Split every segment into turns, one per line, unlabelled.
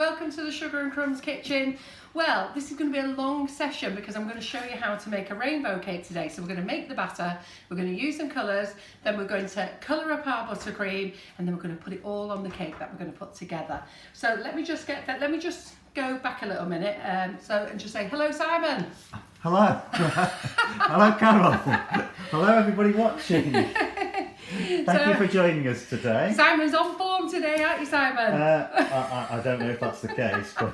welcome to the Sugar and Crumbs kitchen. Well, this is going to be a long session because I'm going to show you how to make a rainbow cake today. So we're going to make the batter, we're going to use some colours, then we're going to colour up our buttercream, and then we're going to put it all on the cake that we're going to put together. So let me just go back a little minute and just say hello, Simon.
Hello. Hello, Carol. Hello, everybody watching. Thank you for joining us today.
Simon's on form today, aren't you, Simon?
I don't know if that's the case, but...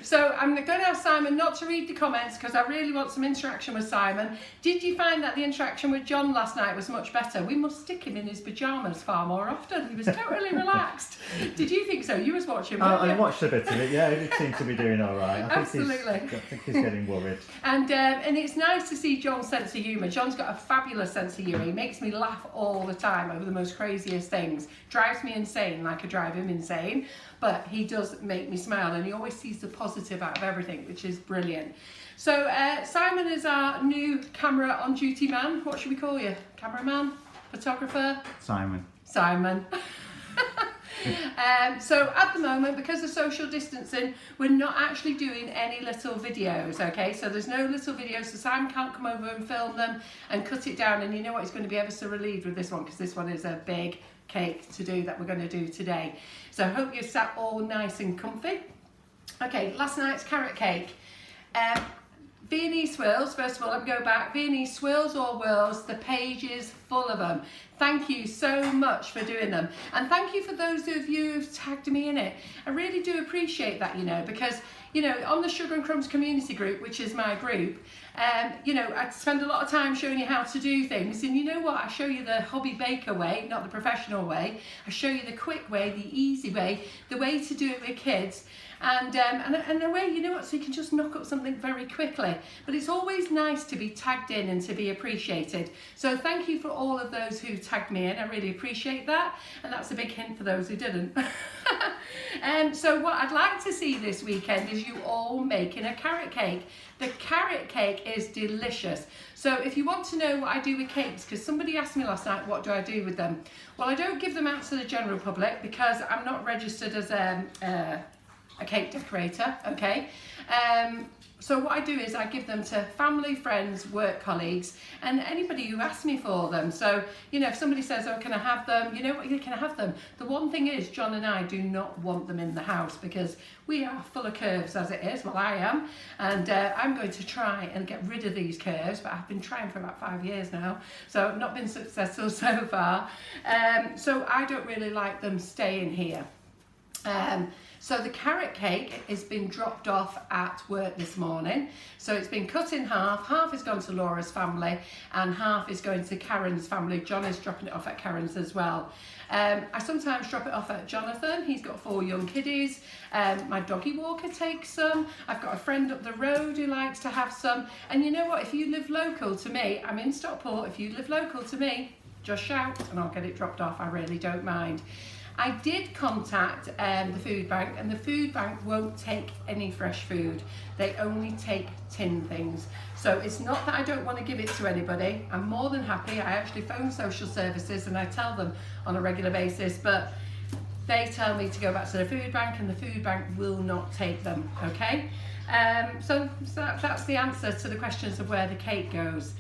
So I'm going to ask Simon not to read the comments because I really want some interaction with Simon. Did you find that the interaction with John last night was much better? We must stick him in his pyjamas far more often. He was totally relaxed. Did you think so? You was watching, weren't you?
I watched a bit of it, yeah. He seems to be doing all right.
Absolutely.
I think he's getting worried.
And it's nice to see John's sense of humour. John's got a fabulous sense of humour. He makes me laugh all the time over the most craziest things. Drives me insane like I drive him insane. But he does make me smile, and he always sees the positive out of everything, which is brilliant. So Simon is our new camera on duty man. What should we call you? Cameraman? Photographer?
Simon.
Simon. So at the moment, because of social distancing, we're not actually doing any little videos, okay? So there's no little videos, so Simon can't come over and film them and cut it down, and you know what, he's going to be ever so relieved with this one because this one is a big cake to do that we're going to do today. So I hope you're sat all nice and comfy. Okay, last night's carrot cake. Viennese swirls, first of all, let me go back. Viennese swirls or whirls, the page is full of them. Thank you so much for doing them. And thank you for those of you who've tagged me in it. I really do appreciate that, you know, because, you know, on the Sugar and Crumbs community group, which is my group, you know, I spend a lot of time showing you how to do things. And you know what? I show you the hobby baker way, not the professional way. I show you the quick way, the easy way, the way to do it with kids. And a way, you know what, so you can just knock up something very quickly. But it's always nice to be tagged in and to be appreciated. So thank you for all of those who tagged me in. I really appreciate that. And that's a big hint for those who didn't. So what I'd like to see this weekend is you all making a carrot cake. The carrot cake is delicious. So if you want to know what I do with cakes, because somebody asked me last night, what do I do with them? Well, I don't give them out to the general public because I'm not registered as a cake decorator, okay? So what I do is I give them to family, friends, work colleagues, and anybody who asks me for them. So, you know, if somebody says, oh, can I have them? You know what, you can have them. The one thing is, John and I do not want them in the house because we are full of curves as it is. Well, I am. And I'm going to try and get rid of these curves, but I've been trying for about 5 years now. So I've not been successful so far. So I don't really like them staying here. So the carrot cake has been dropped off at work this morning. So it's been cut in half. Half has gone to Laura's family and half is going to Karen's family. John is dropping it off at Karen's as well. I sometimes drop it off at Jonathan. He's got 4 young kiddies. My doggy walker takes some. I've got a friend up the road who likes to have some. And you know what? If you live local to me, I'm in Stockport. If you live local to me, just shout and I'll get it dropped off. I really don't mind. I did contact the food bank, and the food bank won't take any fresh food. They only take tin things. So it's not that I don't want to give it to anybody. I'm more than happy. I actually phone social services and I tell them on a regular basis, but they tell me to go back to the food bank and the food bank will not take them, okay? So that's the answer to the questions of where the cake goes.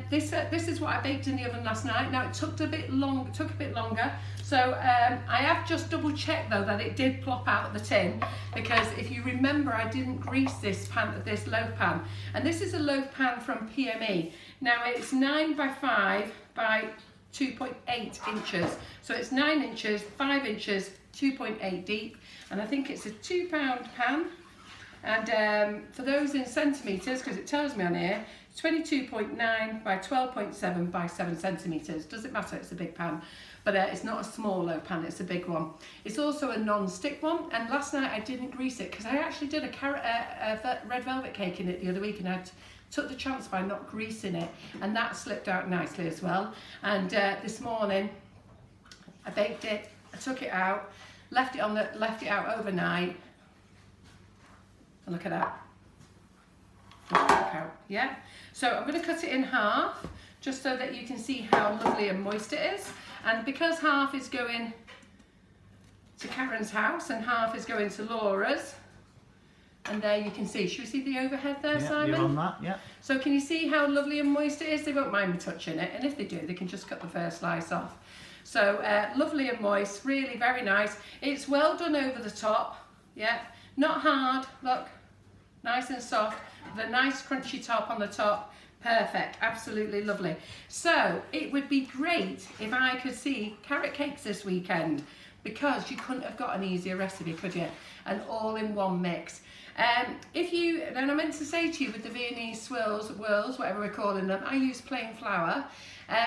This is what I baked in the oven last night. Now it took a bit longer. So I have just double checked though that it did plop out of the tin, because if you remember I didn't grease this loaf pan, and this is a loaf pan from PME. Now it's 9 by 5 by 2.8 inches. So it's 9 inches, 5 inches, 2.8 deep, and I think it's a £2 pan. And for those in centimetres, because it tells me on here, 22.9 by 12.7 by 7 centimetres. Doesn't matter, it's a big pan. But it's not a small loaf pan, it's a big one. It's also a non-stick one, and last night I didn't grease it because I actually did a red velvet cake in it the other week, and I took the chance by not greasing it, and that slipped out nicely as well. And this morning I baked it, I took it out, left it out overnight, and look at that. Yeah, so I'm going to cut it in half just so that you can see how lovely and moist it is. And because half is going to Karen's house and half is going to Laura's. And there you can see, should we see the overhead there,
Yeah,
Simon?
you're on that, yeah.
So can you see how lovely and moist it is? They won't mind me touching it, and if they do, they can just cut the first slice off. So lovely and moist, really very nice. It's well done over the top, yeah, not hard, look, nice and soft, with a nice crunchy top on the top. Perfect, absolutely lovely. So it would be great if I could see carrot cakes this weekend, because you couldn't have got an easier recipe, could you? An all-in-one mix. If you, and I meant to say to you with the Viennese swirls, whatever we're calling them, I use plain flour.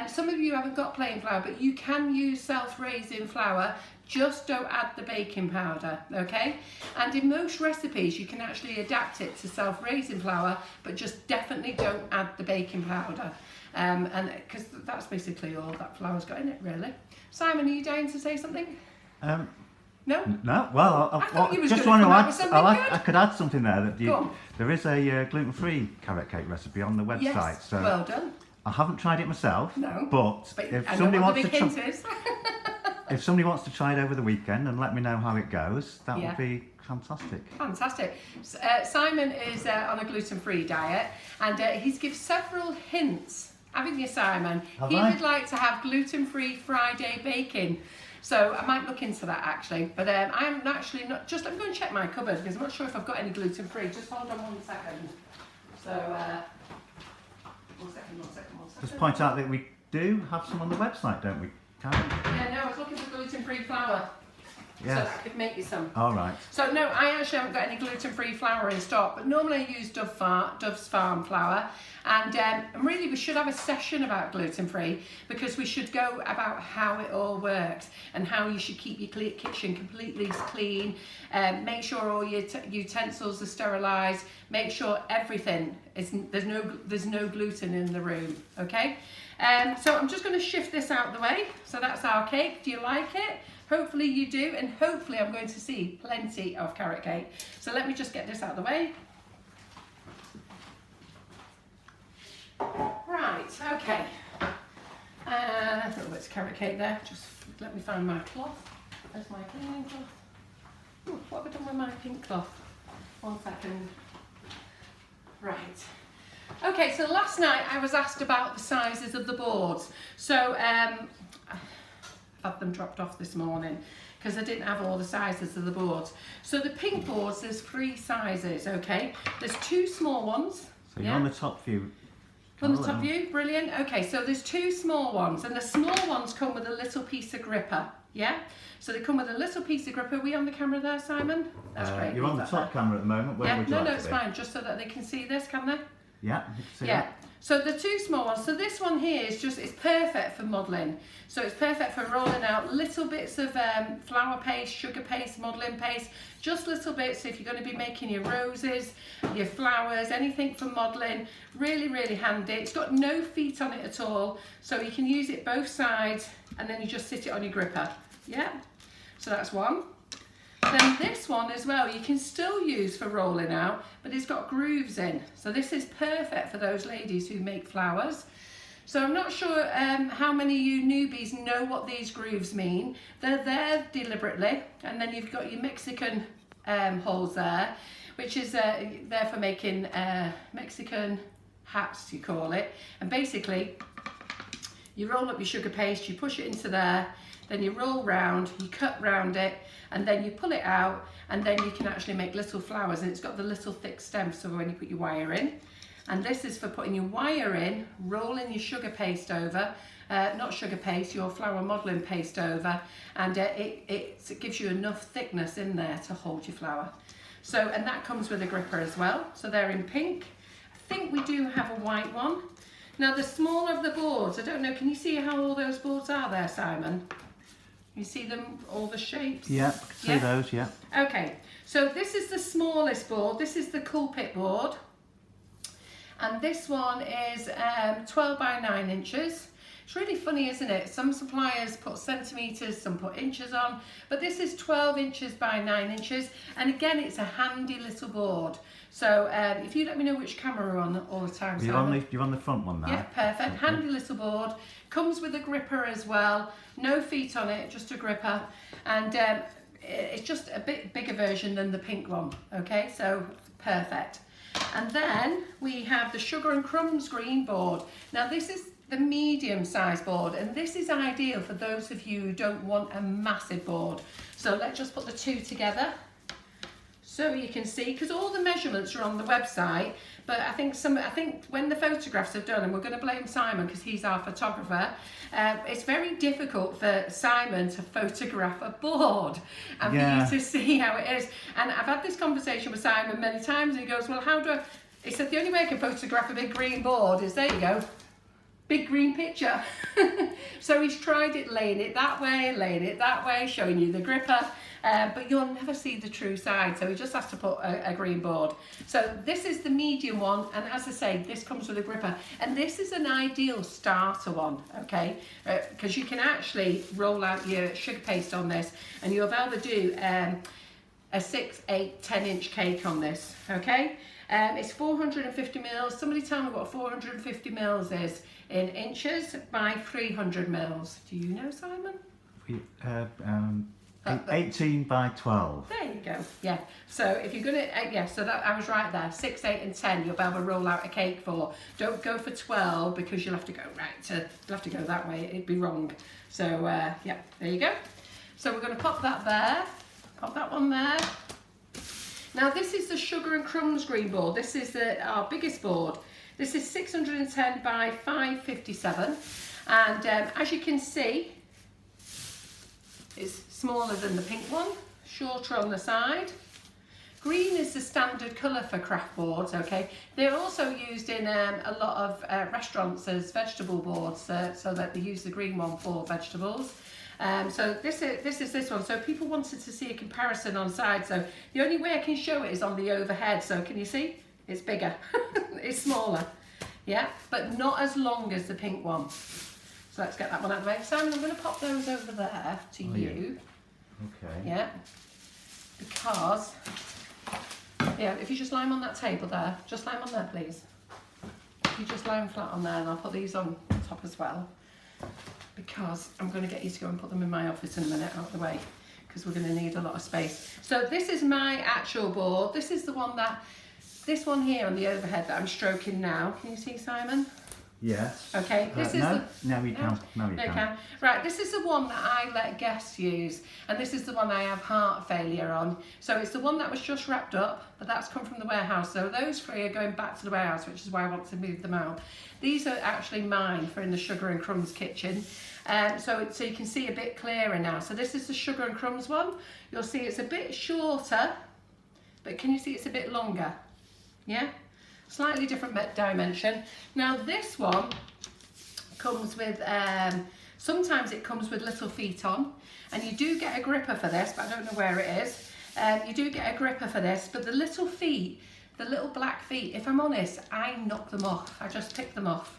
Some of you haven't got plain flour, but you can use self-raising flour. Just don't add the baking powder, okay? And in most recipes, you can actually adapt it to self-raising flour, but just definitely don't add the baking powder. And because that's basically all that flour's got in it, really. Simon, are you dying to say something? No?
No, well,
I
just want to add, I could add something there. That there is a gluten-free carrot cake recipe on the website.
Yes,
so
well done.
I haven't tried it myself,
No,
but if somebody wants to if somebody wants to try it over the weekend and let me know how it goes, that would be fantastic.
Fantastic. Simon is on a gluten-free diet, and he's given several hints, haven't you, Simon? He would like to have gluten-free Friday baking. So I might look into that actually, but I'm actually not, I'm going to check my cupboard because I'm not sure if I've got any gluten-free. Just hold on 1 second. So, 1 second.
Just point out that we do have some on the website, don't we, Karen?
Yeah, no, I was looking for gluten-free flour.
Yes.
So I could make you some.
All right.
So no, I actually haven't got any gluten-free flour in stock, but normally I use Dove's Farm flour. And really we should have a session about gluten-free, because we should go about how it all works and how you should keep your kitchen completely clean. Make sure all your utensils are sterilised. Make sure everything is, there's no gluten in the room, okay? So I'm just going to shift this out the way. So that's our cake. Do you like it? Hopefully you do, and hopefully I'm going to see plenty of carrot cake. So let me just get this out of the way. Right, okay. Oh, it's carrot cake there. Just let me find my cloth. There's my cleaning cloth. Ooh, what have I done with my pink cloth? 1 second. Right. Okay, so last night I was asked about the sizes of the boards. So I've had them dropped off this morning because I didn't have all the sizes of the boards. So the pink boards, there's 3 sizes, okay? There's 2 small ones.
So you're on the top view.
On the top view, brilliant. Okay, so there's 2 small ones, and the small ones come with a little piece of gripper, yeah? So they come with a little piece of gripper. Are we on the camera there, Simon? That's great.
You're on the top camera at the moment. Where would you like to
it's
be?
fine, just so that they can see this, can they?
Yeah, you can see
Yeah.
that.
So the 2 small ones, so this one here is just, it's perfect for modelling. So it's perfect for rolling out little bits of flour paste, sugar paste, modelling paste, just little bits if you're going to be making your roses, your flowers, anything for modelling. Really, really handy. It's got no feet on it at all, so you can use it both sides, and then you just sit it on your gripper. Yeah, so that's one. Then this one as well, you can still use for rolling out, but it's got grooves in. So this is perfect for those ladies who make flowers. So I'm not sure how many of you newbies know what these grooves mean. They're there deliberately, and then you've got your Mexican holes there, which is there for making Mexican hats, you call it. And basically, you roll up your sugar paste, you push it into there, then you roll round, you cut round it, and then you pull it out, and then you can actually make little flowers, and it's got the little thick stems for when you put your wire in. And this is for putting your wire in, rolling your sugar paste over, not sugar paste, your flour modelling paste over, and it gives you enough thickness in there to hold your flour. So, and that comes with a gripper as well. So they're in pink. I think we do have a white one. Now the smaller of the boards, I don't know, can you see how all those boards are there, Simon? You see them, all the shapes?
Yeah, I can see those, yeah.
Okay, so this is the smallest board. This is the Coolpit board. And this one is 12 by 9 inches. It's really funny, isn't it? Some suppliers put centimetres, some put inches on, but this is 12 inches by 9 inches. And again, it's a handy little board. So if you let me know which camera we're on all the time.
You're on the front one now.
Yeah, perfect. Handy little board. Comes with a gripper as well. No feet on it, just a gripper. And it's just a bit bigger version than the pink one, okay, so perfect. And then we have the Sugar and Crumbs green board. Now this is the medium size board, and this is ideal for those of you who don't want a massive board. So let's just put the two together so you can see, because all the measurements are on the website, but I think when the photographs are done, and we're going to blame Simon because he's our photographer, it's very difficult for Simon to photograph a board and for you to see how it is. And I've had this conversation with Simon many times, and he goes, well, how do I, he said, the only way I can photograph a big green board is, there you go, big green picture. So he's tried it, laying it that way, showing you the gripper, but you'll never see the true side, so he just has to put a green board. So this is the medium one, and as I say, this comes with a gripper, and this is an ideal starter one, okay, because you can actually roll out your sugar paste on this, and you'll be able to do a 6, 8, 10 inch cake on this, okay. It's 450 mils. Somebody tell me what 450 mils is in inches by 300 mils. Do you know, Simon?
18 by 12.
There you go. Yeah. So if you're gonna, yeah. So that I was right there. 6, 8, and 10. You'll be able to roll out a cake for. Don't go for 12 because you'll have to go you'll have to go that way. It'd be wrong. So yeah. There you go. So we're going to pop that there. Pop that one there. Now this is the Sugar and Crumbs green board. This is our biggest board. This is 610 by 557, and as you can see, it's smaller than the pink one, shorter on the side. Green is the standard colour for craft boards, okay. They're also used in a lot of restaurants as vegetable boards, so that they use the green one for vegetables. So this is this one. So people wanted to see a comparison on side. So the only way I can show it is on the overhead. So can you see? It's bigger. It's smaller. Yeah, but not as long as the pink one. So let's get that one out of the way. Simon, I'm going to pop those over there to you.
Okay.
Yeah. Because, yeah, if you just lie them on that table there. Just lie them on there, please. If you just lie them flat on there, and I'll put these on top as well. Because I'm going to get you to go and put them in my office in a minute, out of the way, because we're going to need a lot of space. So this is my actual board. This is the one that, this one here on the overhead that I'm stroking now. Can you see, Simon?
Yes.
Okay, this is
no, you can't. No, you can't.
Right, this is the one that I let guests use, and this is the one I have heart failure on. So it's the one that was just wrapped up, but that's come from the warehouse. So those three are going back to the warehouse, which is why I want to move them out. These are actually mine for in the Sugar and Crumbs kitchen. So you can see a bit clearer now. So this is the Sugar and Crumbs one. You'll see it's a bit shorter, but can you see it's a bit longer? Yeah? Slightly different dimension. Now this one comes with, sometimes it comes with little feet on, and you do get a gripper for this, but I don't know where it is. You do get a gripper for this, but the little feet, the little black feet, if I'm honest, I knock them off. I just pick them off.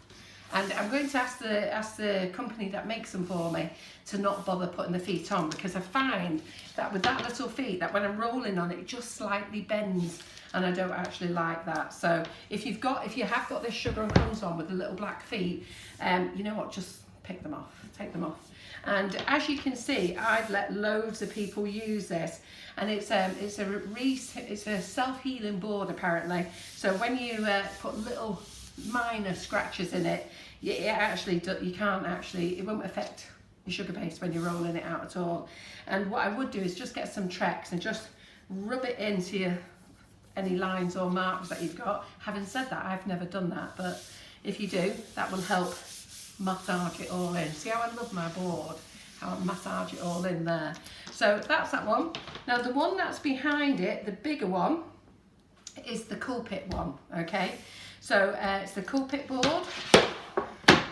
And I'm going to ask the company that makes them for me to not bother putting the feet on, because I find that with that little feet, that when I'm rolling on it, it just slightly bends, and I don't actually like that. So if you have got this Sugar and Crumbs on with the little black feet, you know what, just pick them off, take them off. And as you can see, I've let loads of people use this, and it's a self-healing board apparently. So when you put little minor scratches in it, it won't affect your sugar paste when you're rolling it out at all. And what I would do is just get some Trex and just rub it into any lines or marks that you've got. Having said that, I've never done that, but if you do, that will help massage it all in. See how I love my board, how I massage it all in there. So that's that one. Now the one that's behind it, the bigger one, is the Cool Pit one, okay? So it's the Cool Pit board.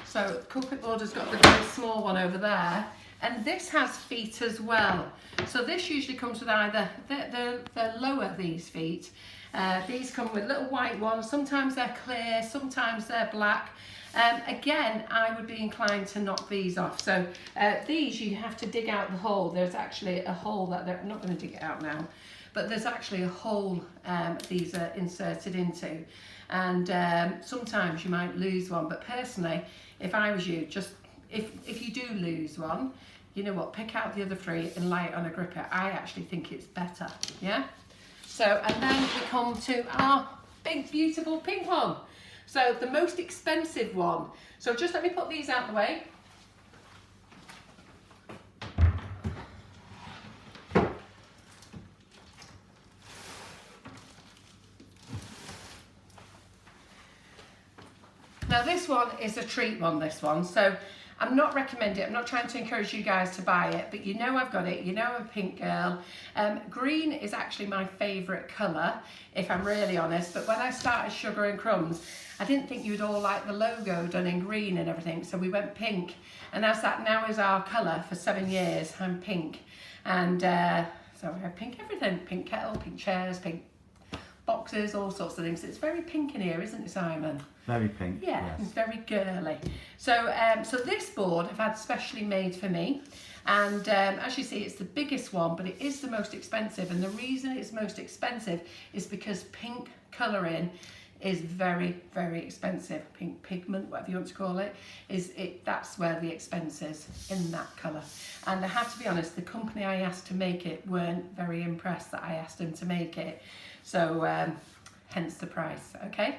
So the Cool Pit board has got the very small one over there, and this has feet as well. So this usually comes with either, they're lower, these feet. These come with little white ones. Sometimes they're clear, sometimes they're black. Again, I would be inclined to knock these off. So these, you have to dig out the hole. There's actually a hole that I'm not going to dig it out now, but there's actually a hole these are inserted into. And sometimes you might lose one, but personally, if I was you, just if you do lose one, you know what, pick out the other 3 and lay it on a gripper. I actually think it's better, yeah? So, and then we come to our big, beautiful pink one. So the most expensive one. So just let me put these out the way. Now this one is a treat one, this one. So I'm not recommending it. I'm not trying to encourage you guys to buy it, but you know I've got it. You know I'm a pink girl. Green is actually my favourite colour, if I'm really honest. But when I started Sugar and Crumbs, I didn't think you'd all like the logo done in green and everything. So we went pink. And as that now is our colour for 7 years, I'm pink. And so we have pink everything. Pink kettle, pink chairs, pink boxes, all sorts of things. It's very pink in here, isn't it, Simon?
Very pink.
Yeah,
yes.
It's very girly. So, so this board I've had specially made for me, and as you see, it's the biggest one, but it is the most expensive. And the reason it's most expensive is because pink colouring is very, very expensive. Pink pigment, whatever you want to call it, that's where the expense is, in that colour. And I have to be honest, the company I asked to make it weren't very impressed that I asked them to make it. So hence the price, okay?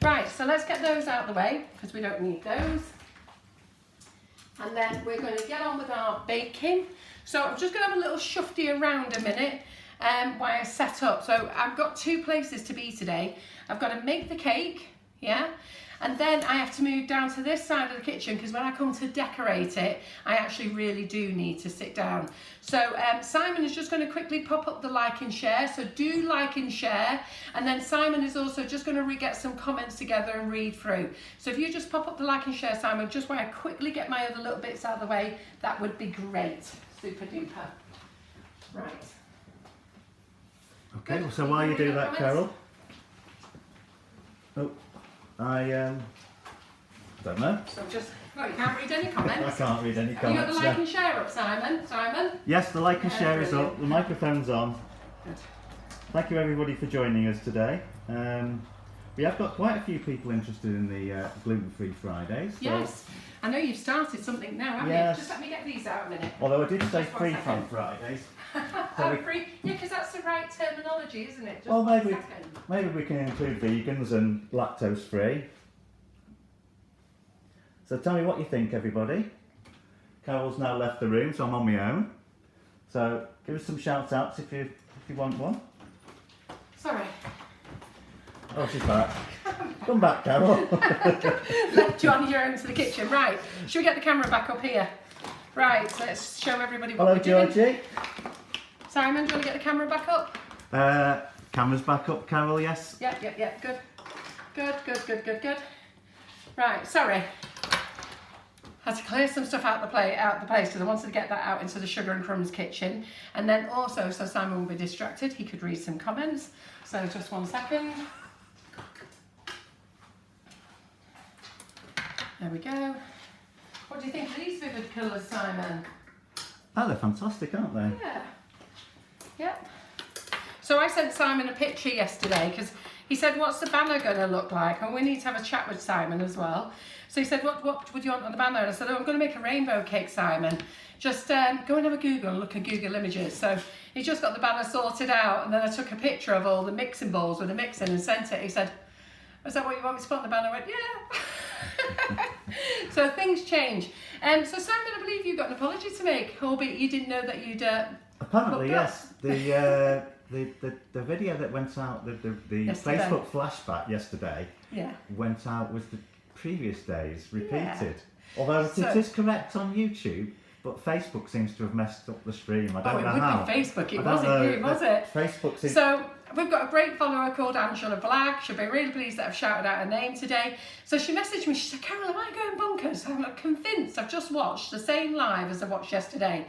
Right, so let's get those out of the way because we don't need those. And then we're going to get on with our baking. So I'm just going to have a little shufty around a minute while I set up. So I've got 2 places to be today. I've got to make the cake, yeah? And then I have to move down to this side of the kitchen because when I come to decorate it, I actually really do need to sit down. So Simon is just going to quickly pop up the like and share. So do like and share. And then Simon is also just going to get some comments together and read through. So if you just pop up the like and share, Simon, just while I quickly get my other little bits out of the way, that would be great. Super duper. Right.
Okay,
Good.
so while you do that,
comments?
Carol. Oh, I don't know.
So just, well, you can't read any comments.
I can't read any
Have
comments.
you got the like and share up, Simon? Simon?
Yes, the like and
Yeah,
share is
brilliant.
up. The microphone's on.
Good.
Thank you everybody for joining us today. We have got quite a few people interested in the gluten-free Fridays. So,
Yes. I know you've started something now, haven't
Yes.
you? Just let me get these out a minute.
although I did say
Just 1
free
second.
from Fridays.
Oh,
we-
free? Yeah, because that's the right terminology, isn't it? Just
Well,
1
maybe
second.
maybe we can include vegans and lactose free. So tell me what you think, everybody. Carol's now left the room, so I'm on my own. So give us some shout outs if you want one.
Sorry.
Oh, she's back. Come back, Carol.
Left you on your own to the kitchen. Right. Should we get the camera back up here? Right, so let's show everybody what
Hello,
we're doing.
Georgie.
Simon, do you want to get the camera back up?
Camera's back up, Carol, yes.
Yeah, good. Good. Right, sorry. Had to clear some stuff out the place because I wanted to get that out into the Sugar and Crumbs kitchen. And then also, so Simon will be distracted, he could read some comments. So just 1 second. There we go. What do you think of these vivid colours, Simon?
Oh, they're fantastic, aren't they?
Yeah. Yep. So I sent Simon a picture yesterday because he said, what's the banner going to look like? And we need to have a chat with Simon as well. So he said, what would you want on the banner? And I said, oh, I'm going to make a rainbow cake, Simon. Just go and have a Google and look at Google Images. So he just got the banner sorted out, and then I took a picture of all the mixing bowls with the mixing and sent it. He said, is that what you want me to put on the banner? I went, yeah. So things change. So Simon, I believe you got an apology to make, albeit you didn't know that you'd
Apparently,
hooked up.
yes. The video that went out, the
Yesterday.
Facebook flashback yesterday
Yeah.
went out with the previous days repeated.
Yeah.
Although
So-
it is correct on YouTube, but Facebook seems to have messed up the stream. I don't
Oh, it
know
would
how.
be Facebook. It
I don't
wasn't
know.
you, was it?
Facebook seems.
So we've got a great follower called Angela Black. She'll be really pleased that I've shouted out her name today. So she messaged me. She said, Carol, am I going bonkers? I'm not convinced. I've just watched the same live as I watched yesterday.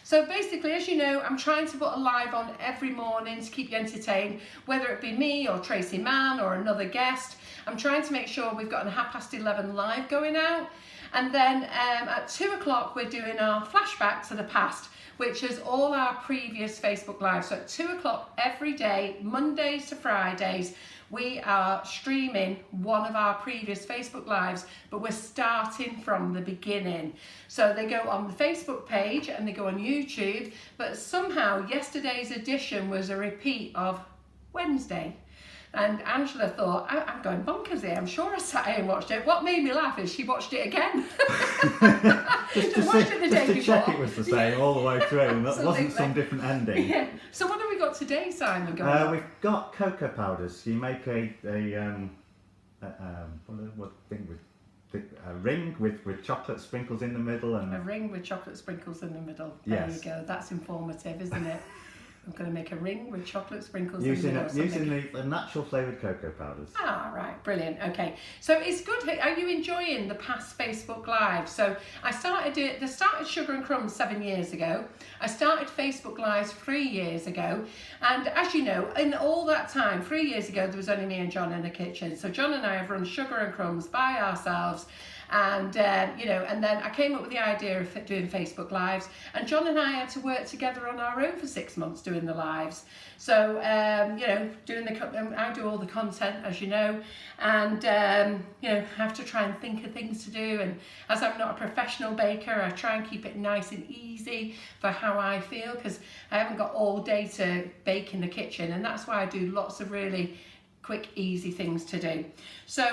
So basically, as you know, I'm trying to put a live on every morning to keep you entertained, whether it be me or Tracy Mann or another guest. I'm trying to make sure we've got a 11:30 live going out. And then at 2 o'clock, we're doing our flashback to the past, which is all our previous Facebook Lives. So at 2 o'clock every day, Mondays to Fridays, we are streaming one of our previous Facebook Lives, but we're starting from the beginning. So they go on the Facebook page and they go on YouTube, but somehow yesterday's edition was a repeat of Wednesday. And Angela thought, I'm going bonkers here. I'm sure I sat here and watched it. What made me laugh is she watched it again.
just to check it was the same all the way through, and that wasn't some different ending.
Yeah. So what have we got today, Simon?
We've got cocoa powders. You make a ring with chocolate sprinkles in the middle, and
a ring with chocolate sprinkles in the middle.
Yes.
There you go. That's informative, isn't it? I'm going to make a ring with chocolate sprinkles
using
in the middle.
Using the natural flavoured cocoa powders.
Ah, right, brilliant. Okay, so it's good. Are you enjoying the past Facebook Live? So I started Sugar and Crumbs 7 years ago. I started Facebook Lives 3 years ago, and as you know, in all that time, 3 years ago, there was only me and John in the kitchen. So John and I have run Sugar and Crumbs by ourselves. And and then I came up with the idea of doing Facebook Lives, and John and I had to work together on our own for 6 months doing the lives. So I do all the content, as you know, and have to try and think of things to do. And as I'm not a professional baker, I try and keep it nice and easy for how I feel, because I haven't got all day to bake in the kitchen, and that's why I do lots of really quick, easy things to do. So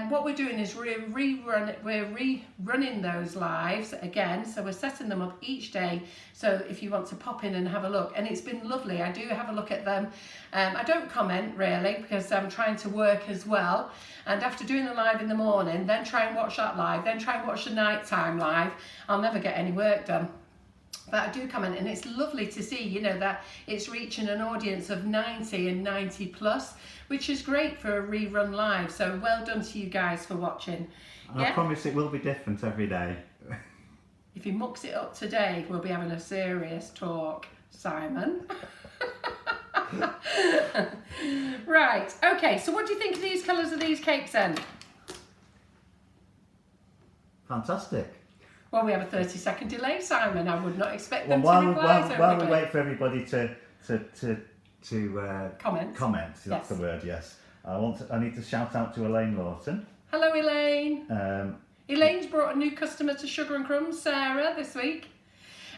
what we're doing is we're rerunning those lives again. So we're setting them up each day. So if you want to pop in and have a look, and it's been lovely. I do have a look at them. I don't comment really because I'm trying to work as well. And after doing the live in the morning, then try and watch that live, then try and watch the nighttime live, I'll never get any work done. But I do comment, and it's lovely to see, that it's reaching an audience of 90 and 90 plus, which is great for a rerun live. So well done to you guys for watching.
I promise it will be different every day.
If he mucks it up today, we'll be having a serious talk, Simon. Right, okay, so what do you think of these colours of these cakes then?
Fantastic.
Well, we have a 30-second delay, Simon. I would not expect them to reply so
while we
quickly.
wait for everybody to comment. That's the word. Yes. I need to shout out to Elaine Lawton.
Hello, Elaine. Elaine's brought a new customer to Sugar and Crumbs, Sarah, this week.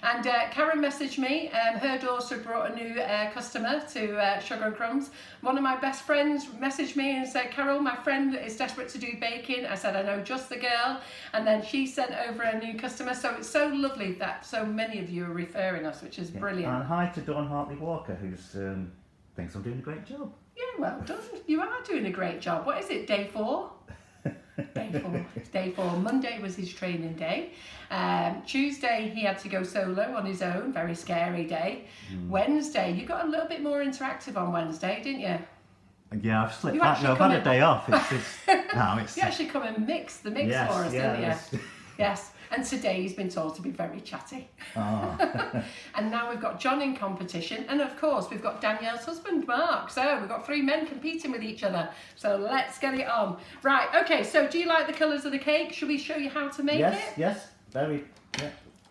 And Karen messaged me, her daughter brought a new customer to Sugar and Crumbs. One of my best friends messaged me and said, Carol, my friend is desperate to do baking. I said, I know just the girl. And then she sent over a new customer. So it's so lovely that so many of you are referring us, which is brilliant. And
hi to Dawn Hartley Walker, who thinks I'm doing a great job.
Yeah, well done. You are doing a great job. What is it, day 4? Day 4. It's day 4. Monday was his training day. Tuesday he had to go solo on his own. Very scary day. Wednesday, you got a little bit more interactive on Wednesday, didn't you?
Yeah, I've slipped back. I've had a day off.
You actually come and mix the mix for us, didn't you? Yes. And today he's been told to be very chatty. Oh. And now we've got John in competition, and of course we've got Danielle's husband, Mark. So we've got 3 men competing with each other. So let's get it on. Right, okay, so do you like the colours of the cake? Should we show you how to make it?
Yes, very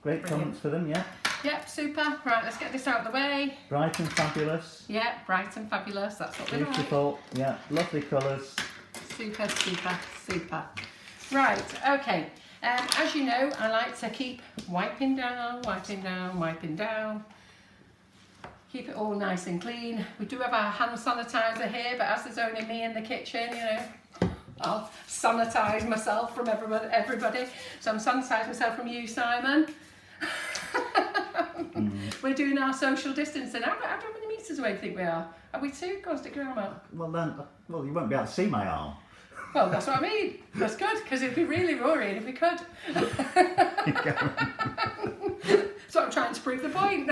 great comments for them, yeah.
Yep, super. Right, let's get this out of the way.
Bright and fabulous.
Yeah, bright and fabulous. That's what we like.
Beautiful, yeah, lovely colours.
Super, super, super. Right, okay. As you know, I like to keep wiping down, wiping down, wiping down. Keep it all nice and clean. We do have our hand sanitizer here, but as there's only me in the kitchen, I'll sanitize myself from everybody. So I'm sanitizing myself from you, Simon. We're doing our social distancing. How many metres away do you think we are? Are we 2? Go on, stick your arm out.
Well, you won't be able to see my arm.
Well, that's what I mean. That's good, because it'd be really worrying if we could. So I'm trying to prove the point.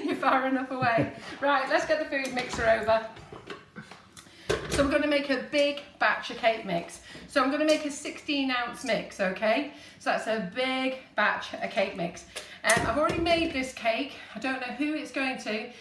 You're far enough away. Right, let's get the food mixer over. So we're going to make a big batch of cake mix. So I'm going to make a 16-ounce mix, okay? So that's a big batch of cake mix. I've already made this cake. I don't know who it's going to.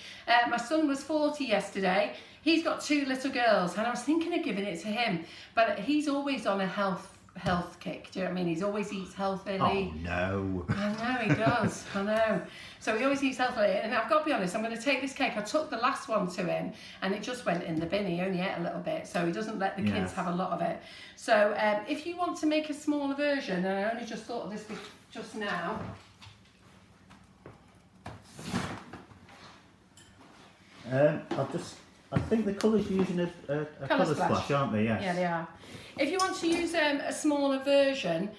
My son was 40 yesterday. He's got 2 little girls, and I was thinking of giving it to him, but he's always on a health health kick. Do you know what I mean? He always eats healthily.
Oh no.
I know, he does. I know. So he always eats healthily. And I've got to be honest, I'm going to take this cake. I took the last one to him and it just went in the bin. He only ate a little bit. So he doesn't let the kids have a lot of it. So if you want to make a smaller version, and I only just thought of this just now.
I think the colours you're using a colour splash, aren't they? Yes.
Yeah, they are. If you want to use a smaller version,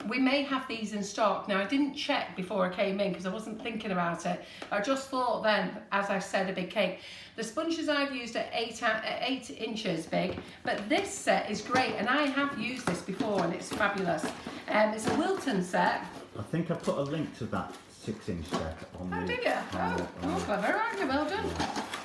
we may have these in stock. Now, I didn't check before I came in because I wasn't thinking about it. I just thought then, as I said, a big cake. The sponges I've used are 8 inches big, but this set is great, and I have used this before, and it's fabulous. It's a Wilton set.
I think I put a link to that 6-inch set on
Oh,
the...
did you? Oh, clever, aren't you? Well done.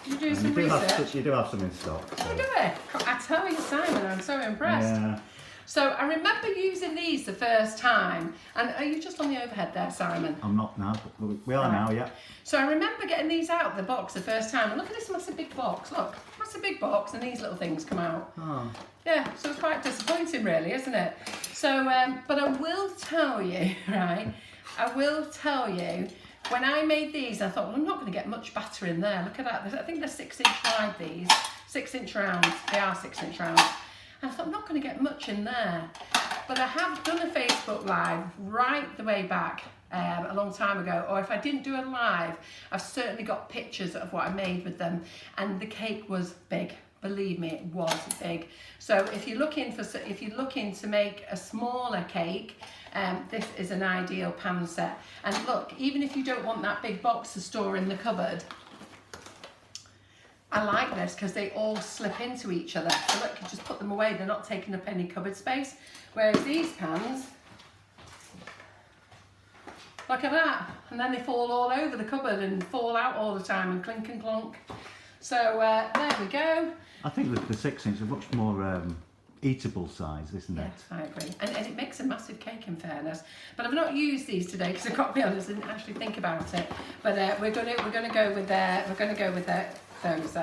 You do some
you
research.
You do have some in stock. So.
Oh, do we? I tell you, Simon, I'm so impressed.
Yeah.
So I remember using these the first time, and are you just on the overhead there, Simon?
I'm not now, but we are now, yeah.
So I remember getting these out of the box the first time, and look at this massive big box, look, massive big box, and these little things come out.
Oh.
Yeah, so it's quite disappointing really, isn't it? So, but I will tell you, right, I will tell you, when I made these, I thought, well, I'm not going to get much batter in there. Look at that, I think they're 6-inch wide, these, 6-inch rounds, they are 6-inch rounds. And I thought, I'm not going to get much in there. But I have done a Facebook Live right the way back a long time ago, or if I didn't do a live, I've certainly got pictures of what I made with them, and the cake was big. Believe me, it was big. So if you're looking to make a smaller cake, this is an ideal pan set. And look, even if you don't want that big box to store in the cupboard, I like this because they all slip into each other. So look, you just put them away, they're not taking up any cupboard space. Whereas these pans, look at that, and then they fall all over the cupboard and fall out all the time and clink and clonk. So there we go.
I think the 6-inch is a much more eatable size, isn't it?
Yes, I agree. And it makes a massive cake, in fairness. But I've not used these today because I've got to be honest, I didn't actually think about it. But we're gonna go with those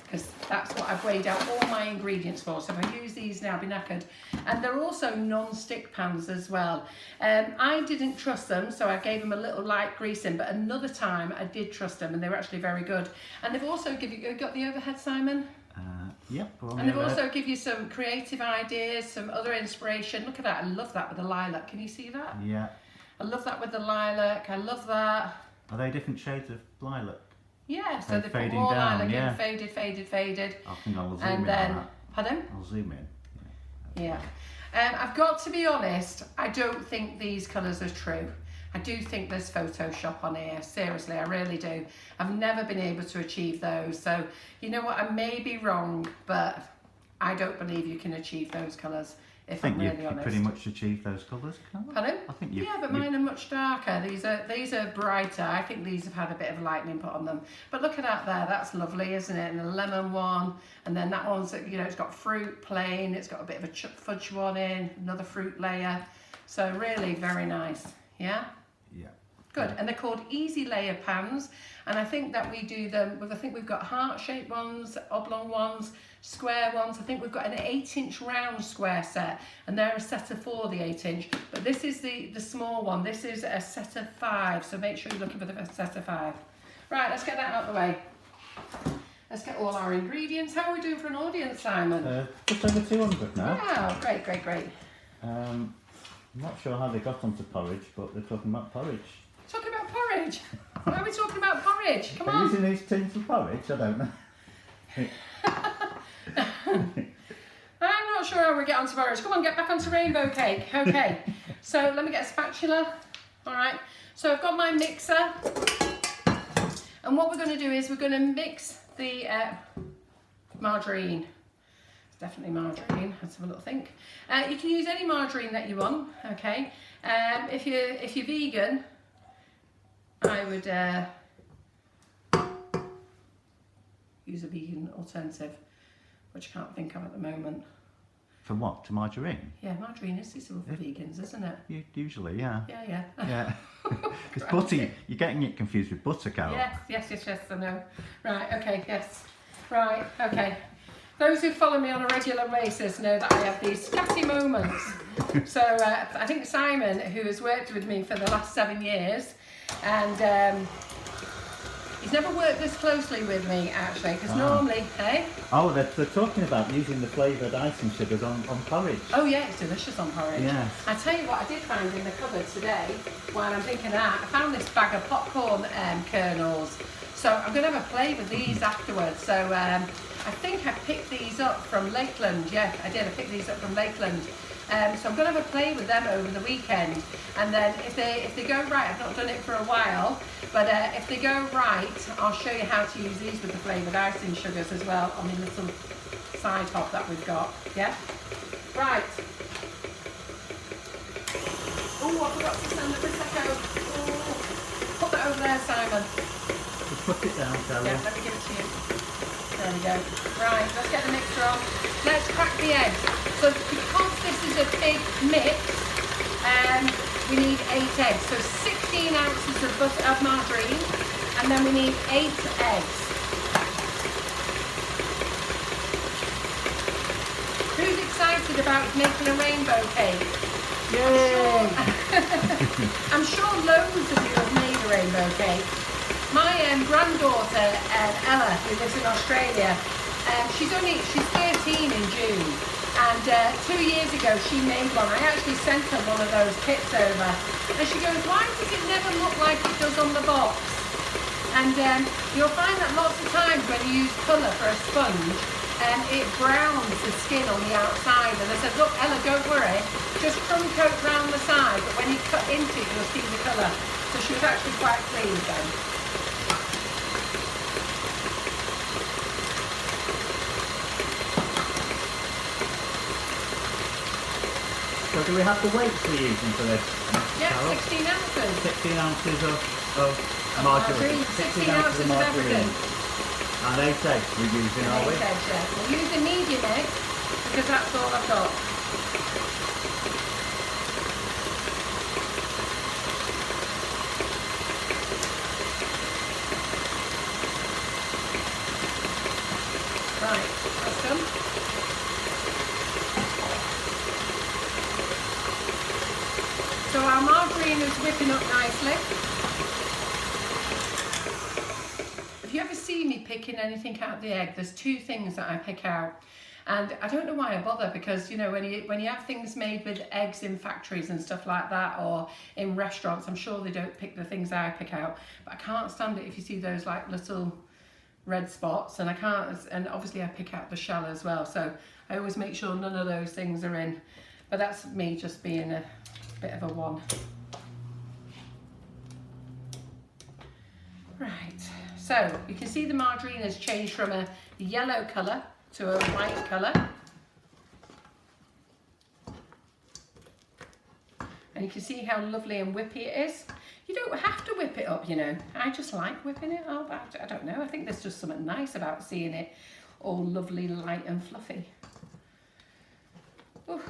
because that's what I've weighed out all my ingredients for. So if I use these now, I'll be knackered. And they're also non-stick pans as well. I didn't trust them, so I gave them a little light greasing, but another time I did trust them and they were actually very good. And they've also got the overhead, Simon?
Yep.
And they've also give you some creative ideas, some other inspiration. Look at that, I love that with the lilac. Can you see that?
Yeah.
I love that with the lilac, I love that.
Are they different shades of lilac?
Yeah, so they put
fading
more
down,
lilac
yeah.
in, faded.
I think I'll zoom
And
in
then,
on that.
pardon?
I'll zoom in.
Yeah. I've got to be honest, I don't think these colours are true. I do think there's Photoshop on here, seriously, I really do. I've never been able to achieve those, so you know what, I may be wrong, but I don't believe you can achieve those colours, if I'm really honest.
I think you pretty much achieved those colours, can't
Pardon?
I think you.
Yeah, but mine are much darker. These are brighter. I think these have had a bit of lightning put on them. But look at that there, that's lovely, isn't it? And the lemon one, and then that one's, you know, it's got fruit plain, it's got a bit of a fudge one in, another fruit layer. So really very nice, yeah?
Yeah.
Good, and they're called easy layer pans, and I think that we do them with, I think we've got heart-shaped ones, oblong ones, square ones. I think we've got an 8-inch round square set, and they're a set of 4, the 8-inch, but this is the small one. This is a set of 5, so make sure you're looking for the set of 5. Right, let's get that out of the way. Let's get all our ingredients. How are we doing for an audience, Simon?
Just over 200 now.
Wow, great.
I'm not sure how they got onto porridge, but they're talking about porridge.
Talking about porridge? Why are we talking about porridge? Come
Are
on.
you using these tins for porridge? I don't know.
I'm not sure how we get onto porridge. Come on, get back onto rainbow cake. Okay, so let me get a spatula. All right, so I've got my mixer. And what we're going to do is we're going to mix the margarine. It's definitely margarine. Let's have a little think. You can use any margarine that you want, okay? If you're vegan, I would use a vegan alternative, which I can't think of at the moment.
For what? To margarine?
Yeah, margarine is suitable for vegans, isn't it?
Usually, yeah.
Yeah.
Yeah. Because butter, you're getting it confused with butter, Carol.
Yes, I know. Right, okay, yes. Right, okay. Those who follow me on a regular basis know that I have these scatty moments. So I think Simon, who has worked with me for the last 7 years, and he's never worked this closely with me actually, because normally, hey?
Oh, they're talking about using the flavoured icing sugars on porridge.
Oh yeah, it's delicious on porridge.
Yes.
I tell you what, I did find in the cupboard today, while I'm thinking that, I found this bag of popcorn kernels. So I'm going to have a play with these afterwards. So I think I picked these up from Lakeland. Yeah, I did. I picked these up from Lakeland. So I'm going to have a play with them over the weekend. And then if they go right, I've not done it for a while, but if they go right, I'll show you how to use these with the flavoured icing sugars as well on the little side hob that we've got. Yeah? Right. Oh, I forgot to send the Prosecco. Oh, put that over there, Simon.
Just put it down, Carol.
Yeah, let me give it to you. There we go. Right, let's get the mixer on. Let's crack the eggs. So because this is a big mix, we need 8 eggs. So 16 ounces of margarine, and then we need 8 eggs. Who's excited about making a rainbow cake?
Yay!
I'm sure loads of you have made a rainbow cake. My granddaughter, Ella, who lives in Australia, she's 13 in June, and 2 years ago she made one. I actually sent her one of those kits over, and she goes, why does it never look like it does on the box? And you'll find that lots of times when you use colour for a sponge, it browns the skin on the outside. And I said, look Ella, don't worry, just crumb coat round the side, but when you cut into it you'll see the colour. So she was actually quite pleased then.
So do we have the weights we're using for this?
Yeah,
Carol?
16 ounces.
16 ounces of margarine.
16 ounces of everything.
And 8 eggs we're using, are we?
8 eggs, yeah. We'll use the medium egg because that's all I've got. Right, that's done. So our margarine is whipping up nicely. If you ever see me picking anything out of the egg, there's 2 things that I pick out. And I don't know why I bother, because you know when you have things made with eggs in factories and stuff like that, or in restaurants, I'm sure they don't pick the things I pick out. But I can't stand it if you see those like little red spots, and I can't, and obviously I pick out the shell as well, so I always make sure none of those things are in. But that's me just being a bit of a one. Right, so you can see the margarine has changed from a yellow colour to a white colour. And you can see how lovely and whippy it is. You don't have to whip it up, you know. I just like whipping it up. I don't know, I think there's just something nice about seeing it all lovely, light and fluffy. Ooh.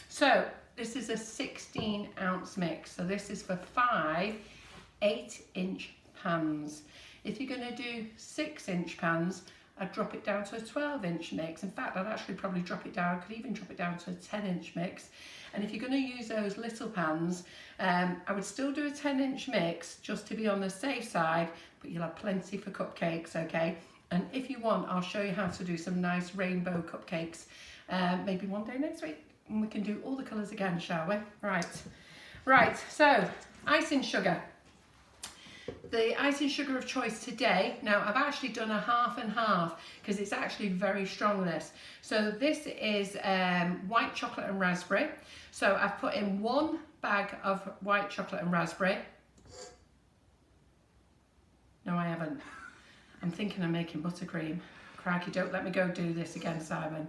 So this is a 16-ounce mix. So this is for 5 8-inch pans. If you're going to do 6-inch pans, I'd drop it down to a 12-inch mix. In fact, I'd actually probably drop it down. I could even drop it down to a 10-inch mix. And if you're going to use those little pans, I would still do a 10-inch mix just to be on the safe side, but you'll have plenty for cupcakes, okay? And if you want, I'll show you how to do some nice rainbow cupcakes, maybe one day next week. And we can do all the colours again, shall we? Right, so icing sugar. The icing sugar of choice today, now I've actually done a half and half because it's actually very strong, this. So this is white chocolate and raspberry. So I've put in 1 bag of white chocolate and raspberry. No, I haven't. I'm thinking of making buttercream. Crikey, don't let me go do this again, Simon.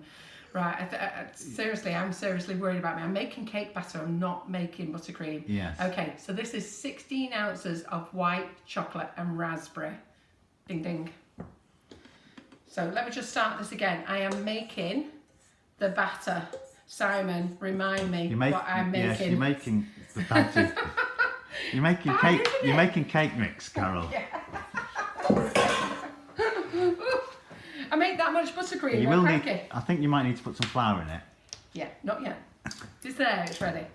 Right, seriously, I'm seriously worried about me. I'm making cake batter, I'm not making buttercream.
Yes.
Okay, so this is 16 ounces of white chocolate and raspberry. Ding, ding. So let me just start this again. I am making the batter. Simon, remind me what I'm making.
Yes, you're making the batter. You're making cake. You're making cake mix, Carol.
Yeah. make that much buttercream?
You
I'm
will
cranky.
need. I think you might need to put some flour in it.
Yeah, not yet. It's there, it's ready.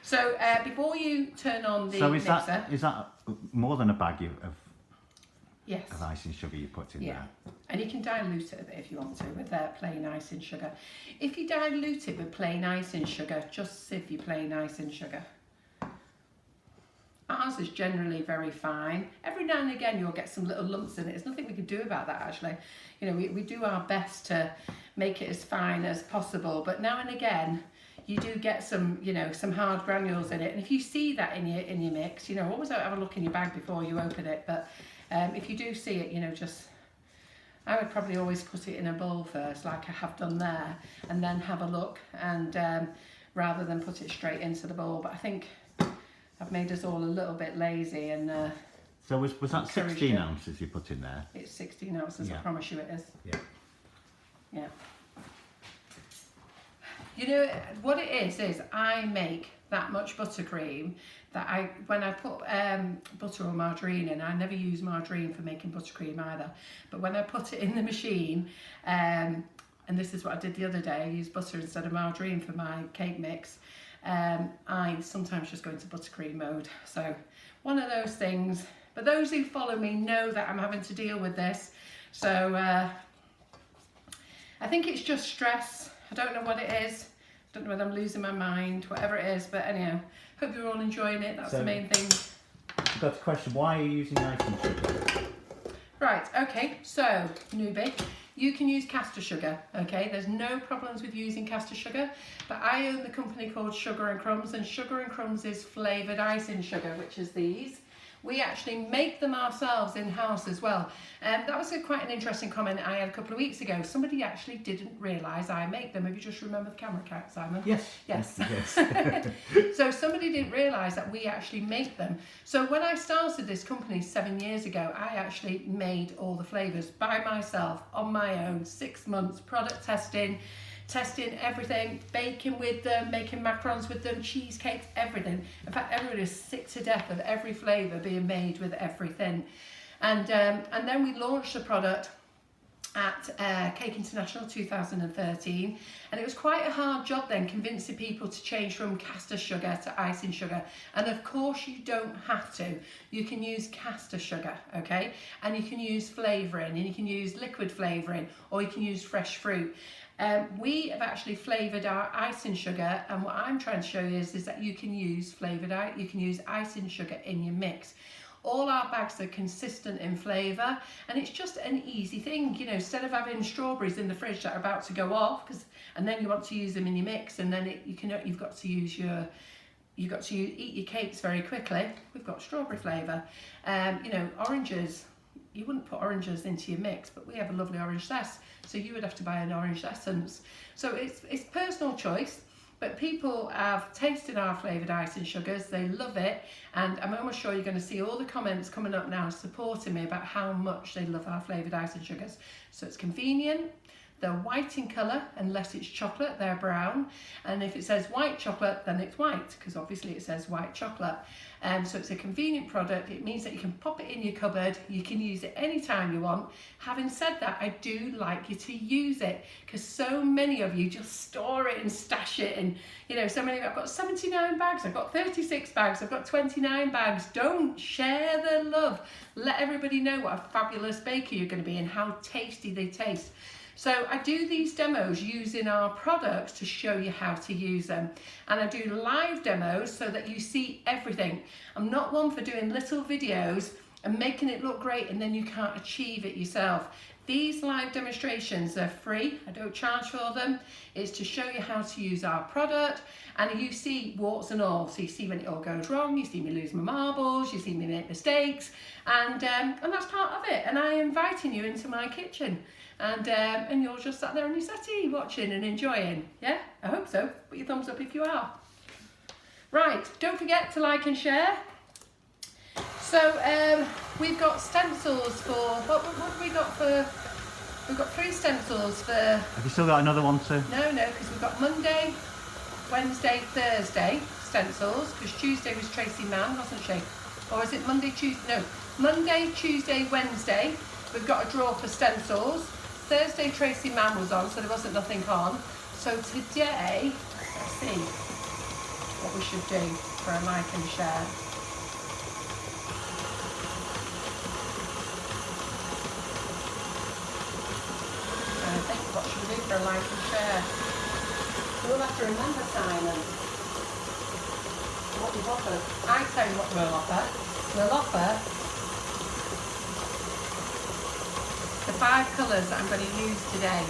So before you turn on the mixer...
Is that more than a bag
Yes.
of icing sugar you put in there?
And you can dilute it a bit if you want to with plain icing sugar. If you dilute it with plain icing sugar, just sieve your plain icing sugar. Ours is generally very fine. Every now and again you'll get some little lumps in it. There's nothing we can do about that actually. You know, we do our best to make it as fine as possible, but now and again you do get some, you know, some hard granules in it. And if you see that in your mix, you know, always have a look in your bag before you open it. But if you do see it, you know, I would probably always put it in a bowl first, like I have done there, and then have a look, and rather than put it straight into the bowl. But I think I've made us all a little bit lazy. And
so was that 16 ounces you put in there?
It's 16 ounces, I promise you it is.
Yeah.
Yeah. You know, what it is I make that much buttercream that when I put butter or margarine in, I never use margarine for making buttercream either, but when I put it in the machine, and this is what I did the other day, I used butter instead of margarine for my cake mix, I sometimes just go into buttercream mode. So one of those things, but those who follow me know that I'm having to deal with this. So I think it's just stress. I don't know what it is. I don't know whether I'm losing my mind, whatever it is, but anyhow, hope you're all enjoying it. That's the main thing.
I've got a question. Why are you using icing sugar?
Right, okay, so newbie, you can use castor sugar, okay? There's no problems with using castor sugar, but I own the company called Sugar and Crumbs, and Sugar and Crumbs is flavoured icing sugar, which is these. We actually make them ourselves in-house as well. That was quite an interesting comment I had a couple of weeks ago. Somebody actually didn't realise I make them. Have you just remembered the camera cat, Simon?
Yes.
Yes. So somebody didn't realise that we actually make them. So when I started this company 7 years ago, I actually made all the flavours by myself, on my own, 6 months, product testing everything, baking with them, making macarons with them, cheesecakes, everything. In fact, everybody is sick to death of every flavour being made with everything. And then we launched the product at Cake International 2013, and it was quite a hard job then convincing people to change from castor sugar to icing sugar. And of course you don't have to. You can use castor sugar, okay, and you can use flavouring, and you can use liquid flavouring, or you can use fresh fruit. We have actually flavoured our icing sugar, and what I'm trying to show you is that you can use icing sugar in your mix. All our bags are consistent in flavour, and it's just an easy thing, you know, instead of having strawberries in the fridge that are about to go off, and then you want to use them in your mix, and then you've got to eat your cakes very quickly. We've got strawberry flavour. You know, oranges, you wouldn't put oranges into your mix, but we have a lovely orange zest, so you would have to buy an orange essence. So it's personal choice. But people have tasted our flavoured icing sugars, they love it, and I'm almost sure you're going to see all the comments coming up now supporting me about how much they love our flavoured icing sugars. So it's convenient, they're white in colour, unless it's chocolate, they're brown, and if it says white chocolate, then it's white, because obviously it says white chocolate. So it's a convenient product. It means that you can pop it in your cupboard, you can use it anytime you want. Having said that, I do like you to use it, because so many of you just store it and stash it, and you know, so many, I've got 79 bags, I've got 36 bags, I've got 29 bags. Don't share the love. Let everybody know what a fabulous baker you're going to be and how tasty they taste. So I do these demos using our products to show you how to use them. And I do live demos so that you see everything. I'm not one for doing little videos and making it look great and then you can't achieve it yourself. These live demonstrations are free, I don't charge for them. It's to show you how to use our product, and you see warts and all. So you see when it all goes wrong, you see me lose my marbles, you see me make mistakes, and that's part of it. And I am inviting you into my kitchen, and you're just sat there on your settee watching and enjoying. Yeah, I hope so. Put your thumbs up if you are. Right, don't forget to like and share. So we've got stencils for, what have we got for, we've got 3 stencils for...
Have you still got another one too?
No, because we've got Monday, Wednesday, Thursday stencils, because Tuesday was Tracy Mann, wasn't she? Or is it Monday, Tuesday? No, Monday, Tuesday, Wednesday, we've got a draw for stencils. Thursday Tracy Mann was on, so there wasn't nothing on. So today, let's see what we should do for a like and share. I think what should we do for a like and share? We'll have to remember, Simon, what we've offered. I tell you what we'll offer. We'll offer the 5 colours that I'm going to use today.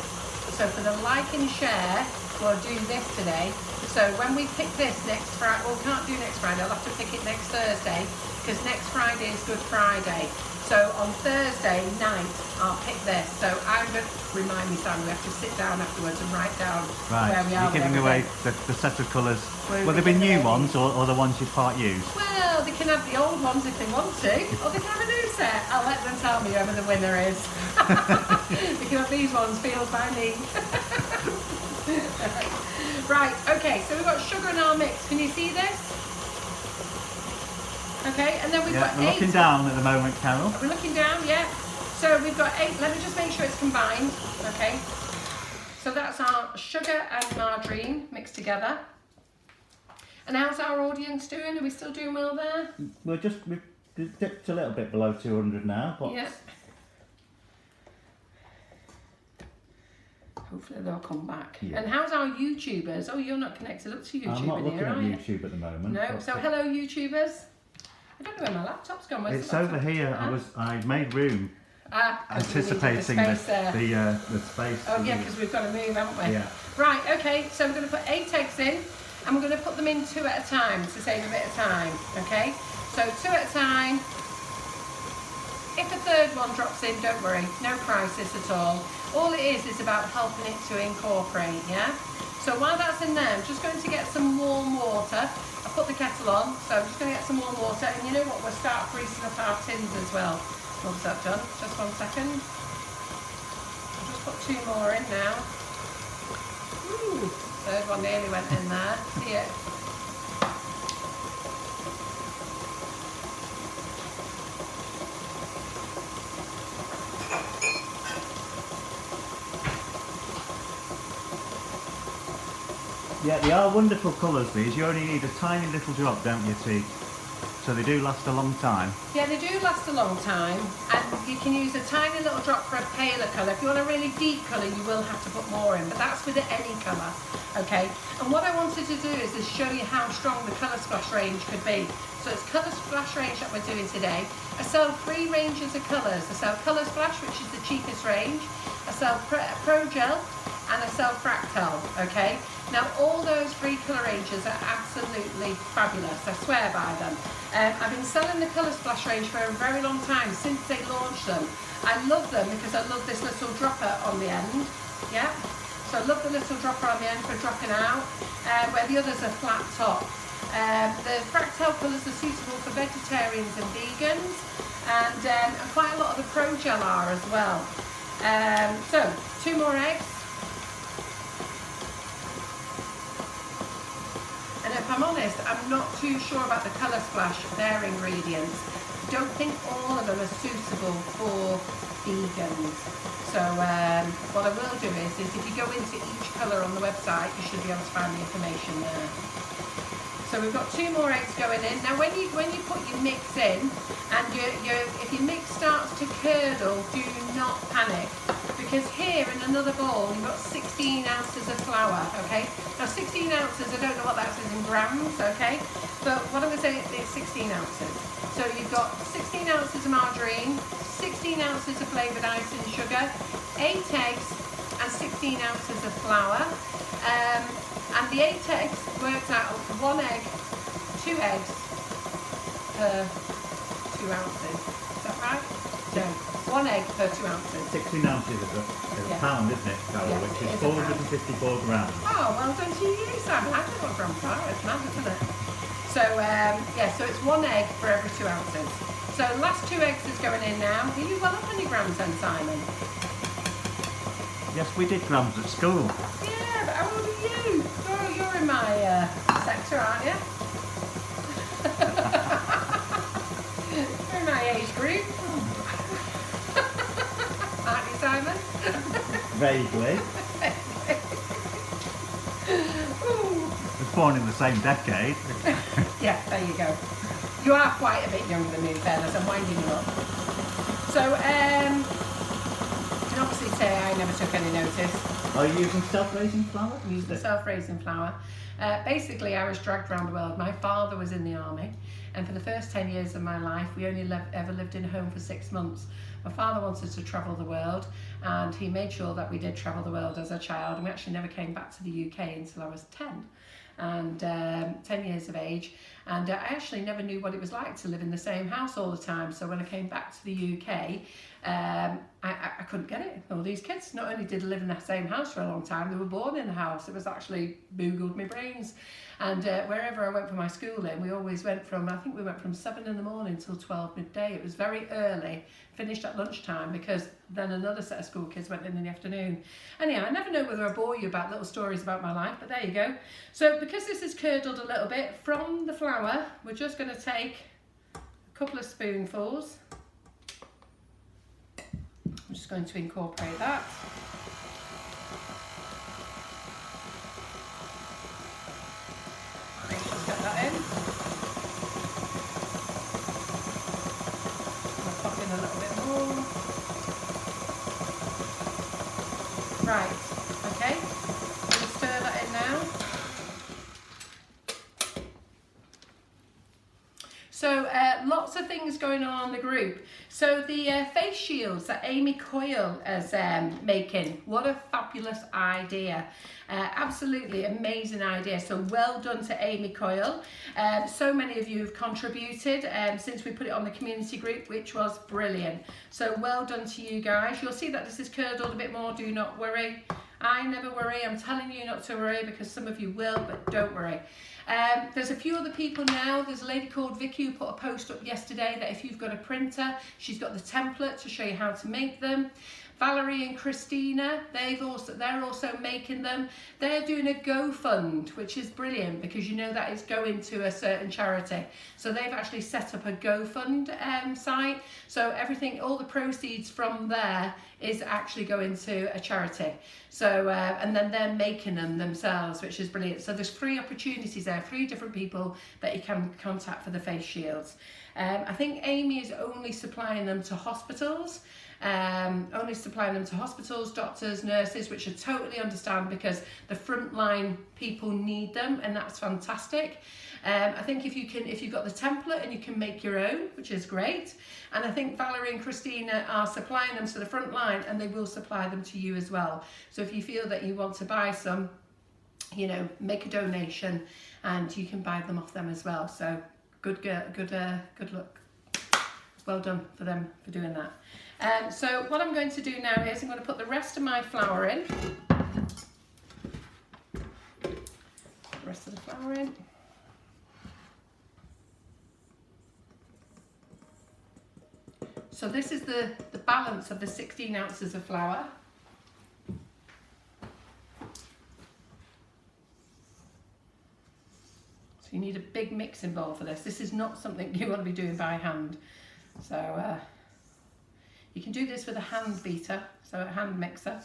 So for the like and share, we'll do this today. So when we pick this next Friday, well, we can't do next Friday, I'll have to pick it next Thursday, because next Friday is Good Friday. So on Thursday night, I'll pick this. So I'm going to remind me, Sam, we have to sit down afterwards and write down where we are.
You're giving away the set of colours. Will there be new ones or the ones you part use?
Well, they can have the old ones if they want to, or they can have a new set. I'll let them tell me whoever the winner is. They can have these ones, Feels by me. Right, okay, so we've got sugar in our mix. Can you see this? Okay, and then we've got 8.
We're looking down at the moment, Carol.
Are we looking down? Yeah. So we've got 8. Let me just make sure it's combined. Okay. So that's our sugar and margarine mixed together. And how's our audience doing? Are we still doing well there?
We've dipped a little bit below 200 now, but
yeah. Hopefully they'll come back. Yeah. And how's our YouTubers? Oh, you're not connected up to YouTube.
I'm not looking
here,
at
are you?
YouTube at the moment.
No. So hello, YouTubers. I don't know where my laptop's gone. Where's
it's
the laptop?
over here. I made room, anticipating the space.
Oh yeah, because we've got to move, haven't we?
Yeah.
Right. Okay. So we're going to put 8 eggs in, and we're going to put them in 2 at a time to save a bit of time. Okay. So 2 at a time. If a 3rd one drops in, don't worry. No crisis at all. All it is about helping it to incorporate. Yeah. So while that's in there, I'm just going to get some warm water. I put the kettle on, so I'm just going to get some warm water, and you know what, we'll start greasing up our tins as well. Once that's done, just 1 second. I'll just put 2 more in now. Ooh, 3rd one nearly went in there. See it?
Yeah, they are wonderful colours, these. You only need a tiny little drop, don't you, so they do last a long time.
Yeah, they do last a long time, and you can use a tiny little drop for a paler colour. If you want a really deep colour, you will have to put more in, but that's with any colour, okay? And what I wanted to do is show you how strong the Colour Splash range could be. So it's Colour Splash range that we're doing today. I sell 3 ranges of colours. I sell Colour Splash, which is the cheapest range. I sell Pro Gel, and I sell Fractal, okay? Now all those 3 colour ranges are absolutely fabulous, I swear by them. I've been selling the Colour Splash range for a very long time, since they launched them. I love them because I love this little dropper on the end, yeah? So I love the little dropper on the end for dropping out, where the others are flat top. The Fractal colours are suitable for vegetarians and vegans, and quite a lot of the Pro Gel are as well. So 2 more eggs. And if I'm honest, I'm not too sure about the Colour Splash, their ingredients. I don't think all of them are suitable for vegans. So what I will do is if you go into each colour on the website, you should be able to find the information there. So we've got 2 more eggs going in. Now when you put your mix in, and if your mix starts to curdle, do not panic. Because here in another bowl, you've got 16 ounces of flour, okay? Now 16 ounces, I don't know what that is in grams, okay? But what I'm going to say is 16 ounces. So you've got 16 ounces of margarine, 16 ounces of flavoured icing sugar, 8 eggs, and 16 ounces of flour. And the 8 eggs works out 1 egg, 2 eggs per 2 ounces. Is that right? No, 1 egg per 2 ounces.
16 ounces is a pound, isn't it, Carol?
Yeah,
which
it
is
is a
454 grams.
Oh, well done to you, Sam. I don't know what grams are. It's mad, isn't it? So, yeah, so it's 1 egg for every 2 ounces. So last 2 eggs is going in now. Are you well up on your grams then, Simon?
Yes, we did grams at school.
Yeah, but how old are you? You're in my sector, aren't you? You're in my age group. Aren't you, Simon?
Vaguely. Was born in the same decade.
Yeah, there you go. You are quite a bit younger than me, in fairness. I'm winding you up. So, and obviously say I never took any notice.
Are you using self-raising flour?
I'm using self-raising flour. Basically, I was dragged around the world. My father was in the army, and for the first 10 years of my life, we only ever lived in a home for 6 months. My father wanted to travel the world, and he made sure that we did travel the world as a child, and we actually never came back to the UK until I was 10. And 10 years of age, and I actually never knew what it was like to live in the same house all the time. So when I came back to the UK, I couldn't get it. All these kids not only did live in the same house for a long time, they were born in the house. It was actually boogled my brains. And wherever I went for my schooling, we always went from, I think we went from 7 in the morning till 12 midday. It was very early, finished at lunchtime, because then another set of school kids went in the afternoon. Anyhow, I never know whether I bore you about little stories about my life, but there you go. So because this is curdled a little bit from the flour, we're just going to take a couple of spoonfuls. I'm just going to incorporate that. Let's just get that in. I'll pop in a little bit more. Right, okay. I'm going to stir that in now. So lots of things going on in the group. So the face shields that Amy Coyle is making, what a fabulous idea. Absolutely amazing idea. So well done to Amy Coyle. So many of you have contributed since we put it on the community group, which was brilliant. So well done to you guys. You'll see that this is curdled a bit more, do not worry. I never worry, I'm telling you not to worry because some of you will, but don't worry. There's a few other people now. There's a lady called Vicky who put a post up yesterday that if you've got a printer, she's got the template to show you how to make them. Valerie and Christina, they're also making them. They're doing a GoFund, which is brilliant because you know that is going to a certain charity. So they've actually set up a GoFund site. So everything, all the proceeds from there is actually going to a charity. So, and then they're making them themselves, which is brilliant. So there's 3 opportunities there, 3 different people that you can contact for the face shields. I think Amy is only supplying them to hospitals. Doctors, nurses, which I totally understand because the frontline people need them, and that's fantastic. I think if you've got the template and you can make your own, which is great. And I think Valerie and Christina are supplying them to the front line, and they will supply them to you as well. So if you feel that you want to buy some, you know, make a donation, and you can buy them off them as well. So good luck. Well done for them for doing that. So what I'm going to do now is I'm going to put the rest of my flour in. Put the rest of the flour in. So this is the balance of the 16 ounces of flour. So you need a big mixing bowl for this. This is not something you want to be doing by hand. So you can do this with a hand beater, so a hand mixer,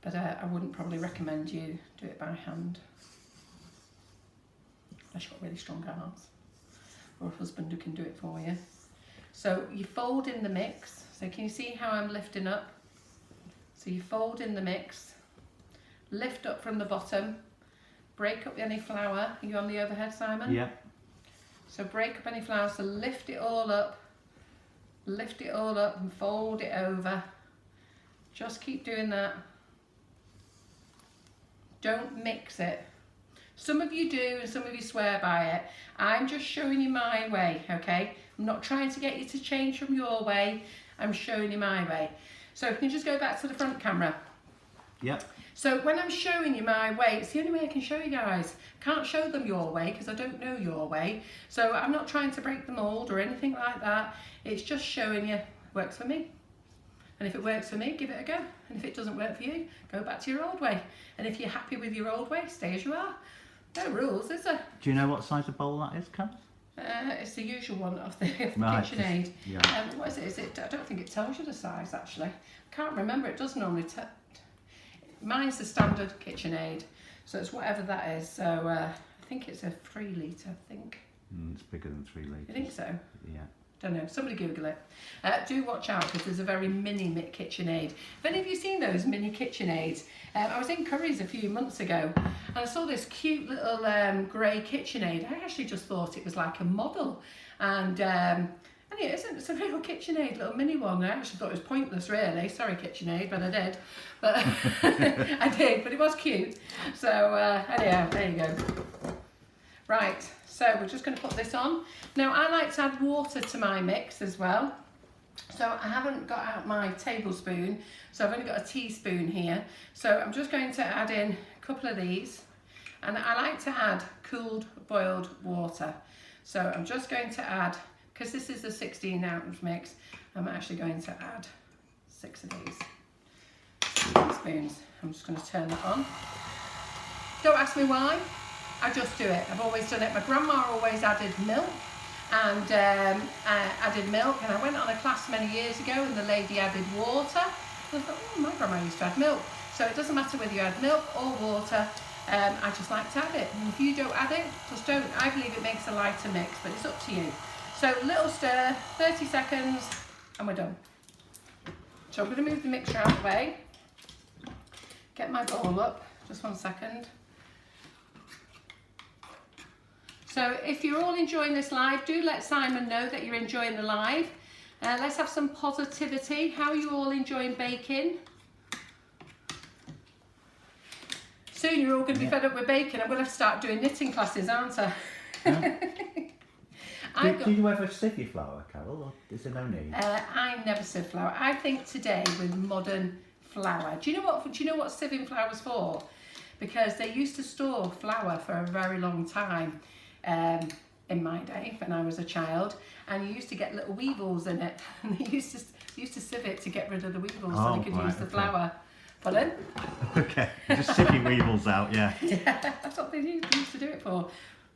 but I wouldn't probably recommend you do it by hand. Unless you've got really strong arms, or a husband who can do it for you. So you fold in the mix. So can you see how I'm lifting up? So you fold in the mix, lift up from the bottom, break up any flour. Are you on the overhead, Simon?
Yeah.
So break up any flour, so lift it all up and fold it over. Just keep doing that. Don't mix it. Some of you do and some of you swear by it. I'm just showing you my way, okay? I'm not trying to get you to change from your way. I'm showing you my way. So can you just go back to the front camera?
Yep.
So when I'm showing you my way, it's the only way I can show you guys. Can't show them your way because I don't know your way. So I'm not trying to break the mold or anything like that. It's just showing you works for me. And if it works for me, give it a go. And if it doesn't work for you, go back to your old way. And if you're happy with your old way, stay as you are. No rules, is there?
Do you know what size of bowl that is, Cam?
It's the usual one off the
Right,
KitchenAid.
Yeah.
What is it? I don't think it tells you the size actually. I can't remember. It does normally tell. mine's the standard KitchenAid, so it's whatever that is. So I think it's a 3 litre, I think.
It's bigger than 3 litres.
You think so?
Yeah.
Don't know, somebody Google it. Do watch out, because there's a very mini KitchenAid. Have any of you seen those mini KitchenAids? I was in Curry's a few months ago and I saw this cute little grey KitchenAid. I actually just thought it was like a model, and it isn't. It's a real KitchenAid, little mini one. I actually thought it was pointless, really. Sorry, KitchenAid, but I did. But I did, but it was cute. So anyhow, there you go. Right, so we're just going to put this on. Now, I like to add water to my mix as well. So I haven't got out my tablespoon, so I've only got a teaspoon here. So I'm just going to add in a couple of these, and I like to add cooled boiled water. So I'm just going to add, because this is a 16-ounce mix, I'm actually going to add 6 of these teaspoons. I'm just going to turn that on. Don't ask me why, I just do it. I've always done it. My grandma always added milk, and I added milk, and I went on a class many years ago and the lady added water. And I thought, oh, my grandma used to add milk. So it doesn't matter whether you add milk or water, I just like to add it. And if you don't add it, just don't. I believe it makes a lighter mix, but it's up to you. So little stir, 30 seconds, and we're done. So I'm going to move the mixture out of the way, get my bowl up, just 1 second. So if you're all enjoying this live, do let Simon know that you're enjoying the live. Let's have some positivity. How are you all enjoying baking? Soon you're all going to be fed up with baking. I'm going to have to start doing knitting classes, aren't I?
Yeah. Do you ever sieve your flour, Carol, or is there no need?
I never sieve flour. I think today with modern flour. Do you know what sieving flour was for? Because they used to store flour for a very long time. In my day when I was a child, and you used to get little weevils in it, and they used to sieve it to get rid of the weevils, so they could use the flour. Pardon?
Okay, just sieve your weevils out, yeah.
Yeah, that's what they used to do it for.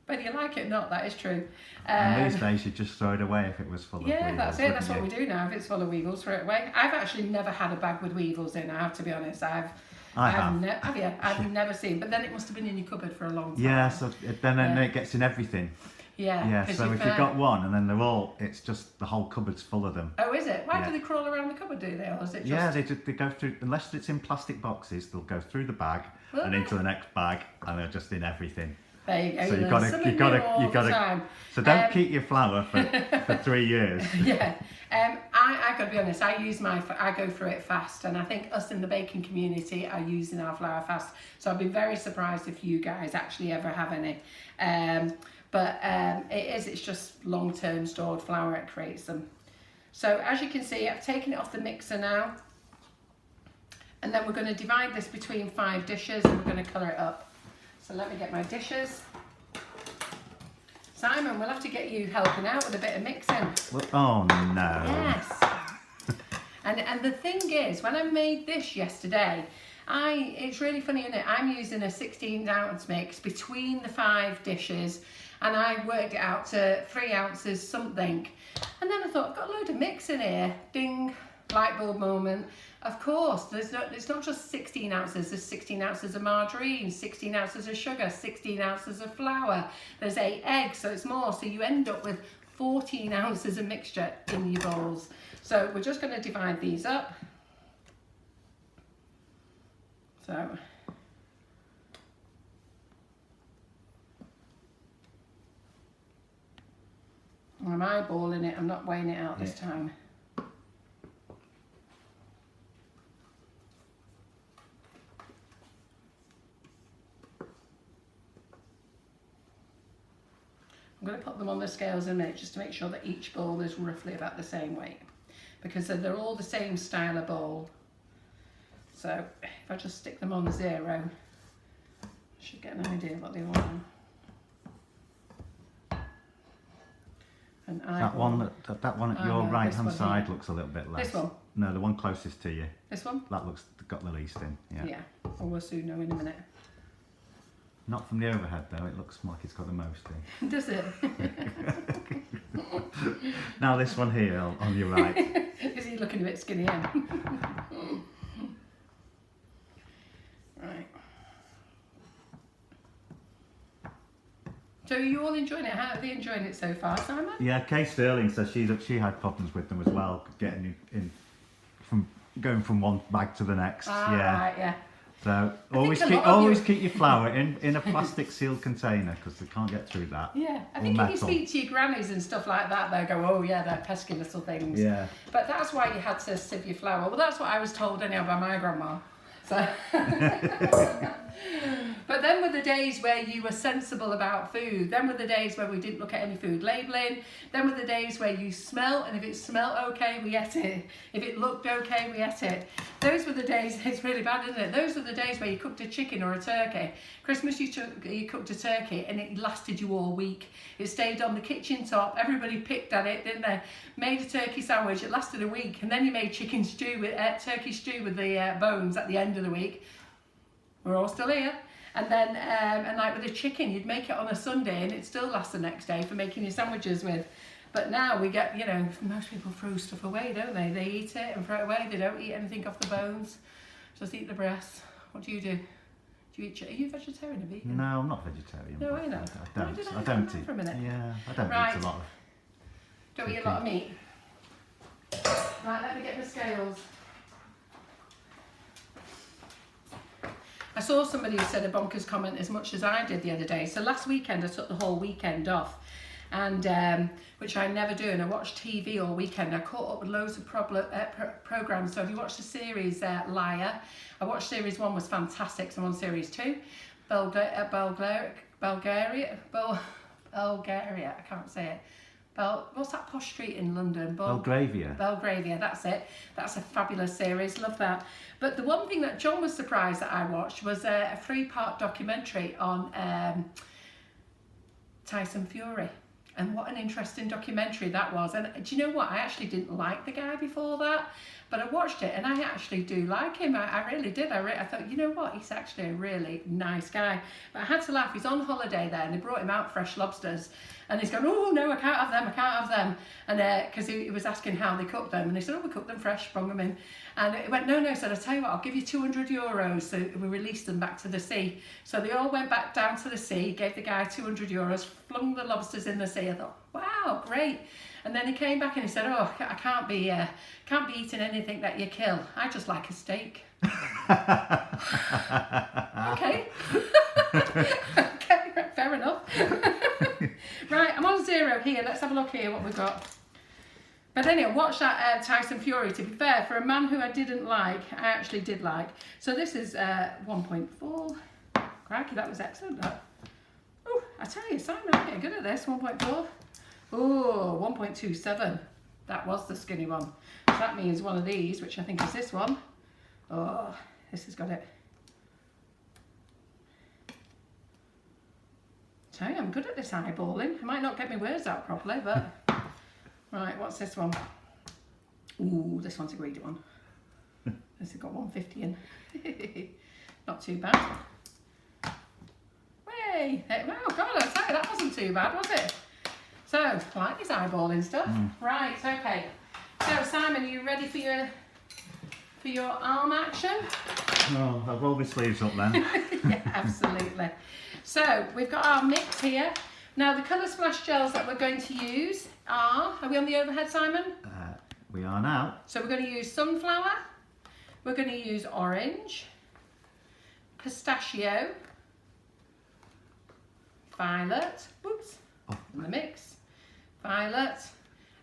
Whether you like it or not, that is true.
And these days you'd just throw it away if it was full of weevils.
Yeah, that's it. That's what we do now. If it's full of weevils, throw it away. I've actually never had a bag with weevils in. I have to be honest. I have. Have you? I've never seen. But then it must have been in your cupboard for a long time.
Yeah, so then it gets in everything.
Yeah.
Yeah, so if you've got one and then they're all, it's just the whole cupboard's full of them.
Oh, is it? Why do they crawl around the cupboard, do they? Or is it just...
Yeah, they go through, unless it's in plastic boxes, they'll go through the bag and into the next bag, and they're just in everything.
There you go.
So you've got to. So don't keep your flour for 3 years.
Yeah. I got to be honest. I go through it fast, and I think us in the baking community are using our flour fast. So I'd be very surprised if you guys actually ever have any. It's just long-term stored flour. It creates them. So as you can see, I've taken it off the mixer now, and then we're going to divide this between 5 dishes, and we're going to colour it up. So let me get my dishes. Simon, we'll have to get you helping out with a bit of mixing.
Well, oh no.
Yes. and the thing is, when I made this yesterday, it's really funny, isn't it? I'm using a 16-ounce mix between the 5 dishes, and I worked it out to 3 ounces something. And then I thought, I've got a load of mix in here. Ding, light bulb moment. Of course, it's not just 16 ounces, there's 16 ounces of margarine, 16 ounces of sugar, 16 ounces of flour, there's 8 eggs, so it's more, so you end up with 14 ounces of mixture in your bowls. So we're just going to divide these up. So, I'm eyeballing it, I'm not weighing it out this time. I'm going to put them on the scales in a minute just to make sure that each bowl is roughly about the same weight, because they're all the same style of bowl. So if I just stick them on 0, I should get an idea what they are. And
that one at your right hand side looks a little bit less.
This one?
No, the one closest to you.
This one?
That looks got the least in. Yeah.
Yeah. Well, we'll soon know in a minute.
Not from the overhead though, it looks like it's got the most in.
Does it?
Now this one here on your right.
Is he looking a bit skinny? So are you all enjoying it? How are they enjoying it so far, Simon?
Yeah, Kay Sterling says she had problems with them as well, getting in from going from one bag to the next.
Right, yeah.
So always keep your flour in a plastic sealed container because they can't get through that.
Yeah, I think if you speak to your grannies and stuff like that, they'll go, oh yeah, they're pesky little things.
Yeah.
But that's why you had to sieve your flour. Well, that's what I was told anyhow by my grandma. So. But then were the days where you were sensible about food. Then were the days where we didn't look at any food labelling. Then were the days where you smell, and if it smelled okay, we ate it. If it looked okay, we ate it. Those were the days, it's really bad, isn't it? Those were the days where you cooked a chicken or a turkey. Christmas you cooked a turkey and it lasted you all week. It stayed on the kitchen top. Everybody picked at it, didn't they? Made a turkey sandwich, it lasted a week. And then you made turkey stew with the bones at the end of the week. We're all still here. And then, and like with the chicken, you'd make it on a Sunday and it still lasts the next day for making your sandwiches with. But now we get, you know, most people throw stuff away, don't they? They eat it and throw it away. They don't eat anything off the bones. Just eat the breasts. What do you do? Do you eat? Are you vegetarian or vegan?
No, I'm not vegetarian.
No, I know.
I don't eat.
For a minute.
Yeah, I don't eat a lot of.
Don't eat a lot of meat. Right, let me get the scales. I saw somebody who said a bonkers comment as much as I did the other day. So last weekend I took the whole weekend off, and which I never do, and I watched TV all weekend. I caught up with loads of programs. So if you watched the series Liar, I watched series 1 was fantastic. So I'm on series 2, Bulgaria, I can't say it. What's that posh street in London?
Belgravia.
Belgravia, that's it. That's a fabulous series, love that. But the one thing that John was surprised that I watched was a 3-part documentary on Tyson Fury. And what an interesting documentary that was. And do you know what? I actually didn't like the guy before that, but I watched it and I actually do like him. I really did. I thought, you know what? He's actually a really nice guy. But I had to laugh. He's on holiday there and they brought him out fresh lobsters. And he's going, oh no, I can't have them, I can't have them. And because he was asking how they cooked them. And they said, oh, we cooked them fresh, bung them in. And he went, no, said, I'll tell you what, I'll give you €200. So we released them back to the sea. So they all went back down to the sea, gave the guy €200, flung the lobsters in the sea. I thought, wow, great. And then he came back and he said, oh, I can't be eating anything that you kill. I just like a steak. Okay. Okay, fair enough. Right, I'm on 0 here. Let's have a look here what we've got. But anyway, watch that Tyson Fury. To be fair, for a man who I didn't like, I actually did like. So this is 1.4. Crikey, that was excellent. Oh, I tell you, Simon, I'm getting good at this. 1.4. Oh, 1.27. That was the skinny one. So that means one of these, which I think is this one. Oh, this has got it. Tell you, I'm good at this eyeballing. I might not get my words out properly, but... Right, what's this one? Ooh, this one's a greedy one. This has got 150 in. Not too bad. Way! Oh God, I tell you, that wasn't too bad, was it? So, I like this eyeballing stuff. Right, okay. So, Simon, are you ready for your arm action?
Oh, I'll roll my sleeves up then.
Yeah, absolutely. So, we've got our mix here. Now, the colour splash gels that we're going to use are we on the overhead, Simon?
We are now.
So, we're going to use sunflower, we're going to use orange, pistachio, violet, in the mix, violet,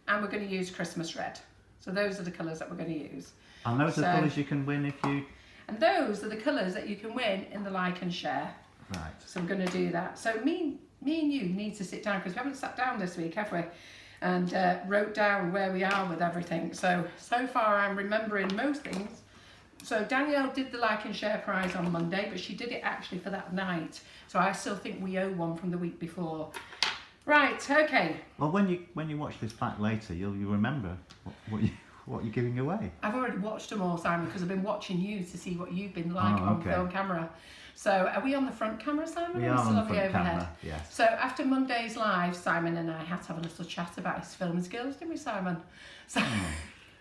and we're going to use Christmas red. So, those are the colours that we're going to use.
And those are the colours you can win if you...
And those are the colours that you can win in the like and share.
Right.
So I'm going to do that. So me and you need to sit down because we haven't sat down this week, have we? And wrote down where we are with everything. So far I'm remembering most things. So Danielle did the like and share prize on Monday, but she did it actually for that night. So I still think we owe one from the week before. Right, okay.
Well, when you watch this back later, you'll remember what you're giving away.
I've already watched them all, Simon, because I've been watching you to see what you've been like on film camera. So are we on the front camera, Simon?
We are on the front camera, yes.
So after Monday's live, Simon and I had to have a little chat about his film skills, didn't we, Simon? So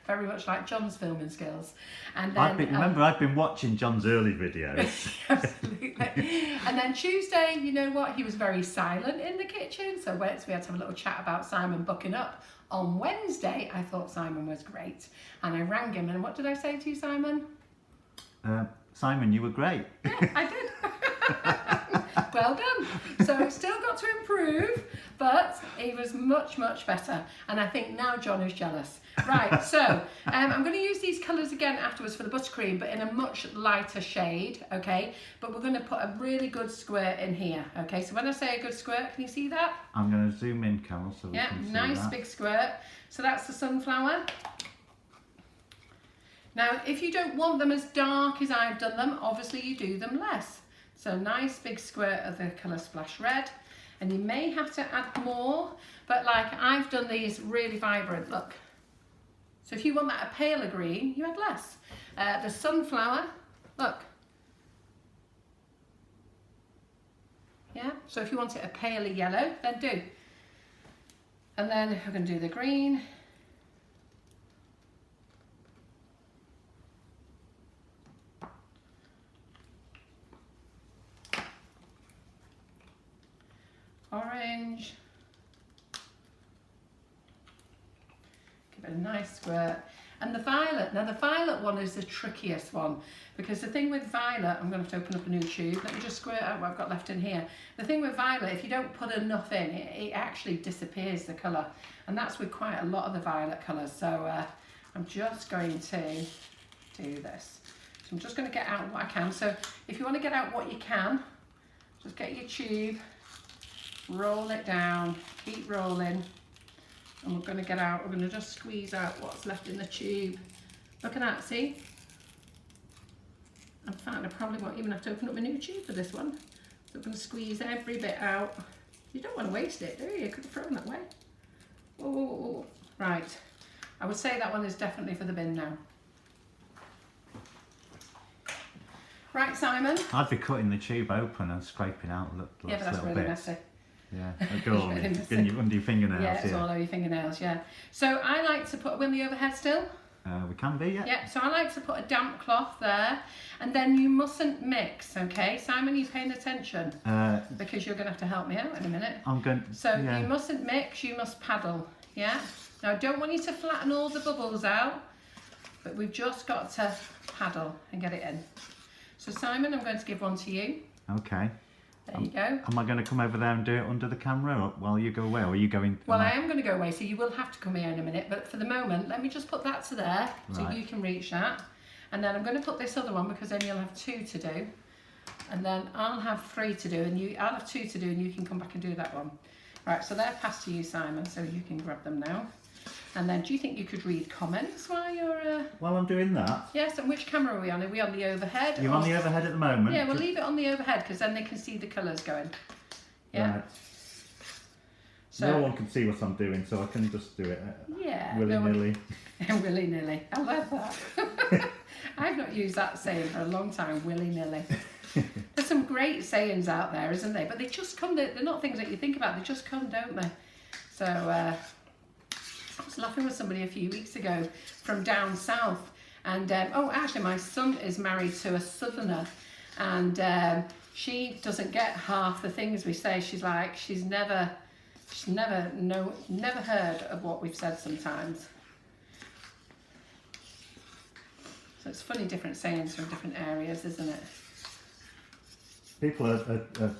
very much like John's filming skills. And then
Remember, I've been watching John's early videos.
absolutely. And then Tuesday, you know what? He was very silent in the kitchen, so we had to have a little chat about Simon bucking up. On Wednesday, I thought Simon was great, and I rang him. And what did I say to you, Simon?
Simon, you were great.
Yeah, I did. Well done. So still got to improve, but he was much, much better. And I think now John is jealous. Right, so I'm going to use these colours again afterwards for the buttercream, but in a much lighter shade, okay? But we're going to put a really good squirt in here, okay? So when I say a good squirt, can you see that?
I'm going to zoom in, Carol, so we can see
nice
that.
big squirt. So that's the sunflower. Now, if you don't want them as dark as I've done them, obviously you do them less. So nice big squirt of the colour Splash Red. And you may have to add more, but like I've done these really vibrant, look. So if you want that a paler green, you add less. The sunflower, look. Yeah, so if you want it a paler yellow, then do. And then we're going to do the green. Orange. Give it a nice squirt. And the violet. Now the violet one is the trickiest one, because the thing with violet, I'm going to have to open up a new tube. Let me just squirt out what I've got left in here. The thing with violet, if you don't put enough in, it actually disappears the colour. And that's with quite a lot of the violet colours. So I'm just going to do this. So I'm just going to get out what I can. So if you want to get out what you can, just get your tube, roll it down, keep rolling. And we're going to get out, we're going to just squeeze out what's left in the tube. Look at that, see? In fact, I probably won't even have to open up a new tube for this one. So I'm going to squeeze every bit out. You don't want to waste it, do you? You could have thrown that away. Whoa, whoa, whoa. Right. I would say that one is definitely for the bin now. Right, Simon?
I'd be cutting the tube open and scraping out
Yeah, but that's
little
really
bits.
messy.
Yeah, go on, under your fingernails.
Yeah, it's all over your fingernails, yeah. So I like to put, are we on the overhead still?
We can be, yeah.
Yeah, so I like to put a damp cloth there, and then you mustn't mix, okay? Simon, you paying attention? Because you're going to have to help me out in a minute.
I'm going to,
So you mustn't mix, you must paddle, yeah? Now I don't want you to flatten all the bubbles out, but we've just got to paddle and get it in. So Simon, I'm going to give one to you.
Okay.
There you go.
Am I going to come over there and do it under the camera while you go away, or are you going?
Well, I am going to go away, so you will have to come here in a minute, but for the moment, let me just put that to there, so you can reach that. And then I'm going to put this other one, because then you'll have 2 to do. And then I'll have 3 to do, and I'll have 2 to do, and you can come back and do that one. Right, so they're passed to you, Simon, so you can grab them now. And then, do you think you could read comments while you're...
While I'm doing that?
Yes, and which camera are we on? Are we on the overhead?
You're on the overhead at the moment?
Yeah, we'll leave it on the overhead, because then they can see the colours going. Yeah?
Right.
So,
no one can see what I'm doing, so I can just do it willy-nilly.
Willy-nilly. I love that. I've not used that saying for a long time, willy-nilly. There's some great sayings out there, isn't there? But they just come, they're not things that you think about, they just come, don't they? So, I was laughing with somebody a few weeks ago from down south, and oh, actually my son is married to a southerner, and she doesn't get half the things we say. She's like, she's never heard of what we've said sometimes. So it's funny, different sayings from different areas, isn't it?
People are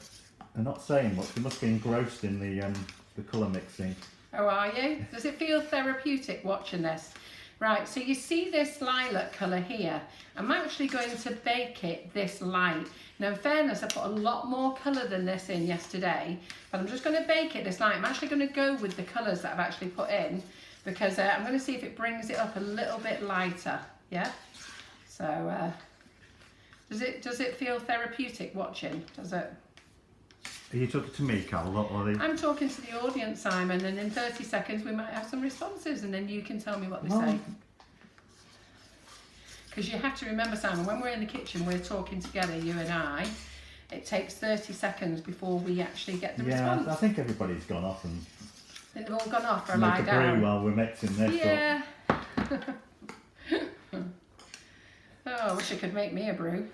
not saying much. They must be engrossed in the colour mixing.
Oh, are you? Does it feel therapeutic watching this? Right, so you see this lilac colour here. I'm actually going to bake it this light. Now, in fairness, I put a lot more colour than this in yesterday, but I'm just going to bake it this light. I'm actually going to go with the colours that I've actually put in, because I'm going to see if it brings it up a little bit lighter, yeah? So, does it feel therapeutic watching? Does it?
Are you talking to me, Carol, or
I'm talking to the audience, Simon, and in 30 seconds we might have some responses, and then you can tell me what they say. Because you have to remember, Simon, when we're in the kitchen, we're talking together, you and I. It takes 30 seconds before we actually get the response.
Yeah, I think everybody's gone off and
They've all gone off or
make
lie
a
down.
brew while we're mixing this.
Yeah. Oh, I wish I could make me a brew.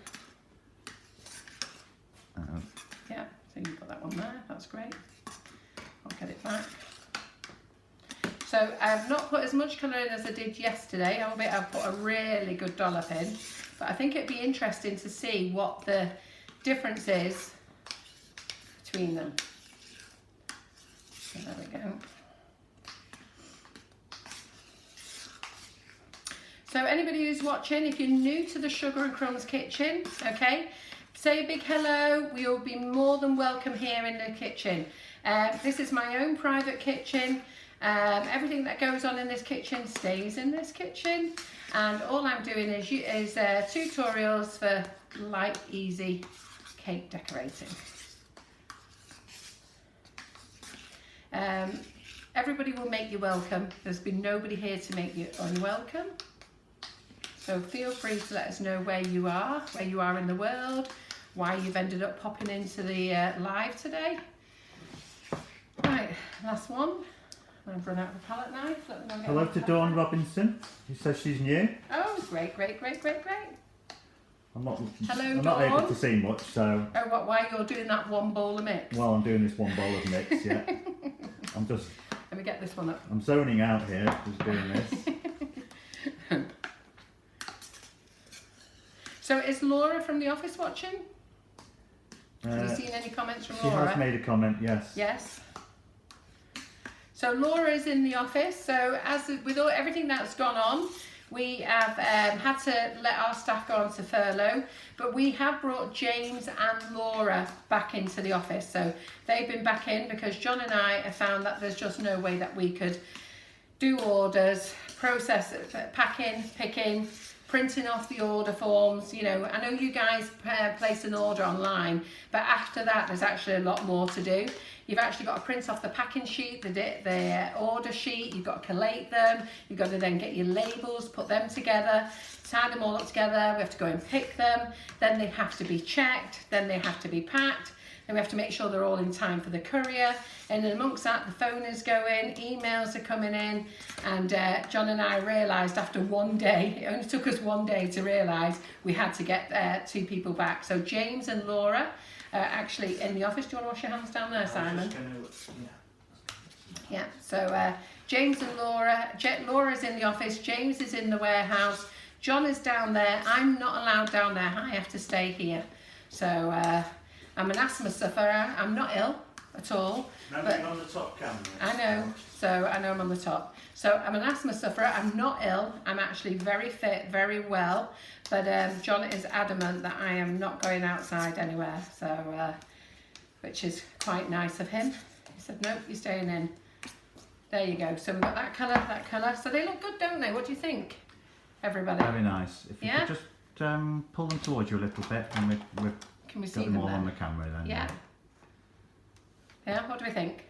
Yeah, so you put that one there, that's great. I'll get it back. So I've not put as much colour in as I did yesterday, albeit I've put a really good dollop in. But I think it'd be interesting to see what the difference is between them. So there we go. So anybody who's watching, if you're new to the Sugar and Crumbs kitchen, okay, say a big hello. We'll be more than welcome here in the kitchen. This is my own private kitchen. Everything that goes on in this kitchen stays in this kitchen, and all I'm doing is tutorials for light, easy cake decorating. Everybody will make you welcome. There's been nobody here to make you unwelcome. So feel free to let us know where you are in the world, why you've ended up popping into the live today. Right, last one. I've run out of a palette knife.
Hello to Dawn Robinson, who says she's new.
Oh, great.
I'm not
Dawn.
able to see much, so...
Oh, why you're doing that one bowl of mix?
Well, I'm doing this one bowl of mix, yeah. I'm just...
Let me get this one up.
I'm zoning out here, just doing this.
So is Laura from the office watching? Have you seen any comments from Laura?
She has made a comment, yes.
Yes. So Laura is in the office. So as with everything that's gone on, we have had to let our staff go on to furlough, but we have brought James and Laura back into the office. So they've been back in because John and I have found that there's just no way that we could do orders, process, packing, picking, printing off the order forms. You know, I know you guys place an order online, but after that there's actually a lot more to do. You've actually got to print off the packing sheet, the order sheet, you've got to collate them, you've got to then get your labels, put them together, tie them all up together, we have to go and pick them, then they have to be checked, then they have to be packed, then we have to make sure they're all in time for the courier, and then amongst that the phone is going, emails are coming in, and John and I realised after one day, it only took us one day to realise we had to get 2 people back. So James and Laura actually in the office. Do you want to wash your hands down there, Simon? Yeah, so James and Laura. Laura's in the office, James is in the warehouse, John is down there. I'm not allowed down there, I have to stay here. So I'm an asthma sufferer, I'm not ill at all.
But on the top camera.
I know, so I know I'm on the top. So I'm an asthma sufferer, I'm not ill, I'm actually very fit, very well, but John is adamant that I am not going outside anywhere, so which is quite nice of him. He said, nope, you're staying in. There you go, so we've got that colour, so they look good, don't they? What do you think, everybody?
Very nice. If you could just pull them towards you a little bit, and we've
Can we
got
see
them
them
all
then?
on the camera then.
Yeah. Yeah, what do we think?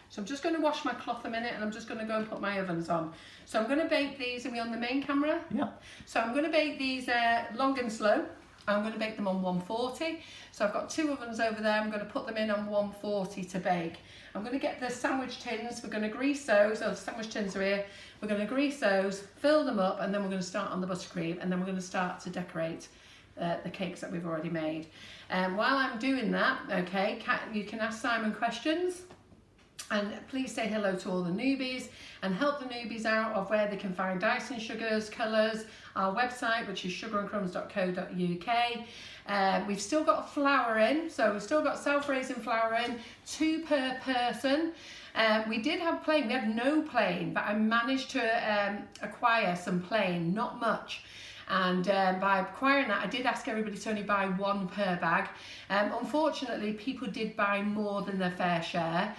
So I'm just going to wash my cloth a minute and I'm just going to go and put my ovens on. So I'm going to bake these, are we on the main camera?
Yeah.
So I'm going to bake these long and slow. I'm going to bake them on 140. So I've got 2 ovens over there, I'm going to put them in on 140 to bake. I'm going to get the sandwich tins, we're going to grease those, the sandwich tins are here. We're going to grease those, fill them up, and then we're going to start on the buttercream, and then we're going to start to decorate the cakes that we've already made. While I'm doing that, okay, you can ask Simon questions, and please say hello to all the newbies and help the newbies out of where they can find icing sugars, colours, our website, which is sugarandcrumbs.co.uk. We've still got flour in, so we've still got self-raising flour in, 2 per person. We did have plain, we had no plain, but I managed to acquire some plain, not much. And by acquiring that, I did ask everybody to only buy 1 per bag. Unfortunately, people did buy more than their fair share.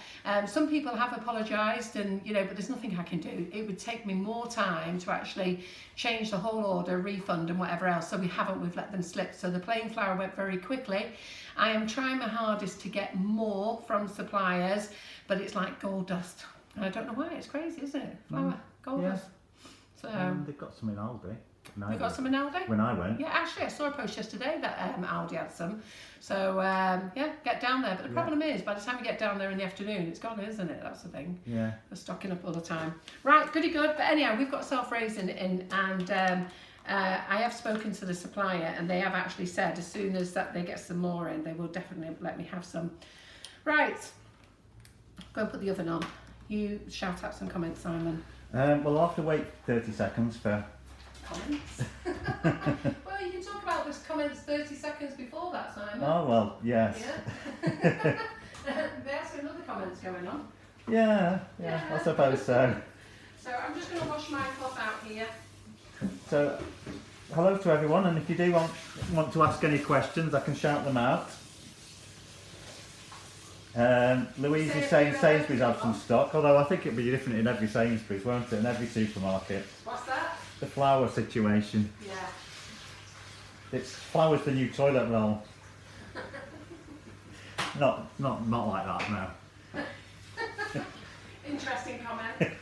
Some people have apologised, and but there's nothing I can do. It would take me more time to actually change the whole order, refund, and whatever else. So we've let them slip. So the plain flour went very quickly. I am trying my hardest to get more from suppliers, but it's like gold dust. And I don't know why. It's crazy, isn't it? Flour, gold dust. So
they've got some in Aldi.
We got some in Aldi?
When I went.
Yeah, actually I saw a post yesterday that Aldi had some. So yeah, get down there. But the problem is, by the time you get down there in the afternoon, it's gone, isn't it? That's the thing. Yeah. They're stocking up all the time. Right, goody good. But anyhow, we've got self-raising in, and I have spoken to the supplier and they have actually said as soon as that they get some more in, they will definitely let me have some. Right, go and put the oven on. You shout out some comments, Simon.
Well, I'll have to wait 30 seconds for...
Comments? Well, you can talk about this comments 30 seconds before that, Simon.
Oh, well, yes.
Yeah. There's another comments going on.
Yeah, I suppose so.
So I'm just going to wash my cloth out here.
So, hello to everyone, and if you do want to ask any questions, I can shout them out. Louise is saying Sainsbury's have some stock, although I think it'd be different in every Sainsbury's, won't it, in every supermarket.
What's that?
The flour situation.
Yeah.
It's flour's the new toilet roll. Not like that, no.
Interesting comment.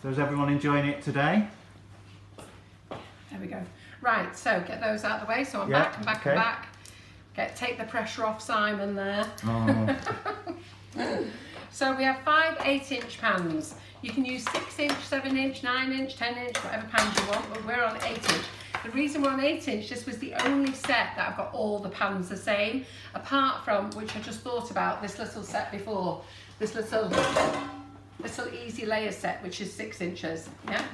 So is everyone enjoying it today?
There we go. Right, so get those out of the way. So I'm back and back
okay.
and back. Take the pressure off Simon there.
Oh.
So we have 5 8-inch pans. You can use 6-inch, 7-inch, 9-inch, 10-inch, whatever pans you want, but we're on 8-inch. The reason we're on 8-inch, this was the only set that I've got all the pans the same, apart from, which I just thought about, this little set before, this little easy layer set, which is 6 inches, yeah?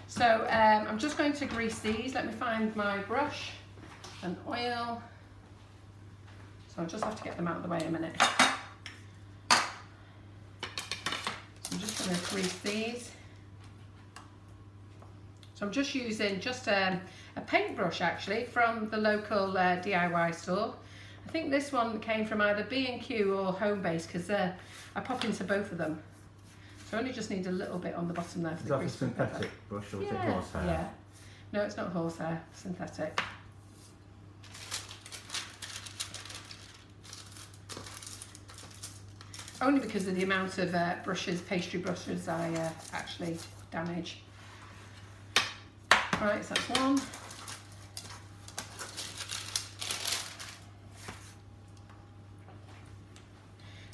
So I'm just going to grease these. Let me find my brush and oil. So I'll just have to get them out of the way a minute. I'm just going to grease these. So I'm just using a paintbrush actually from the local DIY store. I think this one came from either B&Q or Homebase because I pop into both of them. So I only just need a little bit on the bottom there. For
is that a synthetic brush or is it horsehair?
Yeah. No, it's not horsehair, synthetic. Only because of the amount of brushes, pastry brushes I actually damage. Right, so that's one.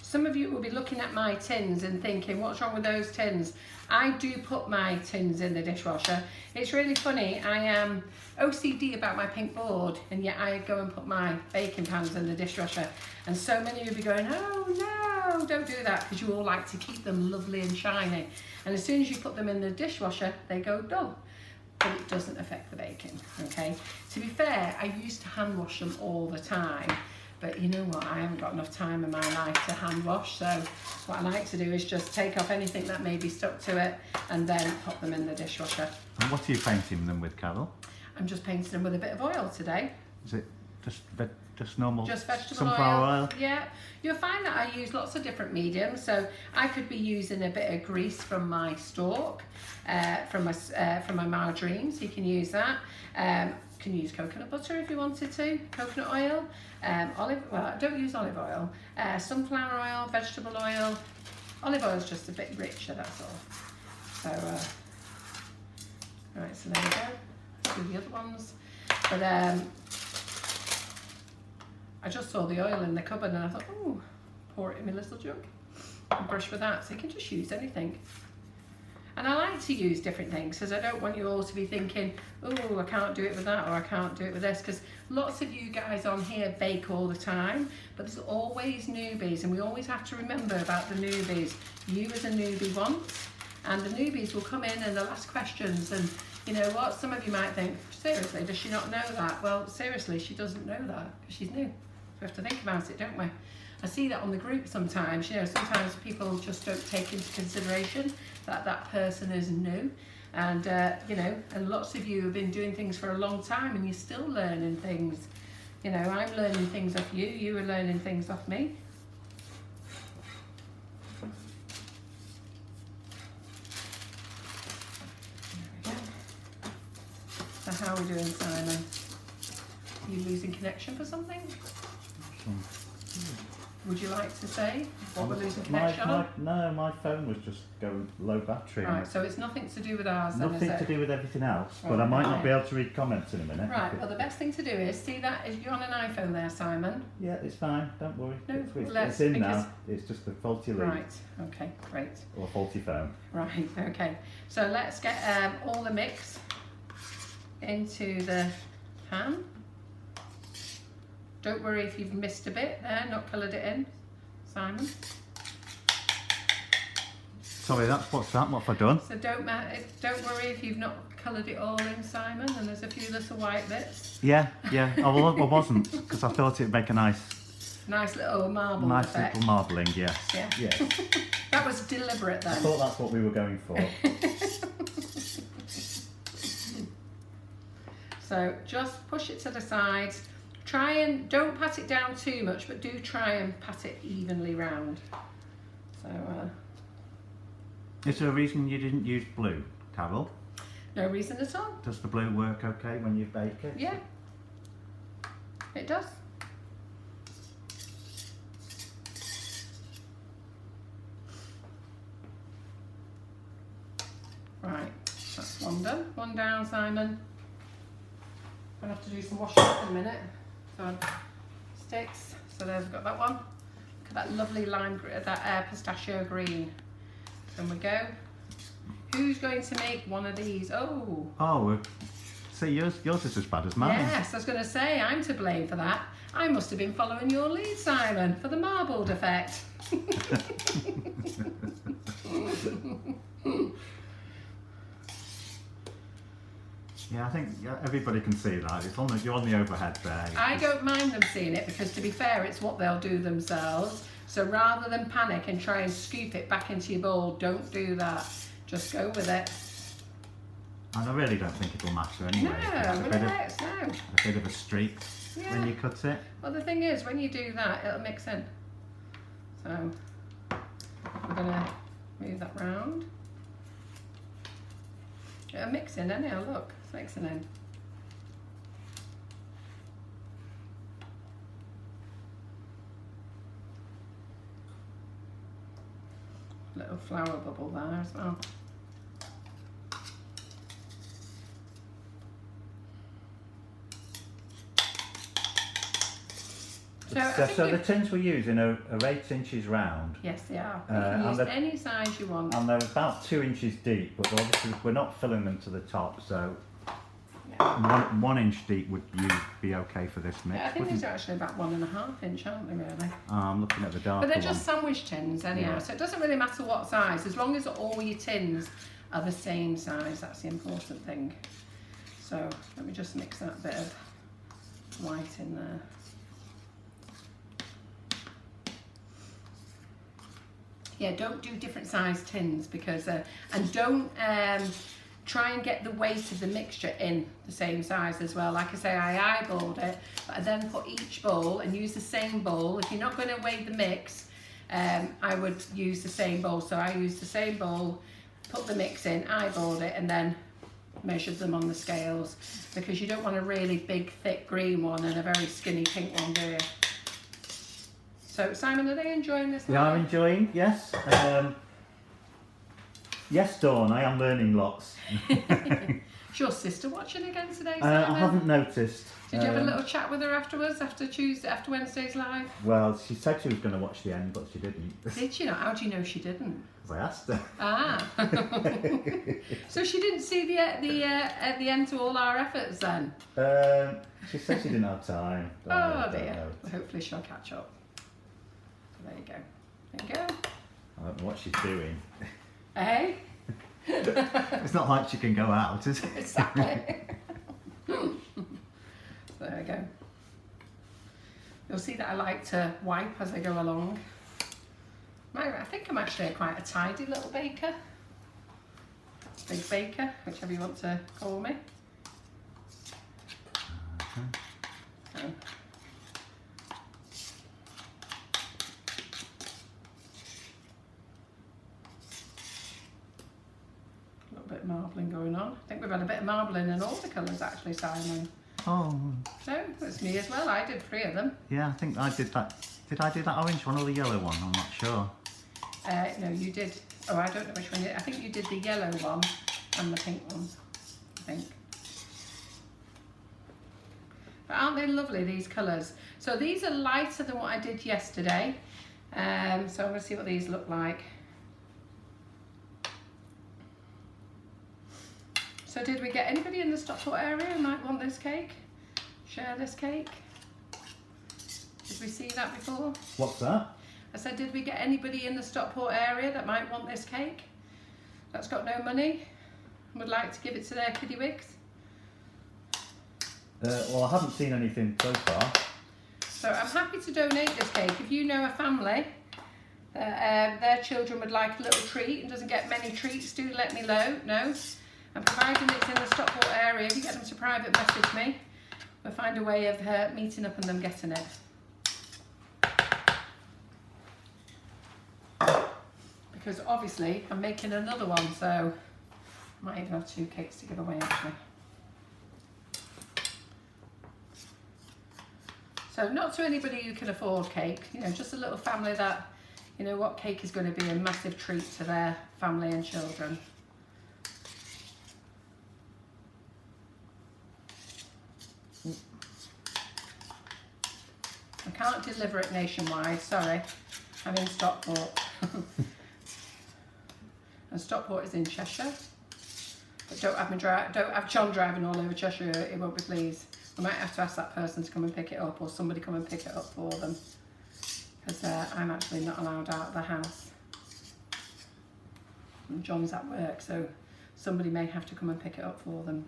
Some of you will be looking at my tins and thinking, what's wrong with those tins? I do put my tins in the dishwasher. It's really funny, I am OCD about my pink board, and yet I go and put my baking pans in the dishwasher. And so many of you will be going, oh no, don't do that, because you all like to keep them lovely and shiny. And as soon as you put them in the dishwasher, they go dull. But it doesn't affect the baking, okay? To be fair, I used to hand wash them all the time. But you know what, I haven't got enough time in my life to hand wash, so what I like to do is just take off anything that may be stuck to it and then pop them in the dishwasher.
And what are you painting them with, Carol?
I'm just painting them with a bit of oil today.
Is it just normal
just vegetable
sunflower oil?
Yeah, you'll find that I use lots of different mediums, so I could be using a bit of grease from my stalk, from my margarine, so you can use that. You can use coconut butter if you wanted to, coconut oil, well, I don't use olive oil, sunflower oil, vegetable oil. Olive oil is just a bit richer, that's all. So, right, so there we go. Let's do the other ones. But I just saw the oil in the cupboard and I thought, oh, pour it in my little jug and brush with that. So you can just use anything. And I like to use different things because I don't want you all to be thinking, oh, I can't do it with that or I can't do it with this, because lots of you guys on here bake all the time, but there's always newbies, and we always have to remember about the newbies. You as a newbie once, and the newbies will come in and they'll ask questions, and you know what, some of you might think, seriously, does she not know that? Well, seriously, she doesn't know that because she's new. We have to think about it, don't we? I see that on the group sometimes, you know, sometimes people just don't take into consideration that that person is new. And, you know, and lots of you have been doing things for a long time and you're still learning things. You know, I'm learning things off you, you are learning things off me. There we go. So how are we doing, Simon? Are you losing connection for something? would you like to say? What we're losing
My,
connection on?
no, my phone was just going low battery.
Right, so it's nothing to do with ours then,
Nothing
is
to
it?
do with everything else, but
Right,
I might not
okay.
be able to read comments in a minute.
Right, well the best thing to do is, see that, is you're on an iPhone there, Simon?
Yeah, it's fine, don't worry.
No,
It's in now, it's just a faulty lead.
Right, okay, great.
Or a faulty phone.
Right, okay. So let's get all the mix into the pan. Don't worry if you've missed a bit there, not coloured it in, Simon.
Sorry, what's that? What have I done?
So don't worry if you've not coloured it all in, Simon, and there's a few little white bits.
Yeah. Oh, well, I wasn't, because I thought it'd make a nice
little marble effect.
little marbling, yes.
Yeah.
Yes.
That was deliberate then.
I thought that's what we were going for.
So just push it to the sides. Try and don't pat it down too much, but do try and pat it evenly round. So
Is there a reason you didn't use blue, Carol?
no reason at all.
Does the blue work okay when you bake it?
Yeah, it does. Right, that's one done. One down, Simon. I'll have to do some washing up in a minute. So sticks. So there's got that one. Look at that lovely lime, that pistachio green. There we go. Who's going to make one of these? Oh.
Oh, see, yours is as bad as mine.
Yes, I was going to say, I'm to blame for that. I must have been following your lead, Simon, for the marbled effect.
Yeah, I think everybody can see that. You're on the overhead there.
I don't mind them seeing it because, to be fair, it's what they'll do themselves. So rather than panic and try and scoop it back into your bowl, don't do that. Just go with it.
And I really don't think it'll matter anyway.
No, relax, no.
A bit of a streak when you cut it.
Well, the thing is, when you do that, it'll mix in. So we're going to move that round. It'll mix in anyhow, look, it's mixing in. Little flower bubble there as well.
So the tins we're using are 8 inches round.
Yes, they are. You can use any size you want.
And they're about 2 inches deep, but obviously we're not filling them to the top, so
Yeah.
1 inch deep would be okay for this mix.
Yeah, I think these are actually about 1.5 inch, aren't they, really?
I'm looking at the darker
But they're just sandwich tins anyhow,
Yeah.
so it doesn't really matter what size, as long as all your tins are the same size. That's the important thing. So let me just mix that bit of white in there. Yeah, don't do different size tins because, and don't try and get the weight of the mixture in the same size as well. Like I say, I eyeballed it, but I then put each bowl and use the same bowl. If you're not going to weigh the mix, I would use the same bowl. So I used the same bowl, put the mix in, eyeballed it, and then measured them on the scales, because you don't want a really big, thick green one and a very skinny pink one, do you? So, Simon, are they enjoying this?
Yeah, I'm enjoying, yes. Yes, Dawn, I am learning lots.
Is your sister watching again today, Simon?
I haven't noticed.
Did you have a little chat with her afterwards, after Wednesday's live?
Well, she said she was going to watch the end, but she didn't.
Did she not? How do you know she didn't?
Because I asked her.
Ah. So she didn't see the end to all our efforts then?
She said she didn't have time.
Oh dear. Well, hopefully she'll catch up. So there you go. There you go.
I don't know what she's doing.
Hey?
It's not like she can go out, is it?
Exactly. So there we go. You'll see that I like to wipe as I go along. I think I'm actually quite a tidy little baker. Big baker, whichever you want to call me. So. A little bit of marbling going on. I think we've had a bit of marbling in all the colours actually, Simon.
Oh.
So, it's me as well. I did 3 of them.
Yeah, I think I did that Did I do that orange one or the yellow one? I'm not sure.
No, you did. Oh, I don't know which one you did. I think you did the yellow one and the pink one, I think. But aren't they lovely, these colours? So these are lighter than what I did yesterday. So I'm going to see what these look like. So did we get anybody in the Stockport area who might want this cake? Share this cake? Did we see that before?
What's that?
I said, did we get anybody in the Stockport area that might want this cake? That's got no money? Would like to give it to their kiddie wigs?
Well, I haven't seen anything so far.
So I'm happy to donate this cake. If you know a family that their children would like a little treat and doesn't get many treats, do let me know. And providing it's in the Stockport area, if you get them to private message me, we'll find a way of meeting up and them getting it. Because obviously I'm making another one, so I might even have 2 cakes to give away actually. So not to anybody who can afford cake, you know, just a little family that, you know what, cake is going to be a massive treat to their family and children. I can't deliver it nationwide, sorry. I'm in Stockport. And Stockport is in Cheshire. But don't have John driving all over Cheshire, he won't be pleased. I might have to ask that person to come and pick it up, or somebody come and pick it up for them. Because I'm actually not allowed out of the house. And John's at work, so somebody may have to come and pick it up for them.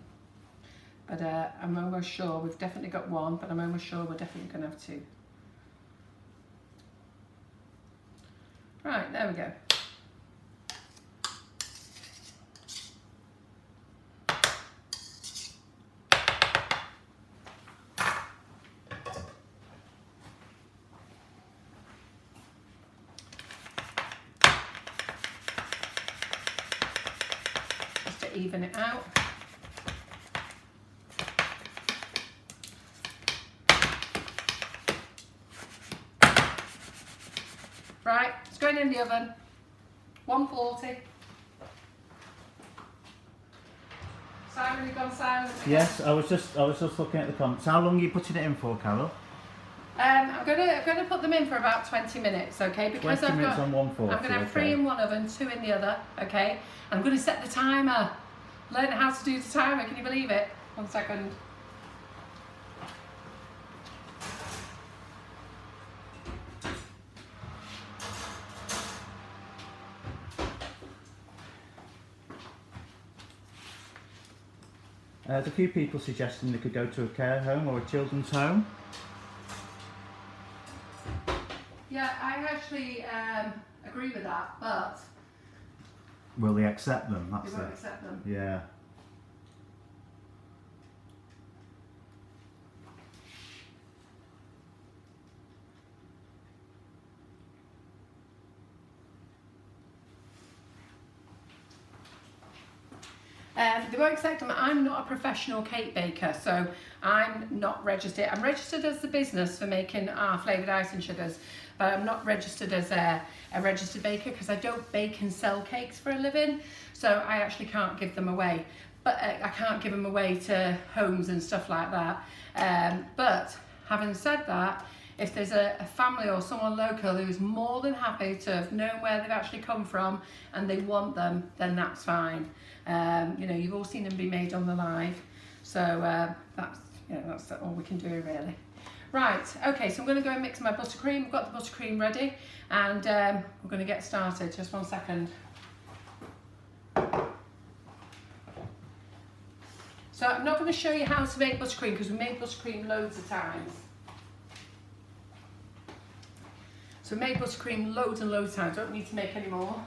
But I'm almost sure, we've definitely got 1, but I'm almost sure we're definitely going to have 2. Right, there we go. Just to even it out. Right, it's going in the oven, 140. Simon, you've gone silent again.
Yes, I was just looking at the comments. How long are you putting it in for, Carol?
I'm gonna put them in for about 20 minutes, okay? Because
20 minutes on 140.
I'm gonna have 3 in one oven, 2 in the other, okay? I'm gonna set the timer. Learn how to do the timer. Can you believe it? 1 second.
There's a few people suggesting they could go to a care home or a children's home.
Yeah, I actually agree with that, but
Will they accept them?
they won't accept them.
Yeah.
They won't accept them. I'm not a professional cake baker, so I'm not registered. I'm registered as the business for making our flavoured icing sugars, but I'm not registered as a registered baker because I don't bake and sell cakes for a living, so I actually can't give them away. But I can't give them away to homes and stuff like that. But having said that, if there's a family or someone local who's more than happy to have known where they've actually come from and they want them, then that's fine. You know, you've all seen them be made on the live, so that's all we can do really. Right, okay, so I'm going to go and mix my buttercream. I've got the buttercream ready, and we're going to get started. Just 1 second. So I'm not going to show you how to make buttercream because we made buttercream loads of times. So we made buttercream loads and loads of times. Don't need to make any more.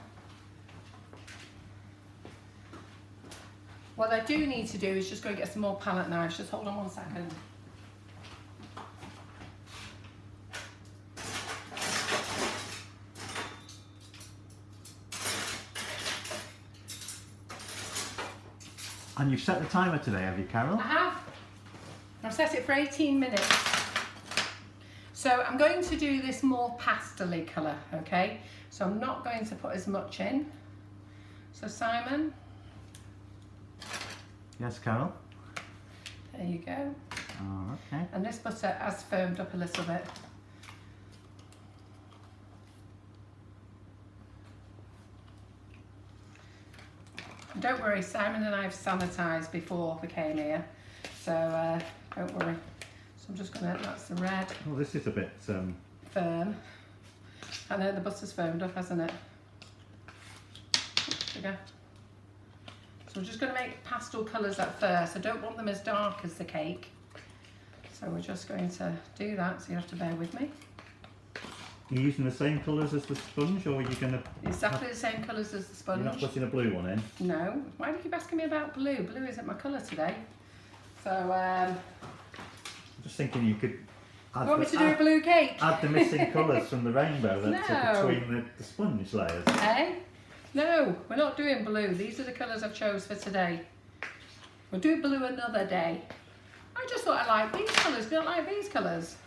What I do need to do is just go and get some more palette knives. Just hold on 1 second.
And you've set the timer today, have you, Carol?
I have. I've set it for 18 minutes. So I'm going to do this more pastel-y colour, okay? So I'm not going to put as much in. So Simon.
Yes, Carol?
There you go.
Oh, okay.
And this butter has firmed up a little bit. Don't worry, Simon and I have sanitised before we came here, so don't worry. So I'm just gonna, that's the red.
Oh, this is a bit
firm. I know the butter's firmed up, hasn't it? Sugar. So we're just going to make pastel colours at first. I don't want them as dark as the cake. So we're just going to do that, so you have to bear with me.
Are you using the same colours as the sponge, or are you going to...
Exactly the same colours as the sponge.
You're not putting a blue one in?
No. Why do you keep asking me about blue? Blue isn't my colour today. So, I'm
just thinking you could...
You want me to do a blue cake?
Add the missing colours from the rainbow that's
No.
between the sponge layers.
Eh? No, we're not doing blue. These are the colours I've chose for today. We'll do blue another day. I just thought I liked these colours. Do you not like these colours?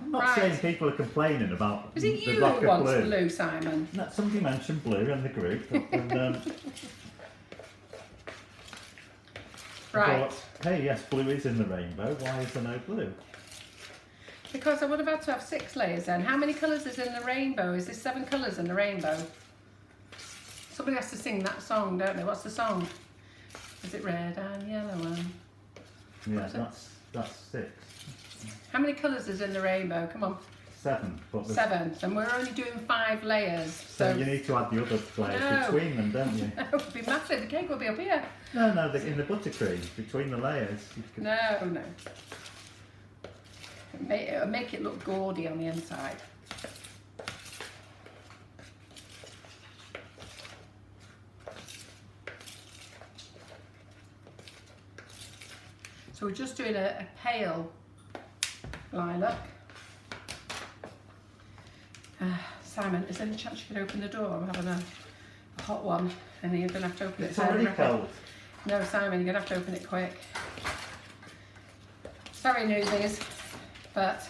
I'm not saying people are complaining about
Is it
the
you
lack
who
of
wants
blue.
blue, Simon?
No, somebody mentioned blue in the group. And,
Right.
I thought, hey, yes, blue is in the rainbow. Why is there no blue?
Because I would have had to have 6 layers then. How many colours is in the rainbow? Is there 7 colours in the rainbow? Somebody has to sing that song, don't they? What's the song? Is it red and yellow and...
Yeah, that's 6.
How many colours is in the rainbow? Come on.
7. But
7. And we're only doing 5 layers.
So you need to add the other layers between them, don't you?
No, it would be massive. The cake will be up here.
No, in the buttercream, between the layers. You could...
No. It'll make it look gaudy on the inside. So we're just doing a pale lilac. Simon, is there any chance you could open the door? I'm having a hot one and you're going to have to open it.
It's already cold.
No, Simon, you're going to have to open it quick. Sorry, newbies, but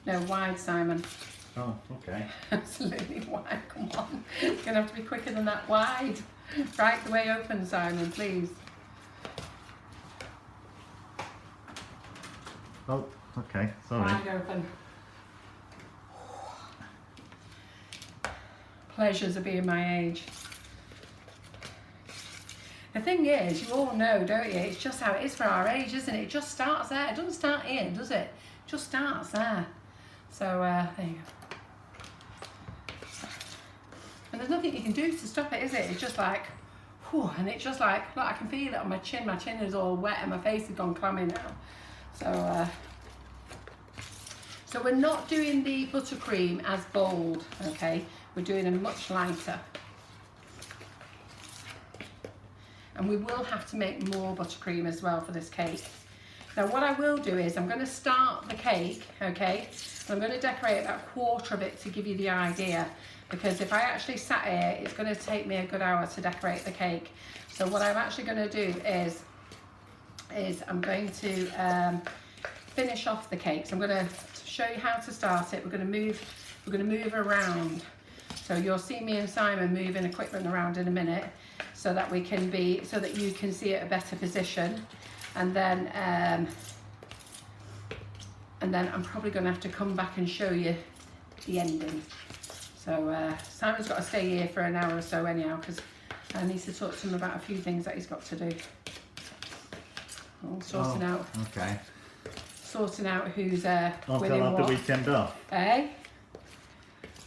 no, wide, Simon.
Oh, okay.
Absolutely wide, come on. It's going to have to be quicker than that, wide. Right the way open, Simon, please.
Oh, okay, sorry.
Wide open. Pleasures of being my age. The thing is, you all know, don't you? It's just how it is for our age, isn't it? It just starts there. It doesn't start here, does it? It just starts there. So, there you go. And there's nothing you can do to stop it, is it? It's just like, whew, and it's just like, look, I can feel it on my chin. My chin is all wet and my face has gone clammy now. So we're not doing the buttercream as bold, okay? We're doing a much lighter. And we will have to make more buttercream as well for this cake. Now what I will do is I'm going to start the cake, okay? And I'm going to decorate about a quarter of it to give you the idea. Because if I actually sat here, it's going to take me a good hour to decorate the cake. So what I'm actually going to do is I'm going to finish off the cake. So I'm going to show you how to start it. We're going to move around. So you'll see me and Simon moving equipment around in a minute, so that you can see it at a better position, and then I'm probably going to have to come back and show you the ending. So Simon's got to stay here for an hour or so anyhow, because I need to talk to him about a few things that he's got to do. Sorting out who's winning
I'll have
what.
the weekend off.
Eh?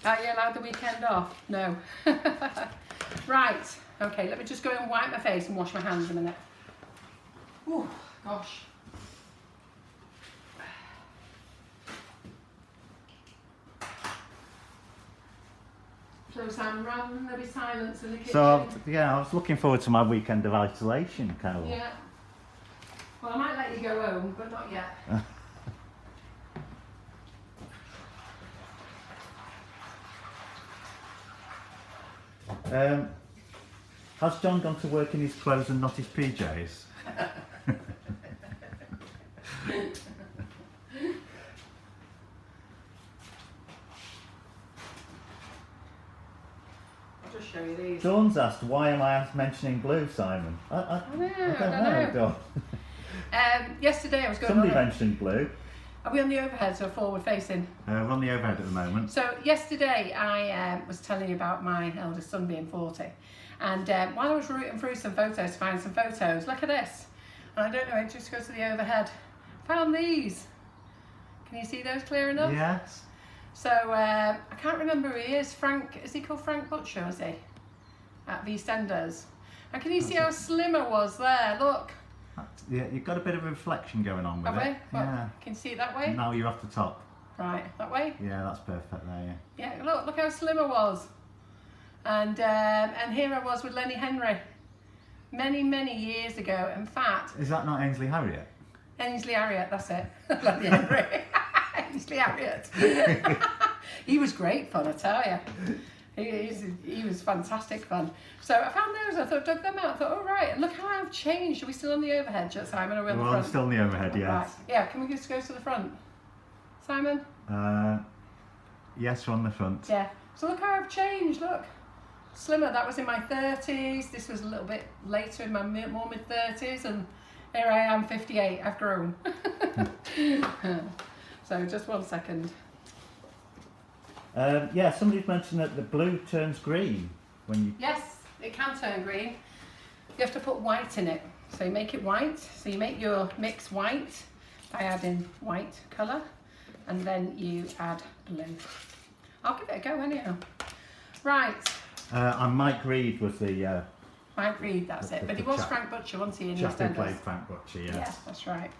Are you allowed the weekend off? No. Right. Okay, let me just go and wipe my face and wash my hands a minute. Oh, gosh. So, Sam, rather than there be silence in the kitchen...
So, I was looking forward to my weekend of isolation, Carol.
Yeah. Well, I might let you go home, but not yet.
Has John gone to work in his clothes and not his PJs?
show you these.
Dawn's asked, why am I mentioning blue, Simon? I don't know, Dawn.
Yesterday I was going
Somebody
on
mentioned blue.
Are we on the overhead, so forward facing?
We're on the overhead at the moment.
So yesterday I was telling you about my eldest son being 40. And while I was rooting through some photos to find some photos, look at this. And I don't know, it just goes to the overhead. Found these. Can you see those clear enough?
Yes.
So I can't remember who he is. Frank, is he called Frank Butcher, is he? At EastEnders. And can you see how slim I was there? Look.
Yeah, you've got a bit of reflection going on with
Have
it.
we? What?
Yeah.
Can you see it that way?
Now you're off the top.
Right, that way?
Yeah, that's perfect there, yeah.
Yeah, look how slim I was. And here I was with Lenny Henry. Many years ago. In fact...
Is that not Ainsley Harriott?
Ainsley Harriott, that's it. Lenny Henry. Ainsley Harriott. He was great fun, I tell you. He was fantastic fun. So I found those, I thought, dug them out, I thought, oh right, and look how I've changed. Are we still on the overhead, Simon, or are we on the front?
Well, still on the overhead, yes.
Right. Yeah, can we just go to the front? Simon?
Yes, we're on the front.
Yeah. So look how I've changed, look. Slimmer, that was in my 30s. This was a little bit later in my more mid-30s, and here I am, 58, I've grown. So just 1 second.
Yeah, somebody's mentioned that the blue turns green when you...
Yes, it can turn green. You have to put white in it. So you make it white. So you make your mix white by adding white colour, and then you add blue. I'll give it a go anyhow. Right.
And Mike Reed was the...
Mike Reed, that's it. But he was Frank Butcher, wasn't he, in
Chapter
EastEnders?
played Frank Butcher, yes.
Yes, that's right.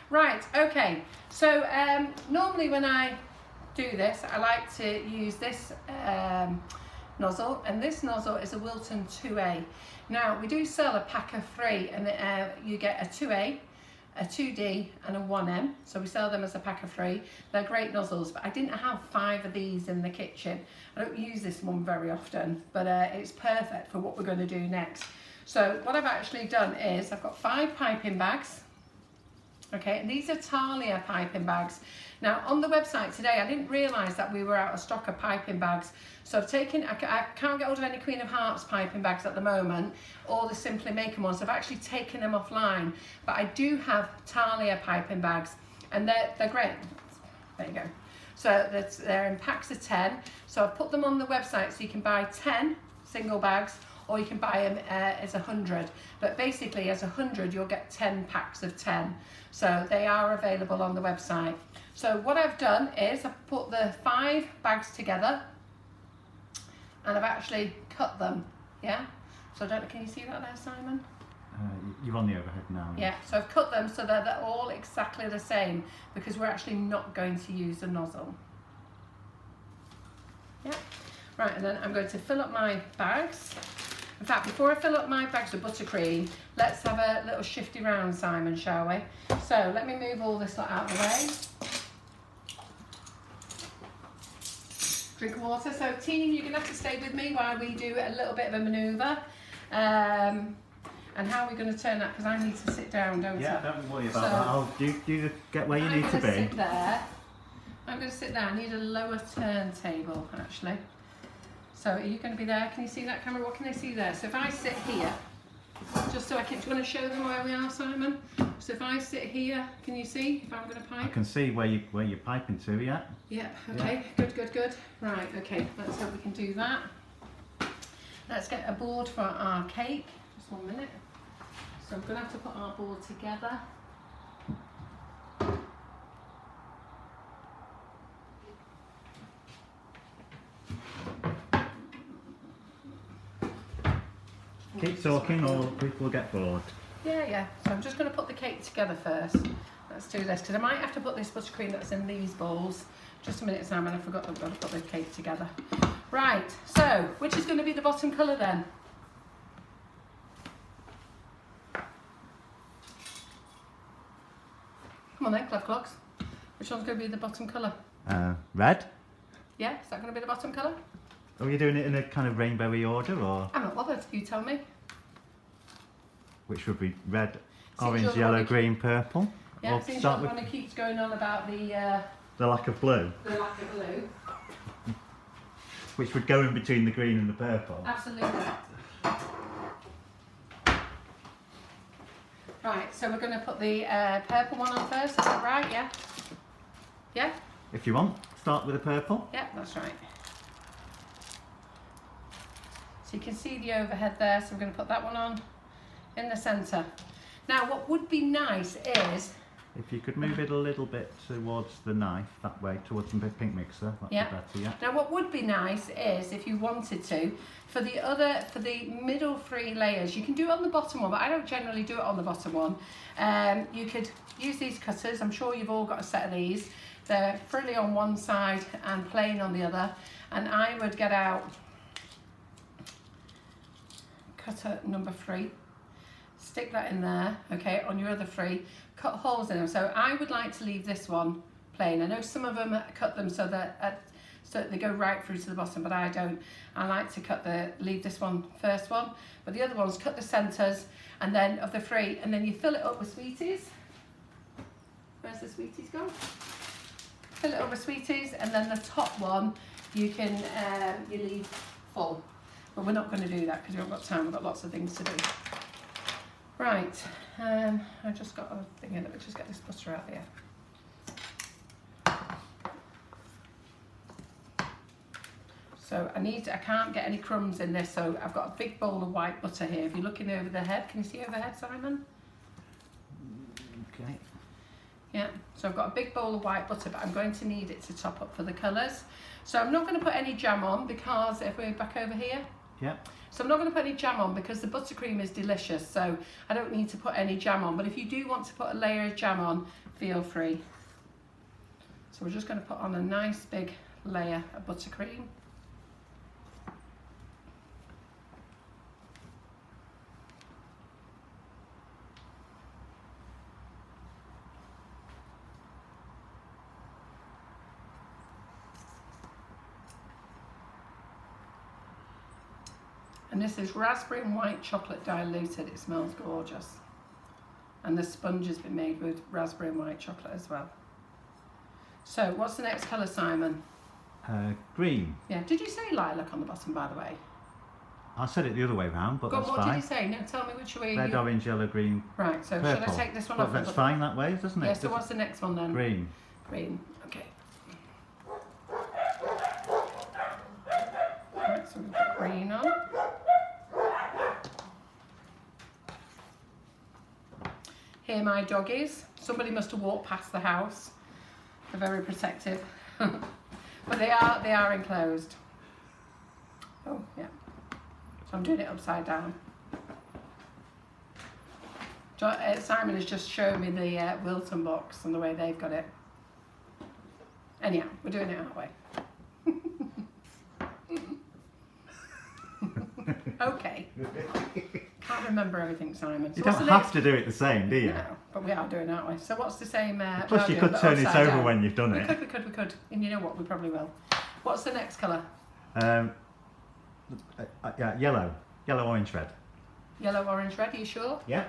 Right, okay. So normally when I do this, I like to use this nozzle, and this nozzle is a Wilton 2A. Now, we do sell a pack of 3, and you get a 2A, a 2D and a 1M, so we sell them as a pack of 3. They're great nozzles, but I didn't have 5 of these in the kitchen. I don't use this one very often, but it's perfect for what we're going to do next. So what I've actually done is I've got 5 piping bags. Okay, and these are Thalia piping bags. Now on the website today, I didn't realise that we were out of stock of piping bags. So I've taken, I can't get hold of any Queen of Hearts piping bags at the moment, or the Simply Making ones. I've actually taken them offline, but I do have Thalia piping bags, and they're great. There you go. So they're in packs of 10. So I've put them on the website, so you can buy 10 single bags, or you can buy them as 100. But basically as 100, you'll get 10 packs of 10. So they are available on the website. So what I've done is I've put the 5 bags together, and I've actually cut them, yeah? So can you see that there, Simon?
You're on the overhead now.
Yeah, so I've cut them so that they're all exactly the same, because we're actually not going to use a nozzle. Yeah, right, and then I'm going to fill up my bags. In fact, before I fill up my bags with buttercream, let's have a little shifty round, Simon, shall we? So let me move all this lot out of the way. Drink of water. So team, you're going to have to stay with me while we do a little bit of a manoeuvre. And how are we going to turn that? Because I need to sit down, don't I?
Yeah, don't worry about that. I'll do get where you need to be.
Sit there. I'm going to sit there. I need a lower turntable, actually. So are you going to be there? Can you see that camera? What can they see there? So if I sit here, just so I can, do you want to show them where we are, Simon? So if I sit here, can you see if I'm going to pipe?
I can see where you're piping to, yeah?
Yep, okay, yeah. Good. Right, okay, let's hope we can do that. Let's get a board for our cake. Just 1 minute. So I'm going to have to put our board together.
Keep talking or people will get bored.
Yeah. So I'm just going to put the cake together first. Let's do this, because I might have to put this buttercream that's in these bowls. Just a minute, Simon, I forgot that I've got to put the cake together. Right, so which is going to be the bottom colour then? Come on then, Clef Clocks. Which one's going to be the bottom colour?
Red?
Yeah, is that going to be the bottom colour?
Are you doing it in a kind of rainbowy order, or?
I'm not bothered, you tell me.
Which would be red,
Since
orange, yellow, green, purple?
Yeah,
Or
since
start
you're
with
the one who keeps going on about the
the lack of blue.
lack of blue.
which would go in between the green and the purple.
Absolutely. Right, so we're going to put the purple one on first, is that right? Yeah? Yeah?
If you want, start with the purple.
Yeah, that's right. So you can see the overhead there, so we're going to put that one on in the centre. Now what would be nice is...
If you could move it a little bit towards the knife, that way, towards the pink mixer, that'd be better, yeah.
Now what would be nice is, if you wanted to, for the middle 3 layers, you can do it on the bottom one, but I don't generally do it on the bottom one. You could use these cutters, I'm sure you've all got a set of these. They're frilly on one side and plain on the other, and I would get out cutter number 3, stick that in there, okay, on your other 3, cut holes in them. So I would like to leave this one plain. I know some of them cut them so that they go right through to the bottom, but I don't. I like to leave this one first one, but the other ones cut the centres, and then of the 3, and then you fill it up with sweeties. Where's the sweeties gone? Fill it up with sweeties, and then the top one you can you leave full. But we're not going to do that because we haven't got time. We've got lots of things to do. Right, I just got a thing in. Let me just get this butter out here. So I can't get any crumbs in this, so I've got a big bowl of white butter here. If you're looking over the head, can you see overhead, Simon?
Okay.
Yeah, so I've got a big bowl of white butter, but I'm going to need it to top up for the colours. So I'm not going to put any jam on because, if we're back over here,
yeah. So
I'm not going to put any jam on because the buttercream is delicious, so I don't need to put any jam on. But if you do want to put a layer of jam on, feel free. So we're just going to put on a nice big layer of buttercream. And this is raspberry and white chocolate diluted. It smells gorgeous. And the sponge has been made with raspberry and white chocolate as well. So what's the next colour, Simon?
Green.
Yeah, did you say lilac on the bottom, by the way?
I said it the other way round, but that's
what
fine.
What did you say? No, tell me which way.
Red, orange, yellow, green,
right, so
purple.
should I take this one
But
off?
that's fine that way, doesn't it?
Yeah, so what's the next one then?
Green.
Green, okay. Right, so we've got green on. Here my doggies. Somebody must have walked past the house. They're very protective. But they are enclosed. Oh, yeah. So I'm doing it upside down. Simon has just shown me the Wilton box and the way they've got it. Anyhow, we're doing it our way. Okay. Can't remember everything, Simon. So
You don't have to do it the same, do you?
No, but we are doing it, aren't we? So what's the same?
Plus you could turn it over
down.
when you've done it.
We could. And you know what? We probably will. What's the next colour?
Yeah, yellow. Yellow, orange, red.
Yellow, orange, red. Are you sure?
Yeah.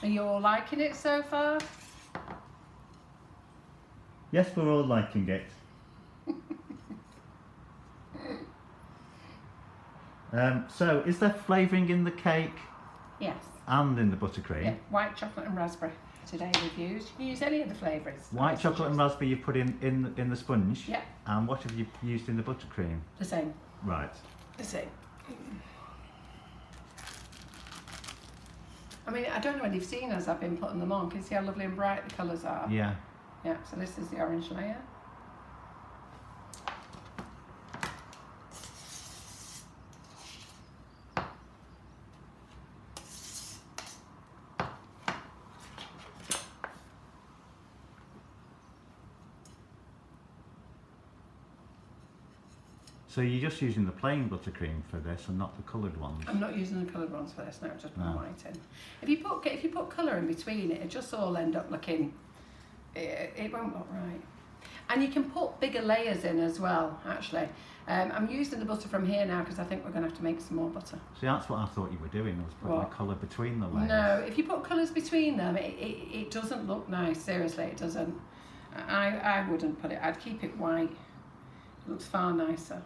Are you all liking it so far?
Yes, we're all liking it. So, is there flavouring in the cake?
Yes.
And in the buttercream?
Yeah, white chocolate and raspberry. Today we've used. You can use any of the flavours.
White chocolate and raspberry you put in the sponge?
Yeah.
And what have you used in the buttercream?
The same.
Right.
The same. I mean, I don't know whether you've seen as I've been putting them on. Can you see how lovely and bright the colours are?
Yeah.
Yeah, so this is the orange layer.
So you're just using the plain buttercream for this and not the coloured ones?
I'm not using the coloured ones for this now, just put
No.
white in. If you put colour in between it, it just all end up looking, it won't look right. And you can put bigger layers in as well, actually. I'm using the butter from here now because I think we're going to have to make some more butter.
See, that's what I thought you were doing, was putting the colour between the layers.
No, if you put colours between them, it doesn't look nice. Seriously, it doesn't. I wouldn't put it. I'd keep it white. It looks far nicer.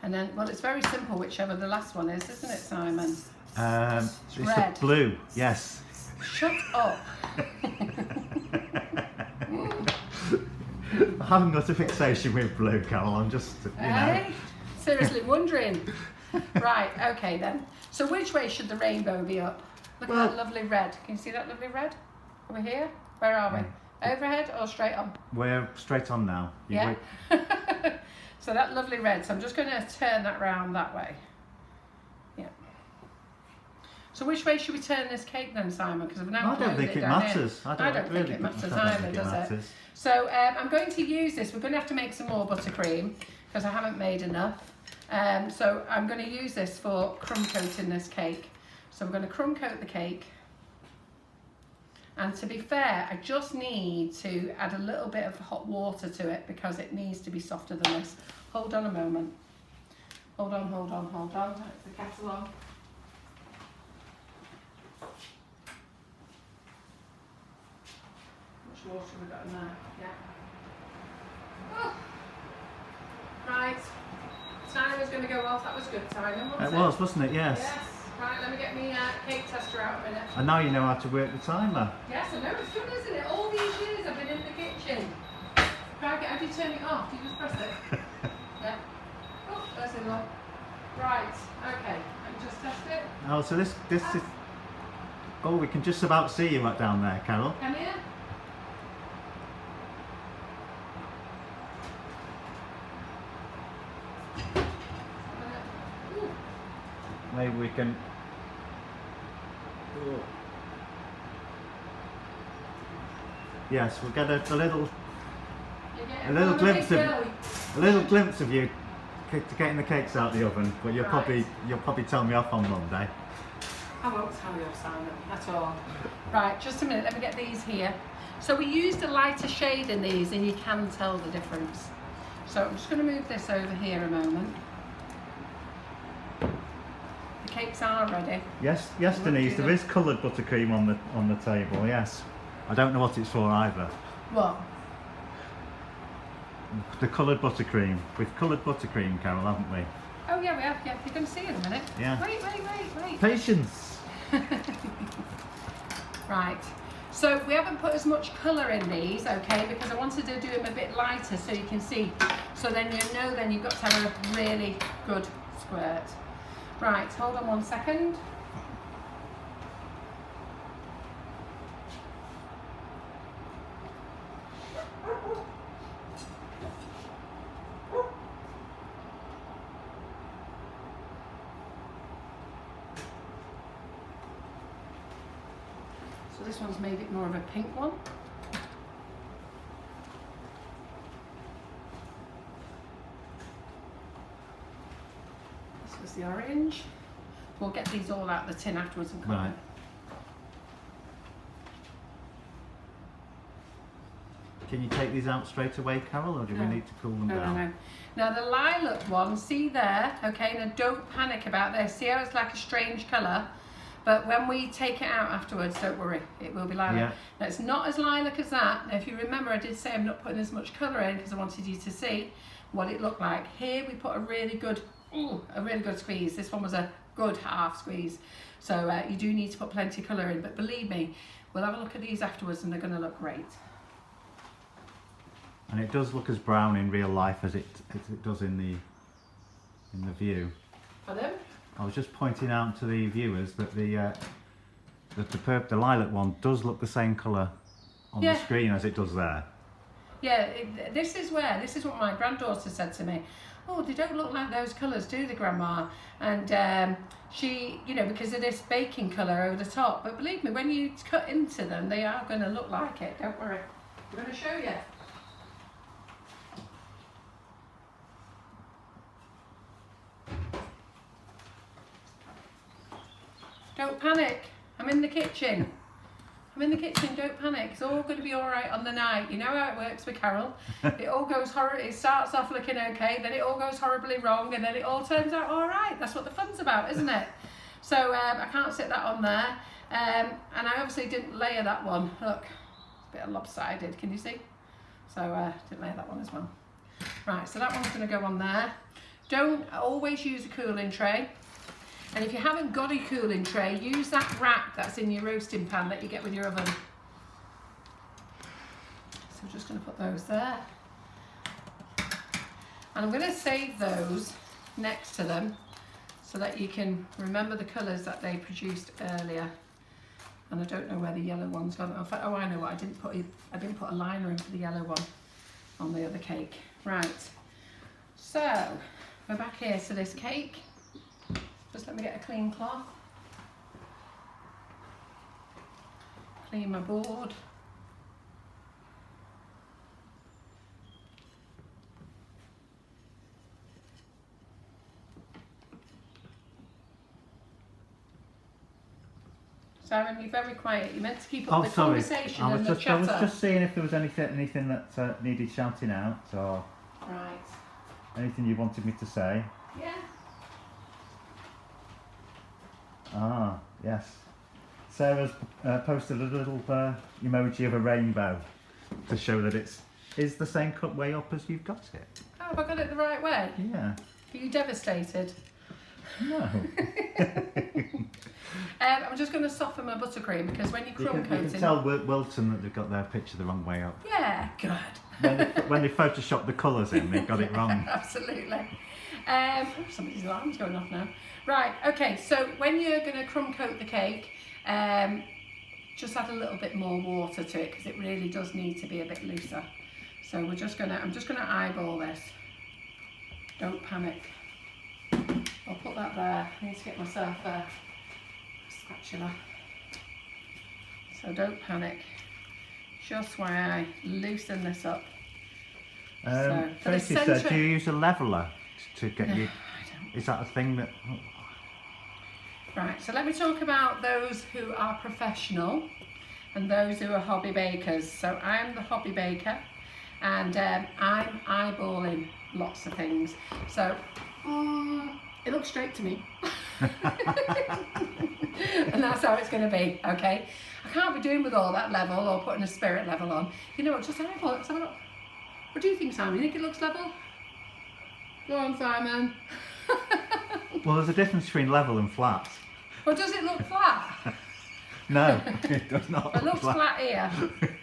And then, well, it's very simple, whichever the last one is, isn't it, Simon?
It's
red.
the blue, yes.
Shut up.
I haven't got a fixation with blue, Carol. I'm just, you know.
Seriously wondering. Right, okay then. So which way should the rainbow be up? Look at that lovely red. Can you see that lovely red? Over here? Where are we? Overhead or straight on?
We're straight on now.
Yeah. So that lovely red. So I'm just going to turn that round that way. Yeah. So which way should we turn this cake then, Simon? Because I've now
I don't think it matters.
I don't think it matters either, does it? So I'm going to use this. We're going to have to make some more buttercream because I haven't made enough. So I'm going to use this for crumb coating this cake. So I'm going to crumb coat the cake. And to be fair, I just need to add a little bit of hot water to it because it needs to be softer than this. Hold on a moment. Hold on, hold on, hold on. Turn the kettle on. Much water have we got in there? Yeah. Oh. Right. Timer was going to go off. That was good timing, wasn't it?
It was, wasn't it? Yes.
Yes. Right, let me get my cake tester out a minute.
And now you know how to work the timer.
Yes, I know, it's fun, isn't it? All these years I've been in the kitchen. Right, how do you turn it off? Do you just press it? Yeah. Oh, there's it on. Right, okay. Let me just test it.
Oh, so this is... Oh, we can just about see you right down there, Carol.
Come here.
Maybe we can... Oh. Yes, we'll get a little glimpse of you getting the cakes out of the oven, but you'll probably tell me off on Monday.
I won't tell you off, Simon, at all. Right, just a minute, let me get these here. So we used a lighter shade in these and you can tell the difference. So I'm just going to move this over here a moment. The cakes are ready.
Yes, Denise, there is coloured buttercream on the table, yes. I don't know what it's for either.
What?
The coloured buttercream. We've coloured buttercream, Carol, haven't we?
Oh yeah, we have, yeah. You're going to see in a minute.
Yeah.
Wait.
Patience!
Right. So we haven't put as much colour in these, okay, because I wanted to do them a bit lighter so you can see. So then you know then you've got to have a really good squirt. Right, hold on 1 second. So this one's made it more of a pink one. This was the orange. We'll get these all out of the tin afterwards and cut them.
Can you take these out straight away, Carol, or do we need to cool them down?
No. Now the lilac one, see there, okay, now don't panic about this. See how it's like a strange colour? But when we take it out afterwards, don't worry, it will be lilac.
Yeah.
Now it's not as lilac as that. Now if you remember, I did say I'm not putting as much colour in because I wanted you to see what it looked like. Here we put a really good squeeze. This one was a good half squeeze. So you do need to put plenty of colour in, but believe me, we'll have a look at these afterwards and they're going to look great.
And it does look as brown in real life as it does in the view.
Pardon?
I was just pointing out to the viewers that the lilac one does look the same colour on the screen as it does there.
Yeah, this is what my granddaughter said to me. Oh, they don't look like those colours, do they, Grandma? And she, you know, because of this baking colour over the top. But believe me, when you cut into them, they are going to look like it. Don't worry. I'm going to show you. Don't panic. I'm in the kitchen. I'm in the kitchen, don't panic. It's all going to be all right on the night. You know how it works with Carol. It all goes it starts off looking okay, then it all goes horribly wrong, and then it all turns out all right. That's what the fun's about, isn't it? So I can't sit that on there. And I obviously didn't layer that one. Look, it's a bit lopsided, can you see? So didn't layer that one as well. Right, so that one's going to go on there. Don't always use a cooling tray. And if you haven't got a cooling tray, use that rack that's in your roasting pan that you get with your oven. So we're just going to put those there. And I'm going to save those next to them so that you can remember the colours that they produced earlier. And I don't know where the yellow one's gone. Oh, I know what, I didn't put a liner in for the yellow one on the other cake. Right, so we're back here to this cake. Just let me get a clean cloth. Clean my board. Simon, you're very quiet. You're meant to keep up the conversation and the chatter.
I was just seeing if there was anything that needed shouting out, or anything you wanted me to say.
Yeah.
Ah, yes. Sarah's posted a little emoji of a rainbow to show that is the same cut way up as you've got it.
Oh, have I got it the right way?
Yeah.
Are you devastated?
No.
I'm just going to soften my buttercream because when you crumb coat it...
You can tell Wilton that they've got their picture the wrong way up.
Yeah, good.
When they photoshopped the colours in, they got it wrong.
Absolutely. Somebody's alarm's going off now. Right, okay, so when you're going to crumb coat the cake, just add a little bit more water to it because it really does need to be a bit looser. So I'm just going to eyeball this. Don't panic. I'll put that there. I need to get myself a spatula. So don't panic. Just while I loosen this up.
Tracy said, do you use a leveller to get you?
I don't.
Is that a thing that?
Right, so let me talk about those who are professional and those who are hobby bakers. So I'm the hobby baker and I'm eyeballing lots of things. So it looks straight to me. And that's how it's going to be, okay? I can't be doing with all that level or putting a spirit level on. You know what, just eyeball it. Let's have a look. What do you think, Simon? You think it looks level? Go on, Simon.
Well, there's a difference between level and flat.
Or does it look flat?
No, it does not.
It looks flat here.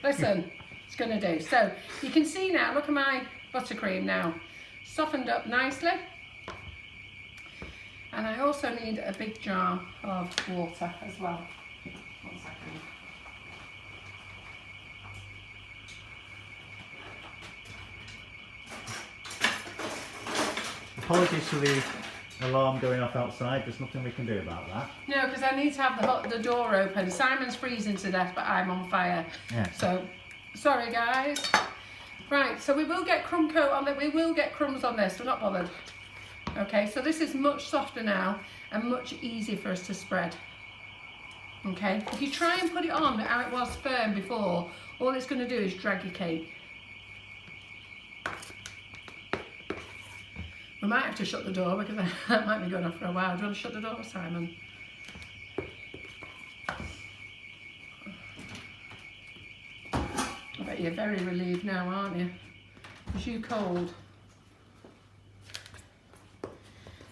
Listen, it's going to do. So you can see now, look at my buttercream now. Softened up nicely. And I also need a big jar of water as well. 1 second.
Apologies for the alarm going off outside. There's nothing we can do about that.
No, because I need to have the door open. Simon's freezing to death, but I'm on fire.
Yeah.
So, sorry guys. Right, so we will get crumb coat on it. We will get crumbs on this. We're not bothered. Okay, so this is much softer now and much easier for us to spread. Okay, if you try and put it on how it was firm before, all it's going to do is drag your cake. We might have to shut the door because that might be going off for a while. Do you want to shut the door, Simon? I bet you're very relieved now, aren't you? Because you're cold.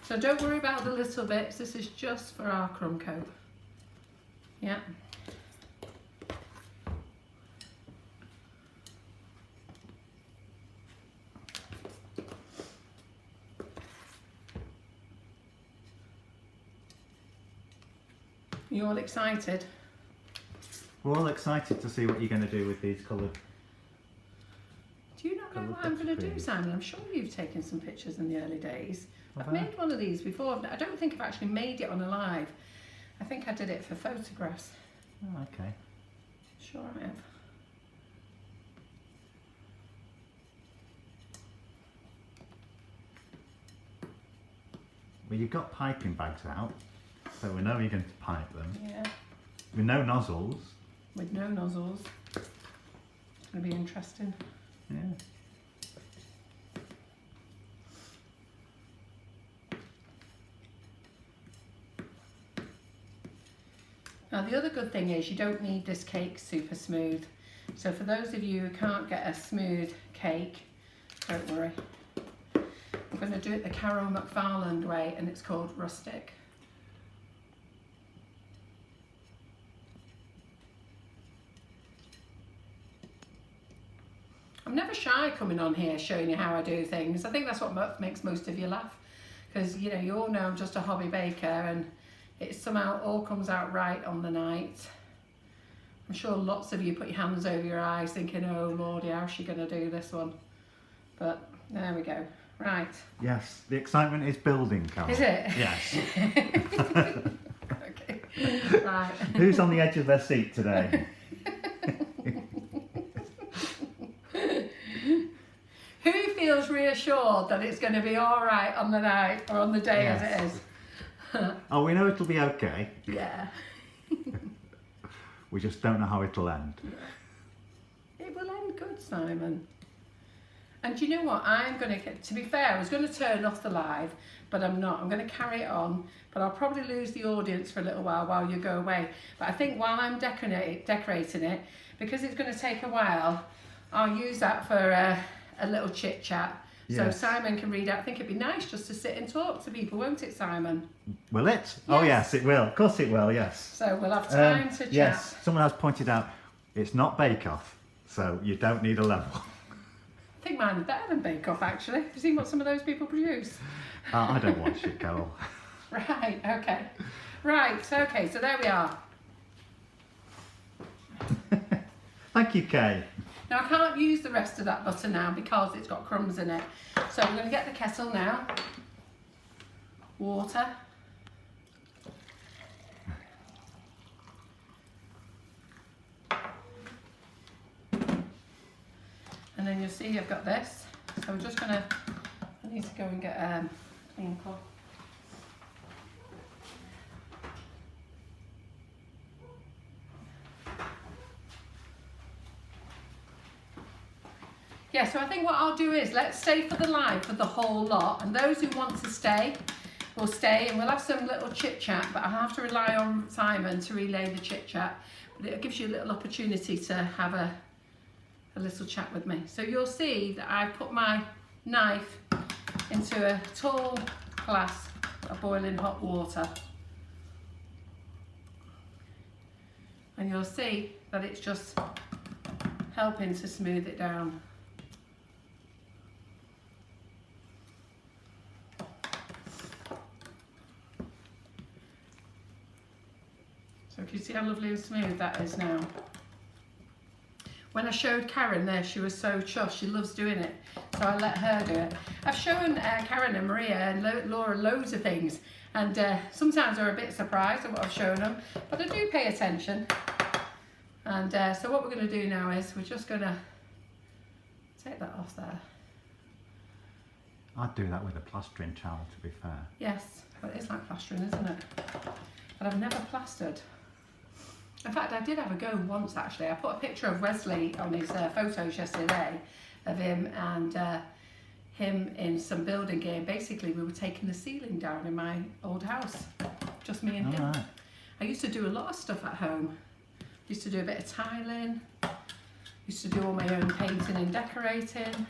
So don't worry about the little bits. This is just for our crumb coat. Yeah. You all excited?
We're all excited to see what you're going to do with these coloured.
Do you not know what I'm going to do, Simon? I'm sure you've taken some pictures in the early days. I've made one of these before. I don't think I've actually made it on a live. I think I did it for photographs.
Oh, okay.
Sure I have.
Well, you've got piping bags out, so we know you're going to pipe them.
Yeah.
With no nozzles.
with no nozzles. It's going to be interesting.
Yeah.
Now the other good thing is you don't need this cake super smooth. So for those of you who can't get a smooth cake, don't worry. I'm going to do it the Carol McFarland way, and it's called rustic. I'm never shy coming on here showing you how I do things. I think that's what makes most of you laugh, because you know, you all know I'm just a hobby baker, and it somehow all comes out right on the night. I'm sure lots of you put your hands over your eyes thinking, oh lordy, how's she going to do this one? But there we go. Right.
Yes, the excitement is building, Carol.
Is it?
Yes.
Okay. Right.
Who's on the edge of their seat today?
Who feels reassured that it's going to be all right on the night or on the day
Yes.
as it is?
Oh, we know it'll be okay.
Yeah.
We just don't know how it'll end.
It will end good, Simon. And do you know what? I'm going to be fair, I was going to turn off the live, but I'm not. I'm going to carry it on, but I'll probably lose the audience for a little while you go away. But I think while I'm decorating it, because it's going to take a while, I'll use that for a little chit chat.
Yes.
So Simon can read out. I think it'd be nice just to sit and talk to people, won't it, Simon?
Will it? Oh yes, it will. Of course it will, yes.
So we'll have time to chat.
Yes, someone has pointed out it's not bake-off, so you don't need a level.
I think mine is better than Bake Off, actually. Have you seen what some of those people produce?
I don't watch it, Carol.
Right, okay. Right, okay, so there we are.
Thank you, Kay.
Now I can't use the rest of that butter now because it's got crumbs in it. So I'm going to get the kettle now. Water. And then you'll see I've got this. So I'm just going to, I need to go and get a clean cloth. Yeah, so I think what I'll do is let's stay for the live for the whole lot, and those who want to stay will stay, and we'll have some little chit chat, but I'll have to rely on Simon to relay the chit chat, but it gives you a little opportunity to have a little chat with me. So you'll see that I've put my knife into a tall glass of boiling hot water, and you'll see that it's just helping to smooth it down. So can you see how lovely and smooth that is now? When I showed Karen there, she was so chuffed. She loves doing it, so I let her do it. I've shown Karen and Maria and Laura loads of things, and sometimes they're a bit surprised at what I've shown them, but I do pay attention. And so what we're going to do now is we're just going to take that off there.
I'd do that with a plastering towel, to be fair.
Yes, but it's like plastering, isn't it? But I've never plastered. In fact, I did have a go once actually. I put a picture of Wesley on his photos yesterday of him and him in some building gear. Basically, we were taking the ceiling down in my old house, just me and him.
Right.
I used to do a lot of stuff at home. Used to do a bit of tiling. Used to do all my own painting and decorating.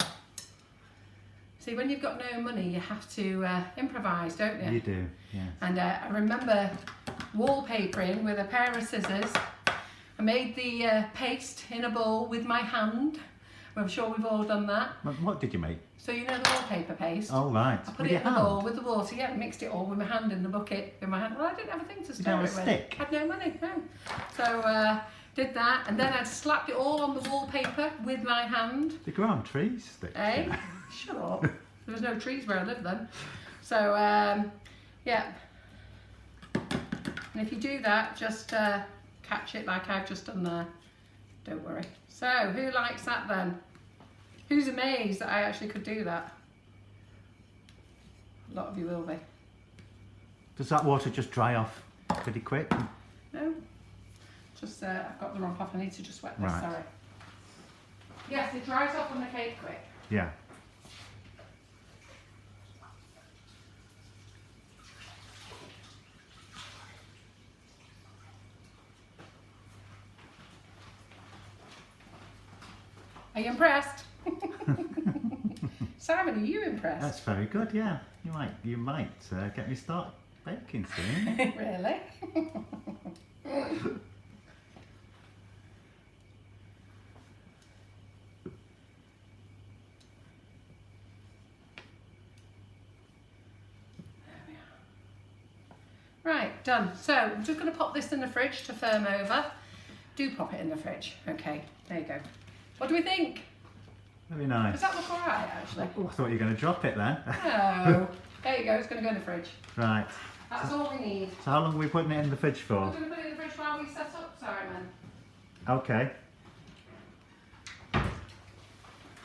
See, when you've got no money, you have to improvise, don't you?
You do, yeah.
And I remember wallpapering with a pair of scissors. I made the paste in a bowl with my hand. I'm sure we've all done that.
What did you make?
So you know the wallpaper paste?
Oh, right.
I put it in the bowl with the water, yeah, mixed it all with my hand in the bucket with my hand. Well, I didn't have a thing to stir it with.
You don't have a stick?
I had no money, no. So did that, and then I'd slapped it all on the wallpaper with my hand.
They grow on trees, sticks.
Eh? Shut up. There was no trees where I lived then. So, yeah. And if you do that, just catch it like I've just done there. Don't worry. So, who likes that then? Who's amazed that I actually could do that? A lot of you will be.
Does that water just dry off pretty quick?
No. Just, I've got the rump off. I need to just wet this,
Right.
sorry. Yes, it dries off on the cake quick.
Yeah.
Are you impressed? Simon, are you impressed?
That's very good, yeah. You might get me started baking soon.
Really? Right, done. So I'm just going to pop this in the fridge to firm over. Do pop it in the fridge. Okay, there you go. What do we think?
Very nice.
Does that look alright, actually?
Oh, I thought you were going to drop it then.
No. There you go, it's going to go in the fridge.
Right.
That's all we need.
So how long are we putting it in the fridge
We're
for?
going to put it in the fridge while we set up, Simon.
Okay.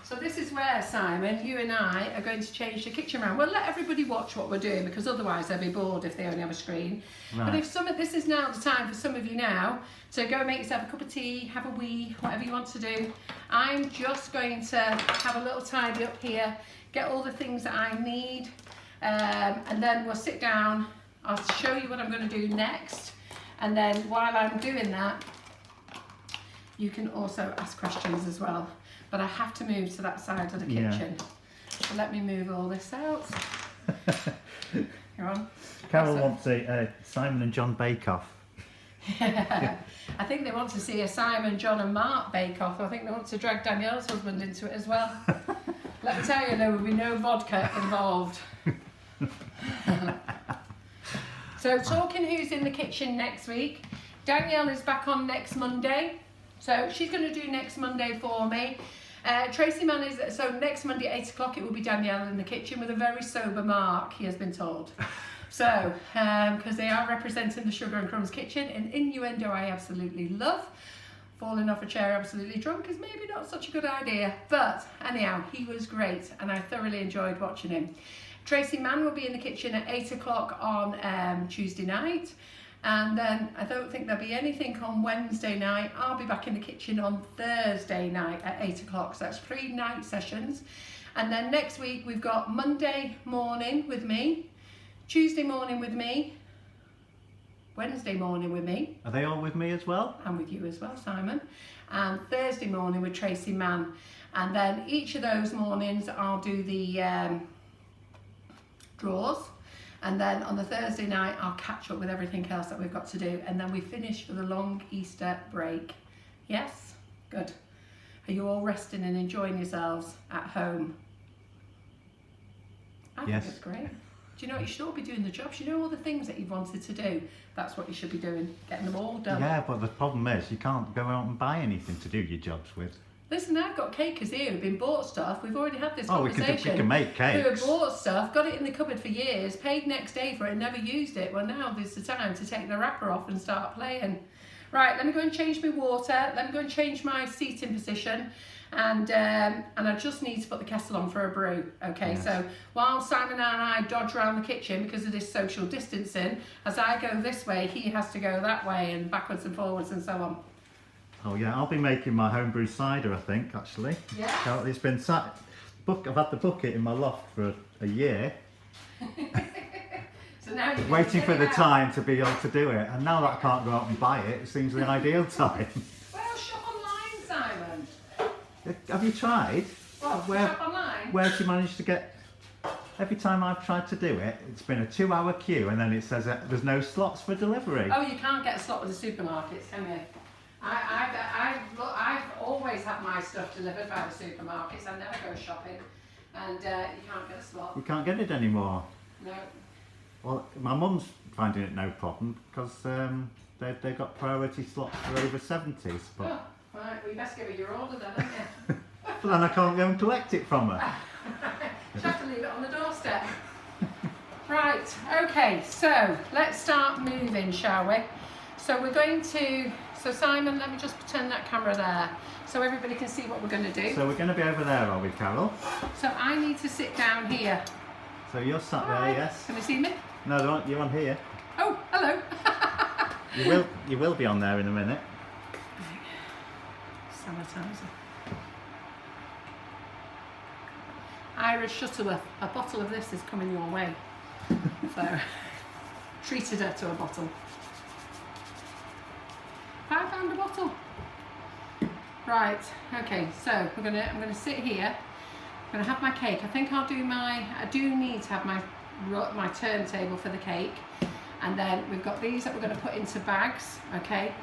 So this is where, Simon, you and I are going to change the kitchen around. We'll let everybody watch what we're doing because otherwise they'll be bored if they only have a screen.
Right.
But if this is now the time for some of you now to go and make yourself a cup of tea, have a wee, whatever you want to do. I'm just going to have a little tidy up here, get all the things that I need, and then we'll sit down. I'll show you what I'm going to do next. And then while I'm doing that, you can also ask questions as well. But I have to move to that side of the kitchen. So let me move all this out. You're on.
Carol wants a Simon and John bake-off.
I think they want to see a Simon, John and Mark bake-off. I think they want to drag Danielle's husband into it as well. Let me tell you, there will be no vodka involved. So talking who's in the kitchen next week, Danielle is back on next Monday. So she's going to do next Monday for me. Tracy Mann is, so next Monday at 8 o'clock it will be Danielle in the kitchen with a very sober Mark, he has been told. So, because they are representing the Sugar and Crumbs kitchen, an innuendo I absolutely love. Falling off a chair absolutely drunk is maybe not such a good idea, but anyhow, he was great and I thoroughly enjoyed watching him. Tracy Mann will be in the kitchen at 8 o'clock on Tuesday night. And then I don't think there'll be anything on Wednesday night. I'll be back in the kitchen on Thursday night at 8 o'clock. So that's 3 night sessions. And then next week we've got Monday morning with me, Tuesday morning with me, Wednesday morning with me.
Are they all with me as well?
And with you as well, Simon. And Thursday morning with Tracy Mann. And then each of those mornings I'll do the drawers. And then on the Thursday night, I'll catch up with everything else that we've got to do. And then we finish for the long Easter break. Yes? Good. Are you all resting and enjoying yourselves at home? I
Yes.
think it's great. Do you know what? You should all be doing the jobs. You know all the things that you've wanted to do. That's what you should be doing. Getting them all done.
Yeah, but the problem is you can't go out and buy anything to do your jobs with.
Listen, I've got cakers here who've been bought stuff. We've already had this
Oh, we
conversation.
can make
Who have
cakes.
bought stuff, got it in the cupboard for years, paid next day for it and never used it. Well, now there's the time to take the wrapper off and start playing. Right, let me go and change my water. Let me go and change my seating position. And I just need to put the kettle on for a brew. Okay,
Yes.
so while Simon and I dodge around the kitchen because of this social distancing, as I go this way, he has to go that way and backwards and forwards and so on.
Oh yeah, I'll be making my homebrew cider, I think, actually.
Yeah.
It's been sat. I've had the bucket in my loft for a year,
So now you
waiting for the time to be able to do it. And now that I can't go out and buy it, it seems the ideal time.
Well, shop online, Simon.
Have you tried?
What, shop online?
Where have you managed to get? Every time I've tried to do it, it's been a 2-hour queue, and then it says that there's no slots for delivery.
Oh, you can't get a slot with the supermarkets, can you? I've always had my stuff delivered by the supermarkets. I never go shopping, and you can't get a slot.
You can't get it anymore.
No.
Well, my mum's finding it no problem because they've got priority slots for over 70s. But
Oh, right. Well, you best give her your order then, haven't you?
but then I can't go and collect it from her.
You have to leave it on the doorstep. Right. Okay. So let's start moving, shall we? So we're going to. So Simon, let me just pretend that camera there, so everybody can see what we're going to do.
So we're going to be over there, are we, Carol?
So I need to sit down here.
So you're sat there,
Hi.
yes?
Can you see me?
No, you're on here.
Oh, hello.
You will be on there in a minute.
sanitizer. Iris Shutterworth, a bottle of this is coming your way. So, treated her to a bottle. £5 a bottle. Right, okay, so I'm gonna sit here. I'm gonna have my cake. I do need to have my turntable for the cake. And then we've got these that we're gonna put into bags, okay?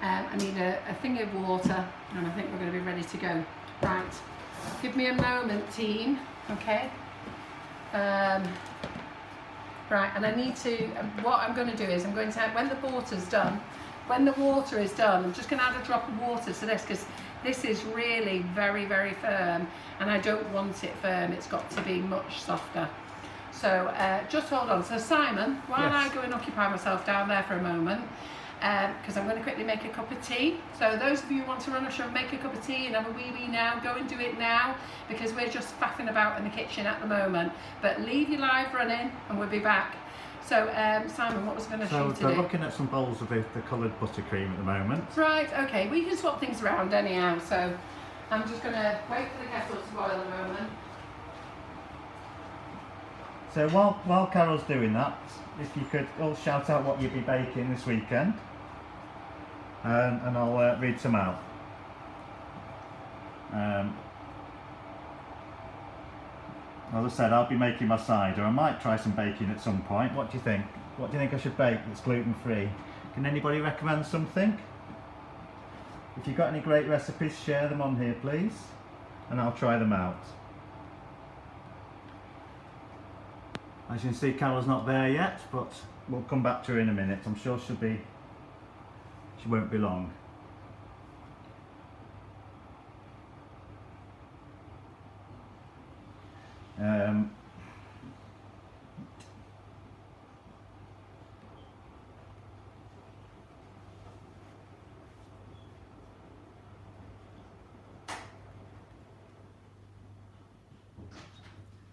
I need a thing of water, and I think we're gonna be ready to go. Right, give me a moment, team, okay? Right, and I need to, what I'm going to do is I'm going to have, when the water is done, I'm just going to add a drop of water to this, because this is really very, very firm, and I don't want it firm. It's got to be much softer. So just hold on. So Simon, while
Yes.
I go and occupy myself down there for a moment, because I'm going to quickly make a cup of tea. So those of you who want to run a show, make a cup of tea and have a wee now, go and do it now, because we're just faffing about in the kitchen at the moment. But leave your live running and we'll be back. So Simon, what was I going to show you to do?
So we're looking at some bowls of the coloured buttercream at the moment.
Right, okay, we can swap things around anyhow. So I'm just going to wait for the kettle to boil a moment.
So while Carol's doing that, if you could all shout out what you'll be baking this weekend, and I'll read some out. As I said, I'll be making my cider. I might try some baking at some point. What do you think? What do you think I should bake that's gluten-free? Can anybody recommend something? If you've got any great recipes, share them on here, please, and I'll try them out. As you can see, Carol's not there yet, but we'll come back to her in a minute. I'm sure she won't be long.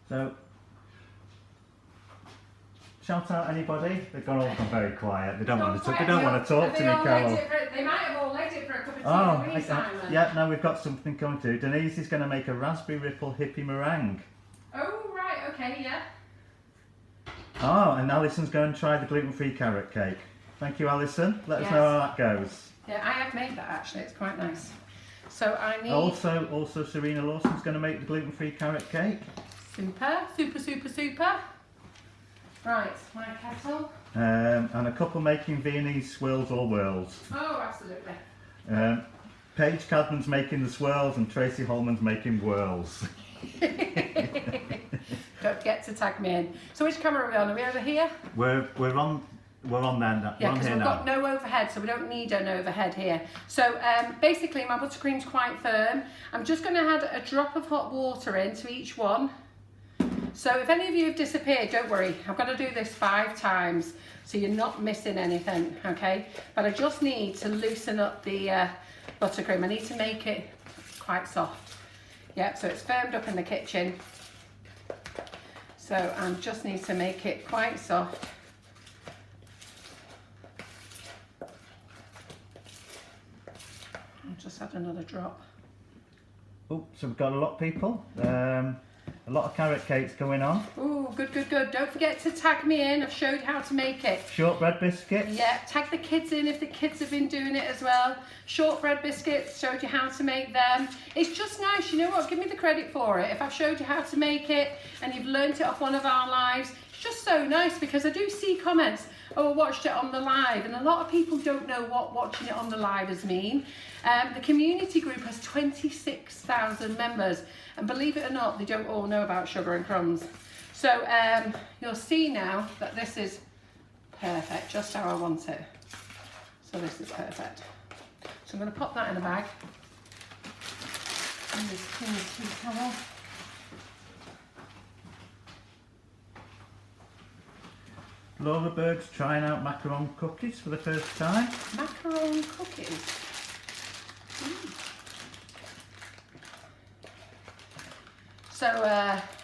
So, shout out anybody. They've all gone very quiet. They don't want to talk to me, Carol.
They might have all legged it for a cup of tea.
Oh,
Simon.
yeah. No, we've got something coming through. Denise is going to make a raspberry ripple hippie meringue.
Oh right, okay, yeah.
Oh, and Alison's going to try the gluten-free carrot cake. Thank you, Alison. Let us know how that goes.
Yeah, I have made that actually. It's quite nice. So I need
Also Serena Lawson's going to make the gluten-free carrot cake.
super. Right, my kettle.
And a couple making Viennese swirls or whirls.
Oh, absolutely.
Paige Cadman's making the swirls and Tracy Holman's making whirls.
Don't forget to tag me in. So which camera are we on? Are we over here?
We're on there.
Yeah, because we've got no overhead, so we don't need an overhead here. So basically my buttercream's quite firm. I'm just going to add a drop of hot water into each one. So if any of you have disappeared, don't worry. I've got to do this 5 times, so you're not missing anything, okay? But I just need to loosen up the buttercream. I need to make it quite soft. Yep, so it's firmed up in the kitchen. So I just need to make it quite soft. I'll just add another drop.
Oh, so we've got a lot of people. A lot of carrot cakes going on.
Ooh, good. Don't forget to tag me in. I've showed you how to make it.
Shortbread biscuits.
Yeah, tag the kids in if the kids have been doing it as well. Shortbread biscuits, showed you how to make them. It's just nice, you know what, give me the credit for it. If I've showed you how to make it and you've learnt it off one of our lives, it's just so nice, because I do see comments, oh, I watched it on the live, and a lot of people don't know what watching it on the live has mean. The community group has 26,000 members, and believe it or not, they don't all know about Sugar and Crumbs. So you'll see now that this is perfect, just how I want it. So this is perfect. So I'm going to pop that in a bag. And this clean tea towel.
Laura Berg's trying out macaron cookies for the first time.
Macaron cookies. So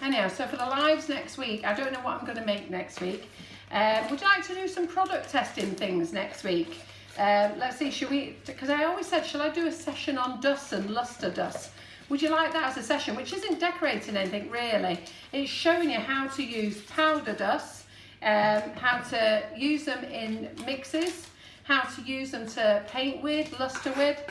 anyhow, so for the lives next week, I don't know what I'm going to make next week. Would you like to do some product testing things next week? Let's see, should we, because I always said, shall I do a session on dust and luster dust? Would you like that as a session, which isn't decorating anything really? It's showing you how to use powder dust, how to use them in mixes, how to use them to paint with, luster with.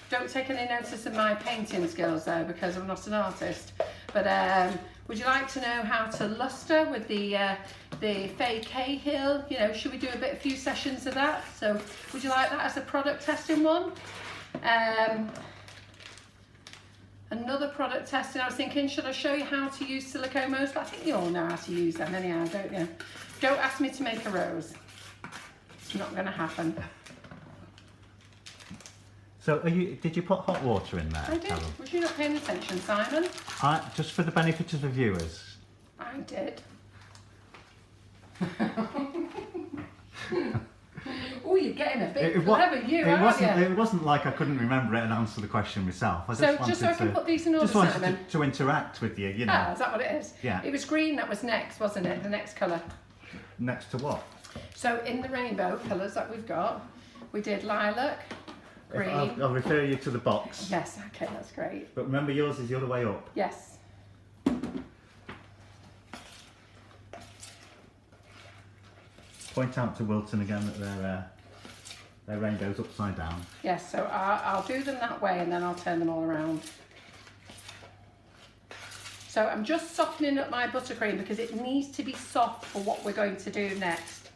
Don't take any notice of my painting skills though, because I'm not an artist. But would you like to know how to luster with the Fay Cahill? You know, should we do a few sessions of that? So would you like that as a product testing one? Another product testing, I was thinking, should I show you how to use silicone? But I think you all know how to use them anyhow, don't you? Don't ask me to make a rose. It's not going to happen.
So did you put hot water in there?
I did.
Carol?
Was you not paying attention, Simon?
Just for the benefit of the viewers.
I did. Oh, you're getting a bit clever, aren't you?
It wasn't like I couldn't remember it and answer the question myself. I
Just so I can put these in order,
just wanted
Simon.
to interact with you, you know.
Ah, is that what it is?
Yeah.
It was green that was next, wasn't it? The next colour.
Next to what?
So in the rainbow colours that we've got, we did lilac, green.
I'll refer you to the box.
Yes, okay, that's great.
But remember, yours is the other way up.
Yes.
Point out to Wilton again that their rainbow's upside down.
Yes, so I'll do them that way and then I'll turn them all around. So I'm just softening up my buttercream because it needs to be soft for what we're going to do next.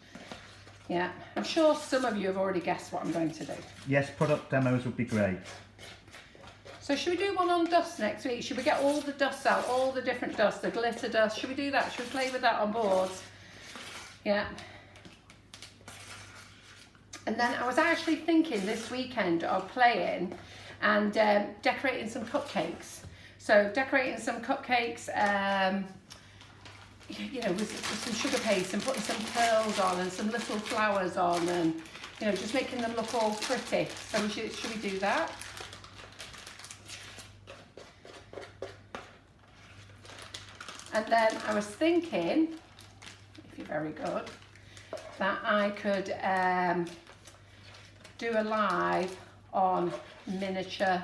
Yeah, I'm sure some of you have already guessed what I'm going to do.
Yes, product demos would be great.
So should we do one on dust next week? Should we get all the dust out, all the different dust, the glitter dust? Should we do that? Should we play with that on boards? Yeah. And then I was actually thinking this weekend of playing and decorating some cupcakes. So decorating some cupcakes, you know, with some sugar paste and putting some pearls on and some little flowers on and, you know, just making them look all pretty. So should we do that? And then I was thinking, if you're very good, that I could do a live on miniature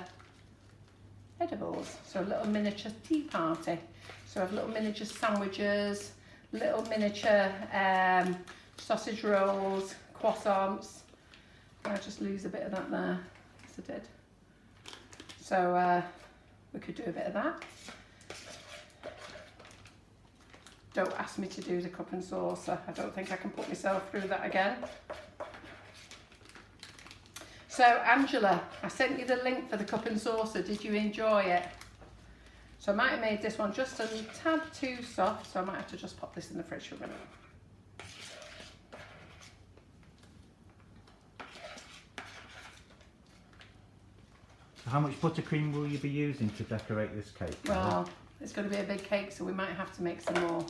edibles, so a little miniature tea party. So I have little miniature sandwiches, little miniature sausage rolls, croissants. I'll just lose a bit of that there. Yes, I did. So we could do a bit of that. Don't ask me to do the cup and saucer. I don't think I can put myself through that again. So Angela, I sent you the link for the cup and saucer. Did you enjoy it? So I might have made this one just a tad too soft, so I might have to just pop this in the fridge for a minute.
So how much buttercream will you be using to decorate this cake?
Well, it's going to be a big cake, so we might have to make some more.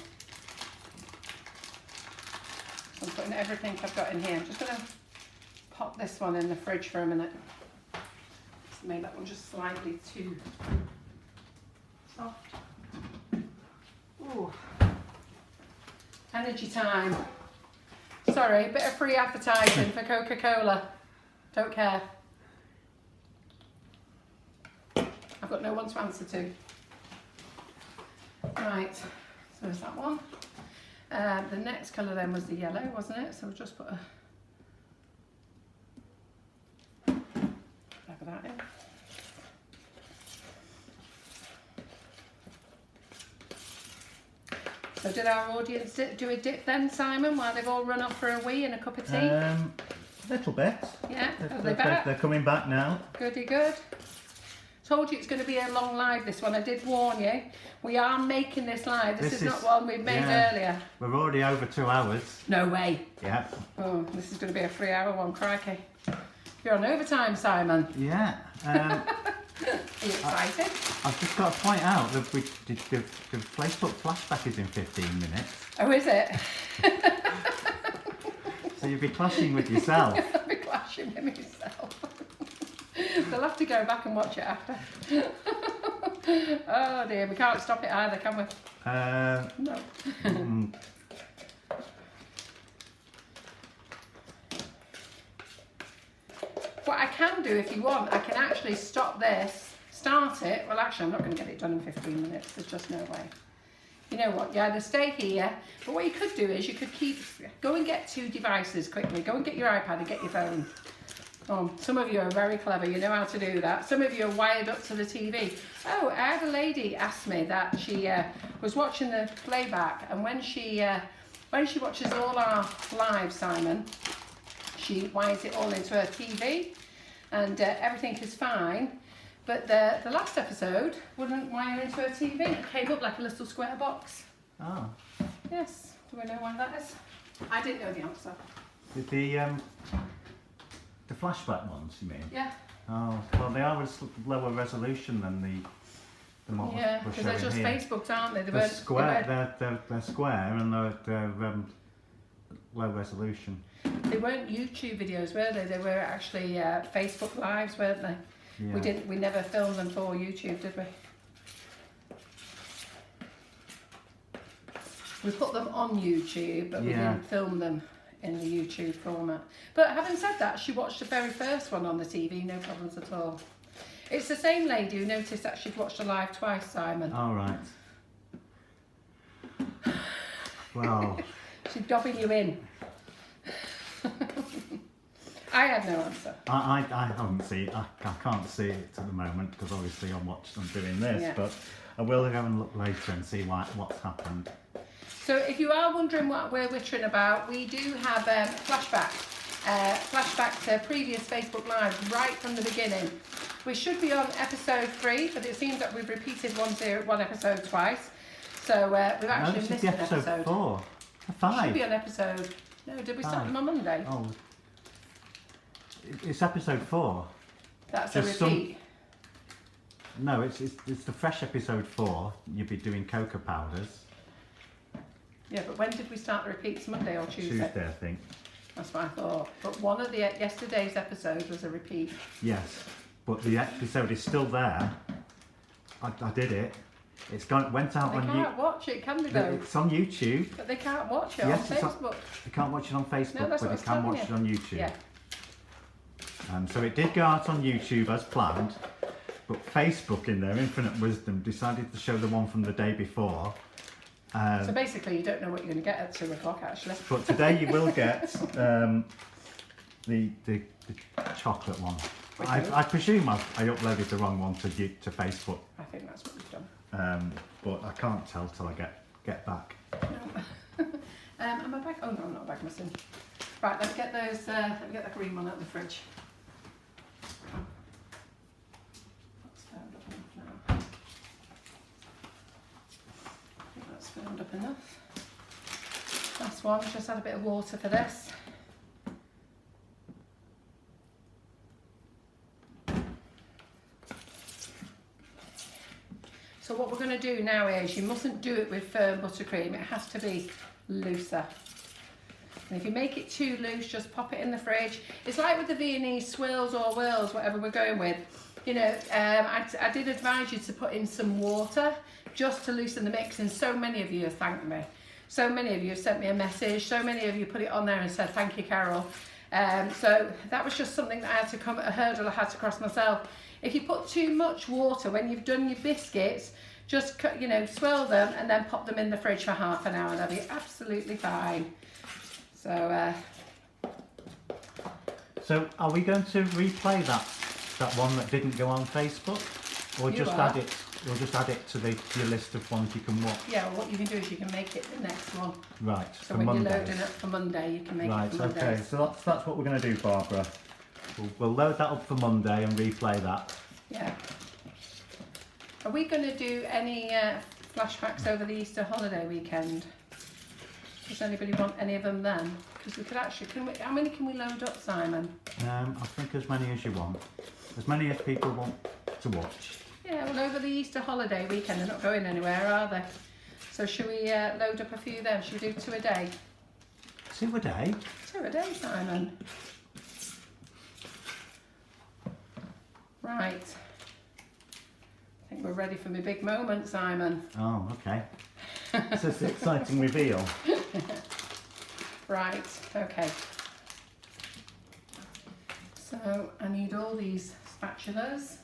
So I'm putting everything I've got in here. I'm just going to pop this one in the fridge for a minute. Just made that one just slightly too soft. Ooh. Energy time. Sorry, a bit of free advertising for Coca-Cola. Don't care. I've got no one to answer to. Right, so there's that one. The next colour then was the yellow, wasn't it? So we'll just put a dab of that in. So did our audience do a dip then, Simon, while they've all run off for a wee and a cup of tea?
A little bit.
Yeah, are they back?
They're coming back now.
Goody good. Told you it's going to be a long live, this one. I did warn you. We are making this live. This is not one we've made earlier. We're
already over 2 hours.
No way.
Yeah.
Oh, this is going to be a 3-hour one, crikey. You're on overtime, Simon.
Yeah.
Are you excited?
I've just got to point out that the Facebook flashback is in 15 minutes.
Oh, is it?
So you'll be clashing with yourself.
I'll be clashing with myself. They'll have to go back and watch it after. Oh dear, we can't stop it either, can we?
No.
What I can do if you want, I can actually stop this, start it. Well, actually, I'm not going to get it done in 15 minutes. There's just no way. You know what? You either stay here, but what you could do is you could go and get 2 devices quickly. Go and get your iPad and get your phone. Some of you are very clever. You know how to do that. Some of you are wired up to the TV. Oh, I had a lady ask me that she was watching the playback, and when she watches all our lives, Simon, she wires it all into her TV, and everything is fine. But the last episode wouldn't wire into her TV. It came up like a little square box.
Oh.
Yes. Do we know why that is? I didn't know the answer.
Did the flashback ones, you mean?
Yeah.
Oh, well, they are lower resolution than the model.
Yeah, because they're just Facebooks, aren't they?
They're square. They're square and they're low resolution.
They weren't YouTube videos, were they? They were actually Facebook Lives, weren't they? Yeah. We never filmed them for YouTube, did we? We put them on YouTube, but we didn't film them in the YouTube format. But having said that, she watched the very first one on the TV, no problems at all. It's the same lady who noticed that she'd watched the live twice, Simon.
All right. Well.
She's dobbing you in. I had no answer.
I haven't seen it. I can't see it at the moment because obviously I'm doing this, but I will go and look later and see what's happened.
So if you are wondering what we're wittering about, we do have flashback to previous Facebook Lives right from the beginning. We should be on episode 3, but it seems that we've repeated one episode twice. So we've actually missed an episode.
Episode 4. 5.
Should be on episode. No, did we start them on Monday?
Oh. It's episode 4.
That's just a repeat.
No, it's the fresh episode 4. You'll be doing cocoa powders.
Yeah, but when did we start the repeats? Monday or Tuesday?
Tuesday, I think.
That's what I thought. But one of yesterday's episodes was a repeat.
Yes, but the episode is still there. I did it. Went out on YouTube.
They can't watch it, can they though?
It's on YouTube.
But they can't watch it on Facebook.
They can't watch it on Facebook, but they can watch it on YouTube.
Yeah.
So it did go out on YouTube as planned, but Facebook, in their infinite wisdom, decided to show the one from the day before.
So basically, you don't know what you're going to get at 2 o'clock, actually.
But today you will get the chocolate one. I presume I uploaded the wrong one to Facebook.
I think that's what we've done.
But I can't tell till I get back.
No. Am I back? Oh no, I'm not back missing. Right, let's get those. Let me get the green one out of the fridge. That's filled up enough now. I think that's filled up enough. Last one. Just add a bit of water for this. So what we're going to do now is, you mustn't do it with firm buttercream, it has to be looser. And if you make it too loose, just pop it in the fridge. It's like with the Viennese swirls or whirls, whatever we're going with. You know, I did advise you to put in some water just to loosen the mix, and so many of you have thanked me. So many of you have sent me a message, so many of you put it on there and said, thank you, Carol. So that was just something that a hurdle I had to cross myself. If you put too much water when you've done your biscuits, just swirl them and then pop them in the fridge for half an hour. They'll be absolutely fine. So
are we going to replay that one that didn't go on Facebook, or add it? Or just add it to your list of ones you can watch? Yeah, well, what you can do is you can make it the next one. Right.
So when you're loading up for Monday, you can make it for Monday.
Right. Okay. So that's what we're going to do, Barbara. We'll load that up for Monday and replay that.
Yeah. Are we going to do any flashbacks over the Easter holiday weekend? Does anybody want any of them then? Because we could actually, how many can we load up, Simon?
I think as many as you want. As many as people want to watch.
Yeah, well, over the Easter holiday weekend, they're not going anywhere, are they? So should we load up a few then? Should we do 2 a day?
2 a day?
2 a day, Simon. Right. I think we're ready for my big moment, Simon.
Oh, okay. This is an exciting reveal.
Right, okay. So I need all these spatulas.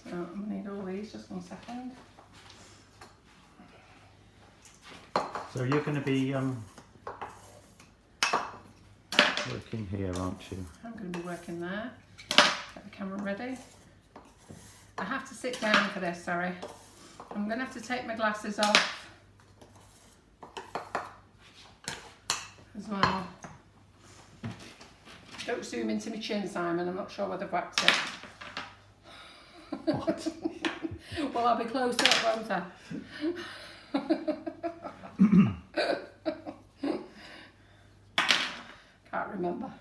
So I'm going to need all these, just 1 second.
So you're going to be working here, aren't you?
I'm going to be working there. Get the camera ready. I have to sit down for this, sorry. I'm going to have to take my glasses off as well. Don't zoom into my chin, Simon. I'm not sure whether I've waxed it.
What?
Well, I'll be close up, won't I? Can't remember.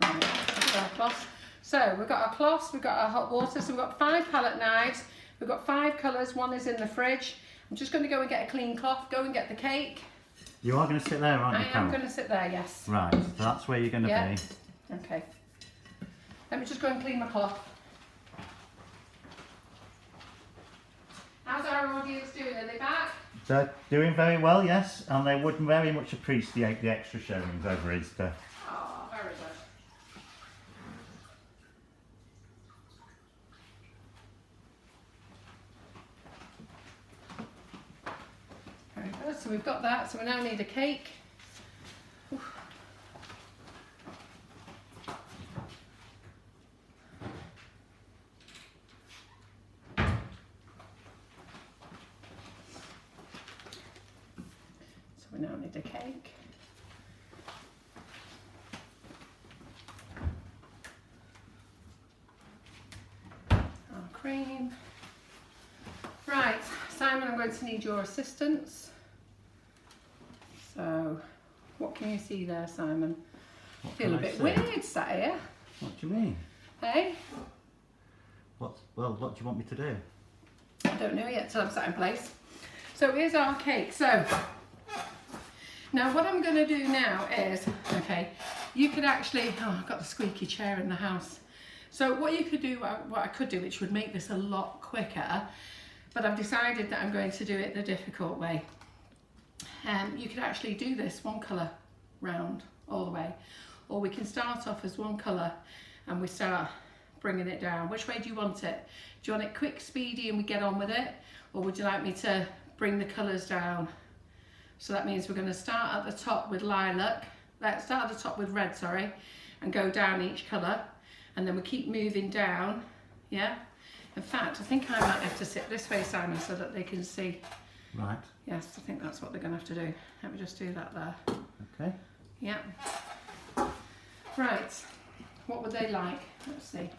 Right, we've got our cloths. So we've got our cloths, we've got our hot water, so we've got 5 palette knives, we've got 5 colours, 1 is in the fridge. I'm just going to go and get a clean cloth, go and get the cake.
You are going to sit there, aren't you,
I am
Carol?
going to sit there, yes.
Right, so that's where you're going to
Yeah.
be.
Okay. Let me just go and clean my cloth. How's our audience doing? Are they back?
They're doing very well, yes, and they would very much appreciate the extra showings over Easter.
Oh, very good. Very good. So we've got that. So we now need a cake. Oof. So we now need a cake. Our cream. Right, Simon, I'm going to need your assistance. So, what can you see there, Simon? I feel a bit weird sat here.
What do you mean?
Hey?
What do you want me to do?
I don't know yet till I'm sat in place. So here's our cake. So, now what I'm going to do now is, okay, you could actually, oh, I've got the squeaky chair in the house. So what you could do, what I could do, which would make this a lot quicker, but I've decided that I'm going to do it the difficult way. You could actually do this 1 colour round all the way, or we can start off as 1 colour and we start bringing it down. Which way do you want it? Do you want it quick, speedy and we get on with it, or would you like me to bring the colours down? So that means we're going to start at the top with lilac, start at the top with red, sorry, and go down each colour, and then we keep moving down, yeah? In fact, I think I might have to sit this way, Simon, so that they can see.
Right.
Yes, I think that's what they're going to have to do. Let me just do that there.
Okay.
Yeah. Right. What would they like? Let's see.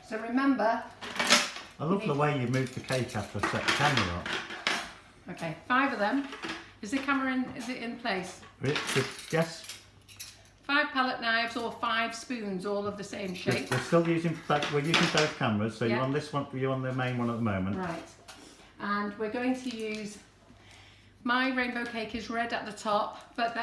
So remember...
I love the way you moved the cake after I set the camera up.
Okay, 5 of them. Is the camera in, is it in place?
Yes.
5 palette knives or 5 spoons, all of the same shape.
We're still using, we're using both cameras, so
Yeah.
you're on this one, you're on the main one at the moment.
Right. And we're going to use, my rainbow cake is red at the top, but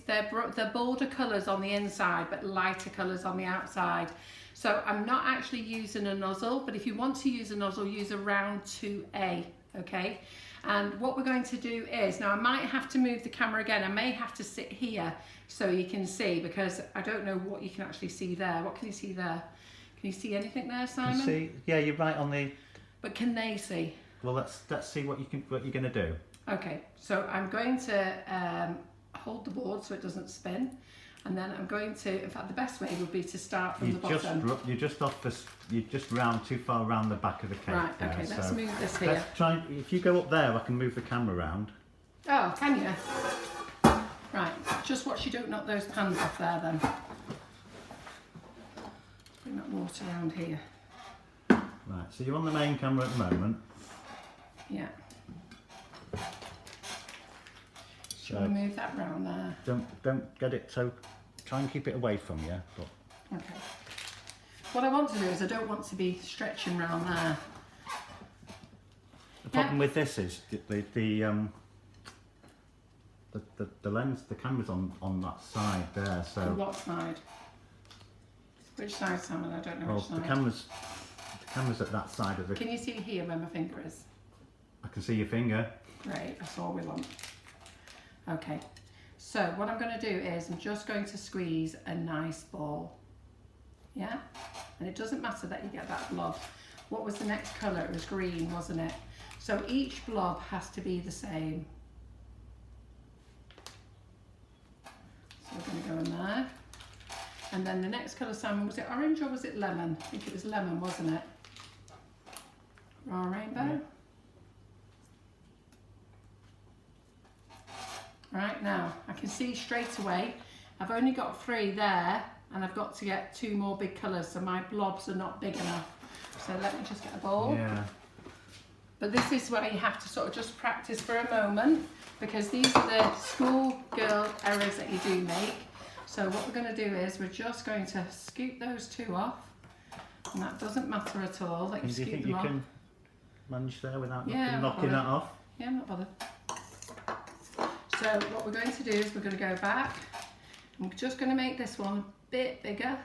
they're bolder colours on the inside, but lighter colours on the outside. So I'm not actually using a nozzle, but if you want to use a nozzle, use a round 2A, okay? And what we're going to do is, now I might have to move the camera again, I may have to sit here so you can see, because I don't know what you can actually see there. What can you see there? Can you see anything there, Simon?
See, yeah, you're right on the...
But can they see?
Well, let's see what you're going to do.
Okay, so I'm going to hold the board so it doesn't spin, and then I'm going to, in fact the best way would be to start from the bottom.
You're just off this, you're just round too far around the back of the cake.
Right,
there,
okay, let's
so
move this here.
Let's try, if you go up there, I can move the camera round.
Oh, can you? Right, just watch you don't knock those pans off there then. Bring that water around here.
Right, so you're on the main camera at the moment.
Yeah. Shall we move that round there?
Don't get it so, try and keep it away from you. But.
Okay. What I want to do is I don't want to be stretching round there.
The problem with this is the lens, the camera's on that side there, so.
On what side? Which side, Simon? I don't know
Well,
which side.
the camera's at that side of the...
Can you see here where my finger is?
I can see your finger.
Great, that's all we want. Okay, so what I'm going to do is I'm just going to squeeze a nice ball. Yeah, and it doesn't matter that you get that blob. What was the next colour? It was green, wasn't it? So each blob has to be the same. So we're going to go in there. And then the next colour, Simon, was it orange or was it lemon? I think it was lemon, wasn't it? Raw rainbow.
Yeah.
Right, now I can see straight away I've only got 3 there and I've got to get 2 more big colours, so my blobs are not big enough. So let me just get a bowl.
Yeah.
But this is where you have to sort of just practice for a moment, because these are the schoolgirl errors that you do make. So what we're going to do is we're just going to scoop those 2 off, and that doesn't matter at all that you
Do you
scoop
think
them
you
off.
can manage there without
Yeah,
knocking that off?
Yeah, I'm not bothered. So what we're going to do is we're going to go back. I'm just going to make this one a bit bigger.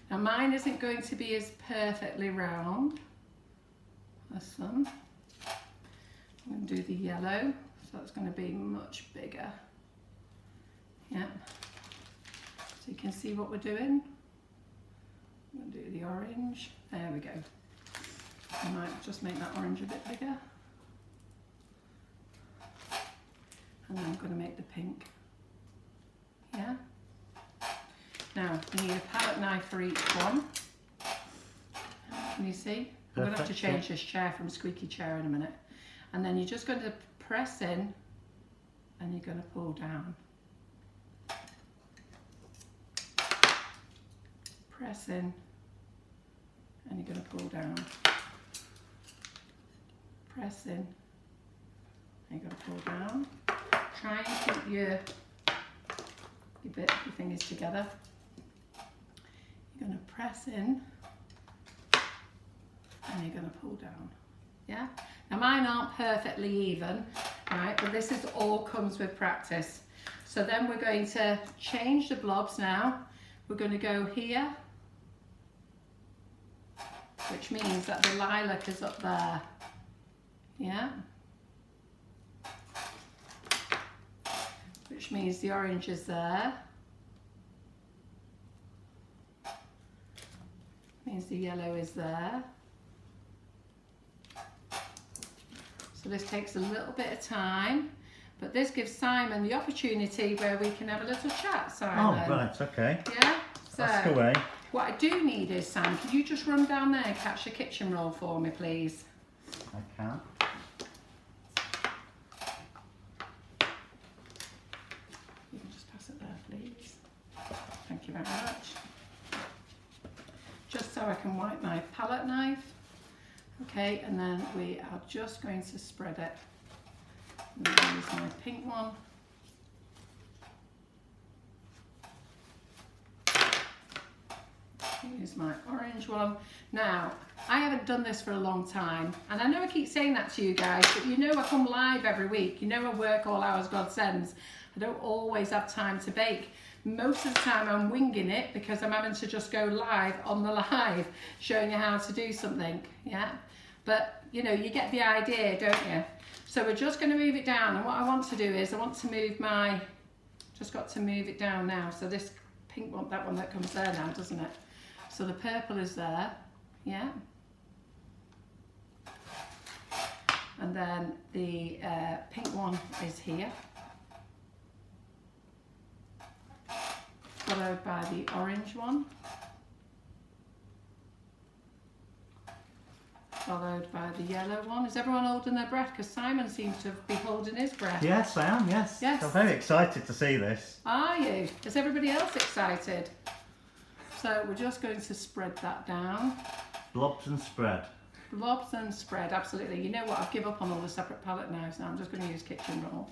Now mine isn't going to be as perfectly round as some. I'm going to do the yellow, so it's going to be much bigger. Yeah. So you can see what we're doing. I'm going to do the orange. There we go. I might just make that orange a bit bigger. And then I'm going to make the pink. Yeah. Now, you need a palette knife for each one. Can you see? I'm going to have to change this chair from squeaky chair in a minute. And then you're just going to press in and you're going to pull down. Press in and you're going to pull down. Press in and you're going to pull down. Try and keep your fingers together. You're going to press in and you're going to pull down. Yeah? Now mine aren't perfectly even, right? But this is all comes with practice. So then we're going to change the blobs now. We're going to go here, which means that the lilac is up there. Yeah? Which means the orange is there. Means the yellow is there. So this takes a little bit of time, but this gives Simon the opportunity where we can have a little chat, Simon.
Oh, right, okay.
Yeah? So,
Ask away.
what I do need is, Sam, could you just run down there and catch a kitchen roll for me, please?
I can.
You can just pass it there, please. Thank you very much. Just so I can wipe my palette knife. Okay, and then we are just going to spread it. I'm going to use my pink one. Use my orange one. Now, I haven't done this for a long time, and I know I keep saying that to you guys, but you know I come live every week. You know I work all hours God sends. I don't always have time to bake. Most of the time I'm winging it because I'm having to just go live on the live showing you how to do something, yeah? But, you know, you get the idea, don't you? So we're just going to move it down, and what I want to do is I want to move my, just got to move it down now. So this pink one, that one that comes there now, doesn't it? So the purple is there, yeah? And then the pink one is here. Followed by the orange one. Followed by the yellow one. Is everyone holding their breath? Because Simon seems to be holding his breath.
Yes, I am, yes.
Yes.
I'm very excited to see this.
Are you? Is everybody else excited? So we're just going to spread that down.
Blobs and spread.
Blobs and spread, absolutely. You know what? I've given up on all the separate palette knives now. I'm just going to use kitchen roll.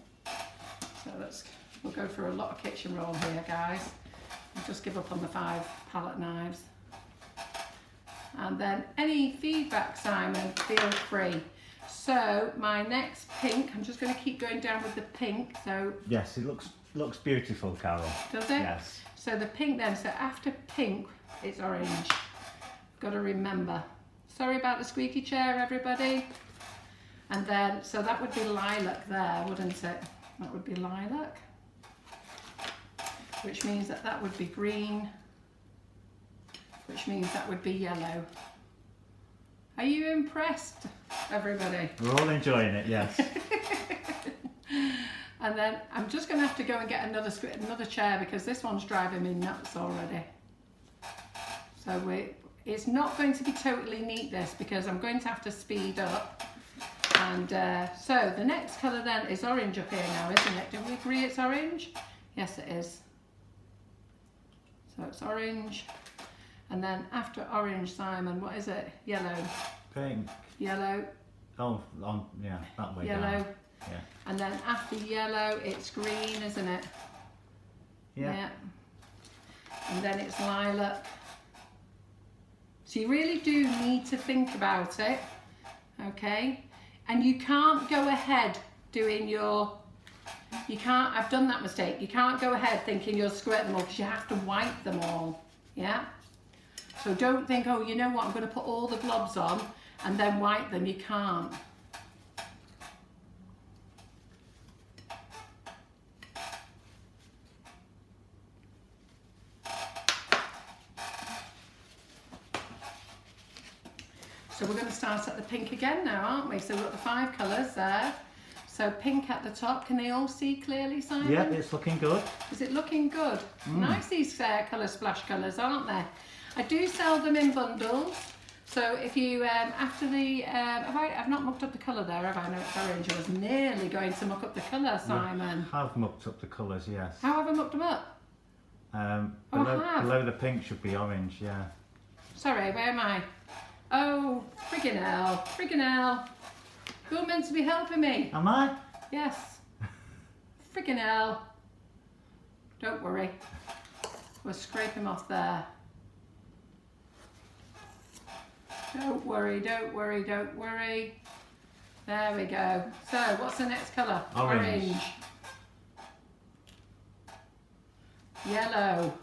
So we'll go for a lot of kitchen roll here, guys. I'll just give up on the 5 palette knives. And then any feedback, Simon, feel free. So my next pink, I'm just going to keep going down with the pink. So
yes, it looks beautiful, Carol.
does it?
Yes.
So the pink then, so after pink, it's orange. Got to remember. Sorry about the squeaky chair, everybody. And then, so that would be lilac there, wouldn't it? That would be lilac. Which means that that would be green. Which means that would be yellow. Are you impressed, everybody?
We're all enjoying it, yes.
And then I'm just going to have to go and get another chair because this one's driving me nuts already. So it's not going to be totally neat, this, because I'm going to have to speed up. And so the next colour then is orange up here now, isn't it? Do we agree it's orange? Yes, it is. So it's orange. And then after orange, Simon, what is it? Yellow.
Pink.
Yellow.
Oh, yeah, that way
yellow.
down. Yeah.
And then after yellow, it's green, isn't it?
Yeah.
And then it's lilac. So you really do need to think about it, okay? And you can't go ahead doing your, I've done that mistake. You can't go ahead thinking you'll squirt them all because you have to wipe them all, yeah? So don't think, oh, you know what, I'm going to put all the globs on and then wipe them. You can't. So we're going to start at the pink again now, aren't we? So we've got the 5 colours there. So pink at the top. Can they all see clearly, Simon?
Yeah, it's looking good.
Is it looking good? Nice, these colour splash colours, aren't they? I do sell them in bundles. So if you, after the, I've not mucked up the colour there, have I? No, it's orange. I was nearly going to muck up the colour, Simon.
I have mucked up the colours, yes.
How have I mucked them up?
Below the pink should be orange, yeah.
Sorry, where am I? Oh, friggin' hell. You're meant to be helping me.
Am I?
Yes. Friggin' hell. Don't worry. We'll scrape him off there. Don't worry. There we go. So, what's the next colour?
Orange.
Yellow.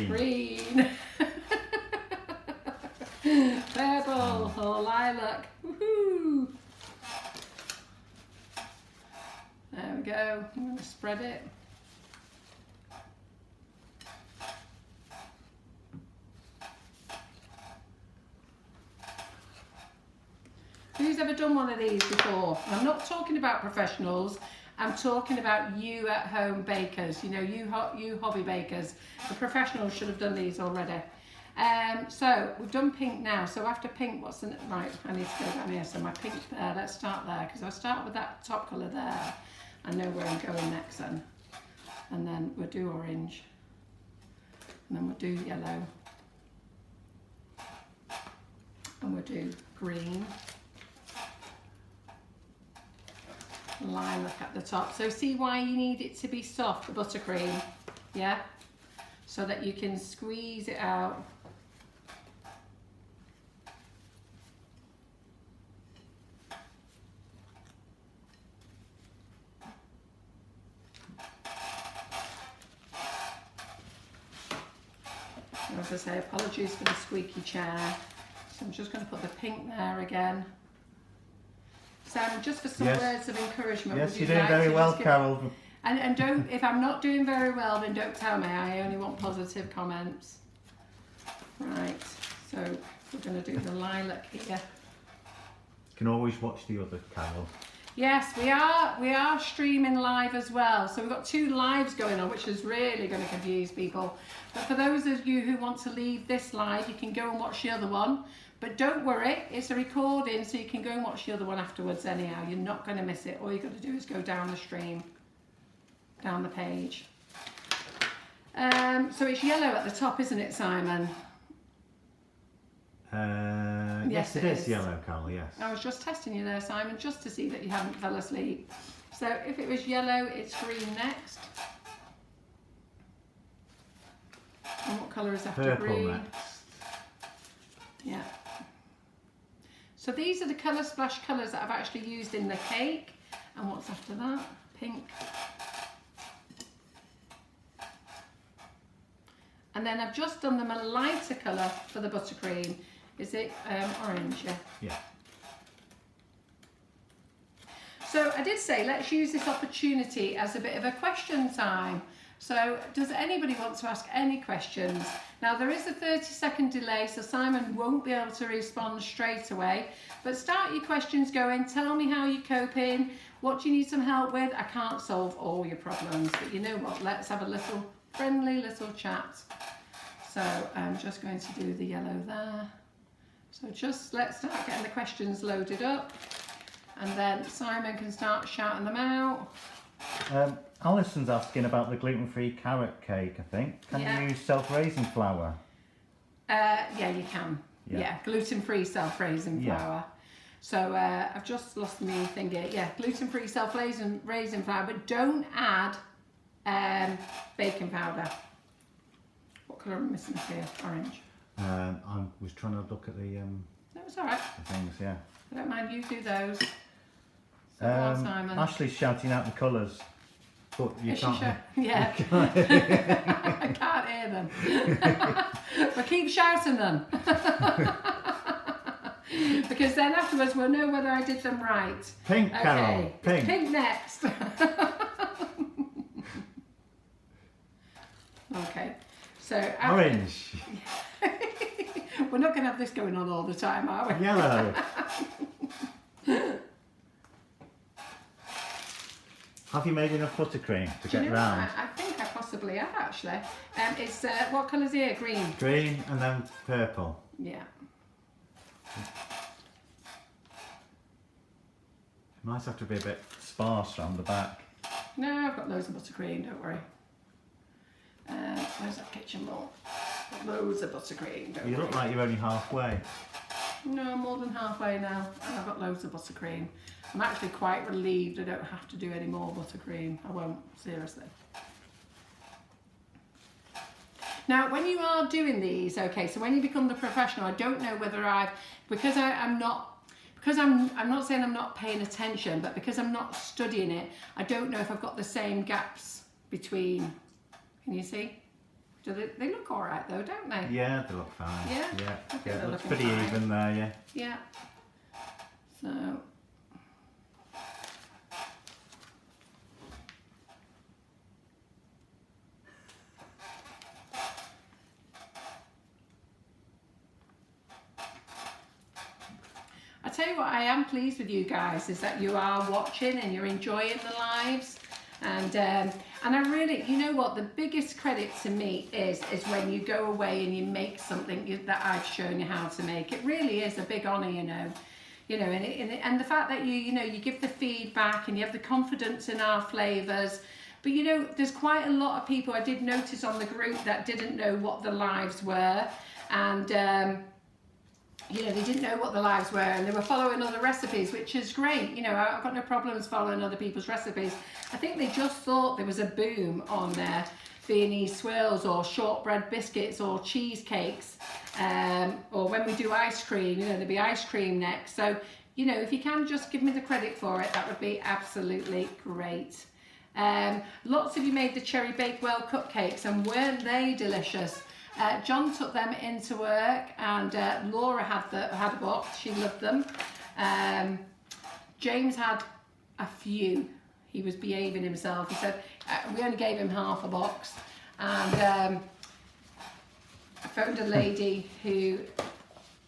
Green.
Purple or lilac. Woohoo! There we go. I'm going to spread it. Who's ever done one of these before? And I'm not talking about professionals. I'm talking about you at home bakers, you know, you hobby bakers. The professionals should have done these already. So we've done pink now. So after pink, what's the, right, I need to go down here. So my pink there, let's start there, because I'll start with that top colour there. I know where I'm going next then. And then we'll do orange. And then we'll do yellow. And we'll do green. Lilac at the top. So see why you need it to be soft, the buttercream, yeah? So that you can squeeze it out. As I say, apologies for the squeaky chair. So I'm just going to put the pink there again. Sam, just for some words of encouragement.
Yes, you're doing very well, Carol.
And don't, if I'm not doing very well, then don't tell me. I only want positive comments. Right, so we're going to do the lilac here.
You can always watch the other, Carol.
Yes, we are streaming live as well. So we've got 2 lives going on, which is really going to confuse people. But for those of you who want to leave this live, you can go and watch the other one. But don't worry, it's a recording, so you can go and watch the other one afterwards anyhow. You're not going to miss it. All you've got to do is go down the stream, down the page. So it's yellow at the top, isn't it, Simon?
Yes, it is yellow, Carol, yes.
I was just testing you there, Simon, just to see that you haven't fell asleep. So if it was yellow, it's green next. And what colour is after
Purple
green?
next.
Yeah. So these are the colour splash colours that I've actually used in the cake. And what's after that? Pink. And then I've just done them a lighter colour for the buttercream. Is it orange? Yeah.
Yeah.
So I did say let's use this opportunity as a bit of a question time. So does anybody want to ask any questions? Now there is a 30-second delay, so Simon won't be able to respond straight away. But start your questions going. Tell me how you're coping. What do you need some help with? I can't solve all your problems, but you know what? Let's have a little friendly little chat. So I'm just going to do the yellow there. So just let's start getting the questions loaded up, and then Simon can start shouting them out.
Alison's asking about the gluten-free carrot cake, I think. Can you use self-raising flour?
Yeah, you can.
Yeah.
Yeah, gluten-free self-raising flour. So I've just lost my finger. Yeah, gluten-free self-raising flour, but don't add baking powder. What colour am I missing here? Orange.
I was trying to look at the
No, it's all right.
things, yeah.
I don't mind, you do those. So go on, Simon.
Ashley's shouting out the colours, but you can't.
Yeah. I can't hear them. But keep shouting them. Because then afterwards we'll know whether I did them right.
Pink, Carol. Pink.
Pink next. Okay. So
Orange.
we're not going to have this going on all the time, are we?
Yellow. Have you made enough buttercream to get round?
I think I possibly have actually. It's what colour's here? Green.
Green and then purple.
Yeah.
Might have to be a bit sparse around the back.
No, I've got loads of buttercream, don't worry. Where's that kitchen bowl? Got loads of buttercream, don't
You
worry.
look like you're only halfway.
No, more than halfway now, and I've got loads of buttercream. I'm actually quite relieved I don't have to do any more buttercream. I won't, seriously. Now, when you are doing these, okay, so when you become the professional, I don't know whether I'm not saying I'm not paying attention, but because I'm not studying it, I don't know if I've got the same gaps between. Can you see? Do they look all right though, don't they?
Yeah, they look fine.
Yeah?
Yeah,
I think
yeah,
they're
it looks
looking
pretty
fine.
even there, yeah.
Yeah. So. I tell you what, I am pleased with you guys is that you are watching and you're enjoying the lives, and I really, you know what, the biggest credit to me is when you go away and you make something that I've shown you how to make. It really is a big honour, you know, and the fact that you give the feedback and you have the confidence in our flavours. But you know, there's quite a lot of people I did notice on the group that didn't know what the lives were, and you know, they didn't know what the lives were, and they were following other recipes, which is great. You know, I've got no problems following other people's recipes. I think they just thought there was a boom on Viennese swirls or shortbread biscuits or cheesecakes, or when we do ice cream, you know, there'll be ice cream next. So, you know, if you can just give me the credit for it, that would be absolutely great. Lots of you made the cherry bakewell cupcakes, and weren't they delicious? John took them into work, and Laura had a box. She loved them. James had a few. He was behaving himself. He said we only gave him half a box, and I phoned a lady who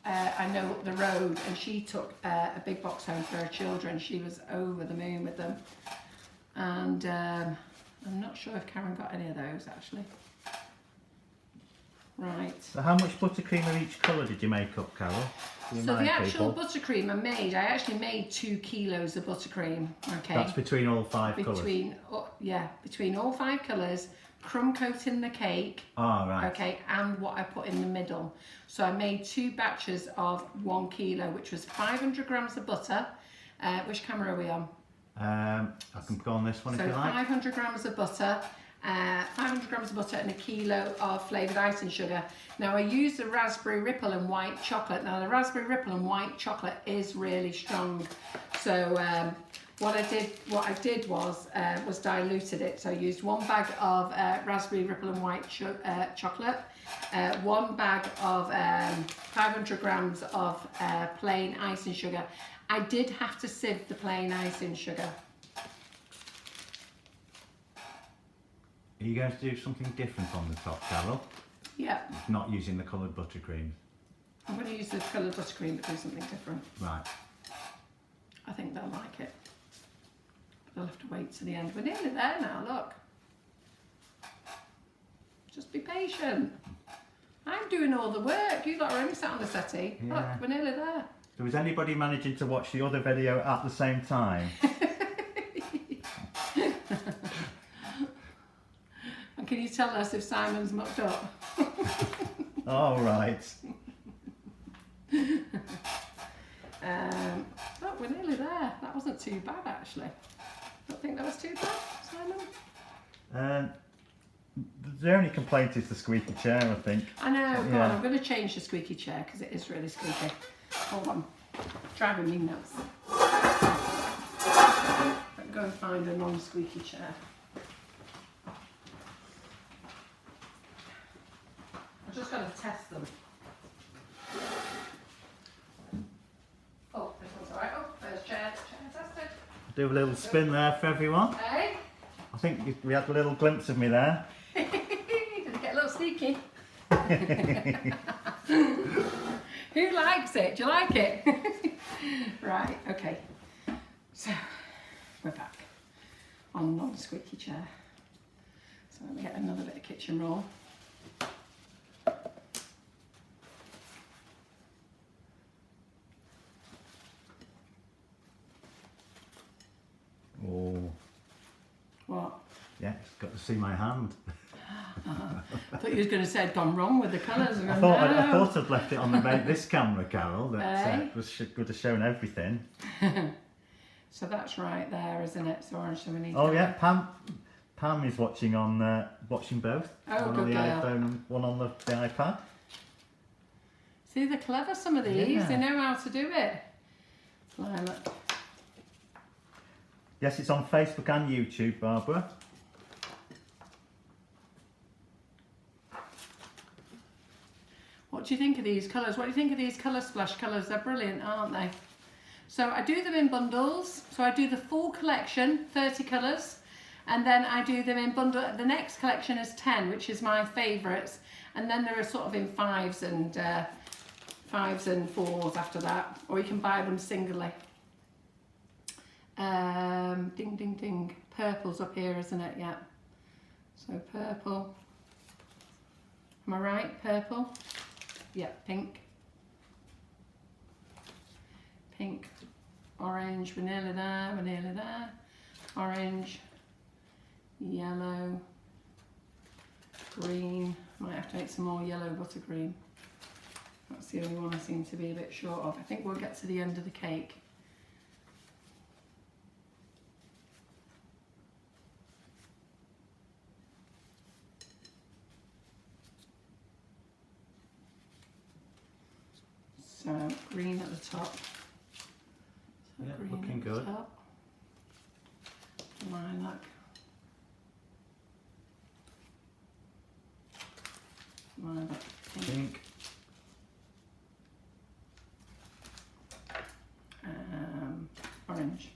I know up the road, and she took a big box home for her children. She was over the moon with them, and I'm not sure if Karen got any of those actually. Right.
So how much buttercream of each colour did you make up, Carol?
So the actual buttercream I actually made 2 kilos of buttercream. Okay.
That's between all 5 colours?
Between all 5 colours, crumb coating the cake.
Oh, right.
Okay, and what I put in the middle. So I made 2 batches of 1 kilo, which was 500 grams of butter. Which camera are we on?
I can go on this one if you like.
500 grams of butter, 500 500 grams of butter and a kilo of flavoured icing sugar. Now I use the raspberry ripple and white chocolate. Now the raspberry ripple and white chocolate is really strong. So what I did was diluted it. So I used 1 bag of raspberry ripple and white chocolate, 1 bag of 500 grams of plain icing sugar. I did have to sieve the plain icing sugar.
Are you going to do something different on the top, Carol?
Yeah.
Not using the coloured buttercream?
I'm going to use the coloured buttercream but do something different.
Right.
I think they'll like it. But they'll have to wait to the end. We're nearly there now, look. Just be patient. I'm doing all the work. You lot are only sat on the settee.
Yeah.
Look, we're nearly there.
So was anybody managing to watch the other video at the same time?
And can you tell us if Simon's mucked up?
All right.
Look, we're nearly there. That wasn't too bad, actually. Don't think that was too bad, Simon?
The only complaint is the squeaky chair, I think.
I know, go
Yeah.
on, I'm going to change the squeaky chair because it is really squeaky. Hold on. Driving me nuts. Let's go and find a non-squeaky chair. I'm just going to test them. Oh, this one's alright. Oh, there's chair tested.
Do a little spin there for everyone.
Hey?
I think we had a little glimpse of me there.
Did it get a little sneaky? Who likes it? Do you like it? Right, okay. So, we're back on non-squeaky chair. So let me get another bit of kitchen roll.
Oh.
What?
Yeah, it's got to see my hand.
I thought you was going to say I'd gone wrong with the colours.
I thought I'd left it on this camera, Carol, that
Eh?
would have shown everything.
So that's right there, isn't it? So orange, so we need
Oh
to-
yeah, Pam is watching watching both.
Oh,
one
good
on the
girl.
iPhone and one on the iPad.
See, they're clever, some of these.
Yeah.
They know how to do it. Lilac.
Yes, it's on Facebook and YouTube, Barbara.
What do you think of these colours? What do you think of these colour splash colours? They're brilliant, aren't they? So I do them in bundles. So I do the full collection, 30 colours, and then I do them in bundle. The next collection is 10, which is my favourites, and then there are sort of in fives and fours after that, or you can buy them singly. Ding ding ding. Purple's up here, isn't it? Yeah. So purple. Am I right? Purple. Yeah, pink. Pink, orange, we're nearly there, we're nearly there. Orange, yellow, green. Might have to make some more yellow buttercream. That's the only one I seem to be a bit short of. I think we'll get to the end of the cake. So green at the top. So
Yeah,
green
looking
at the
good.
top. Lilac. Lilac. Pink.
Pink.
Orange.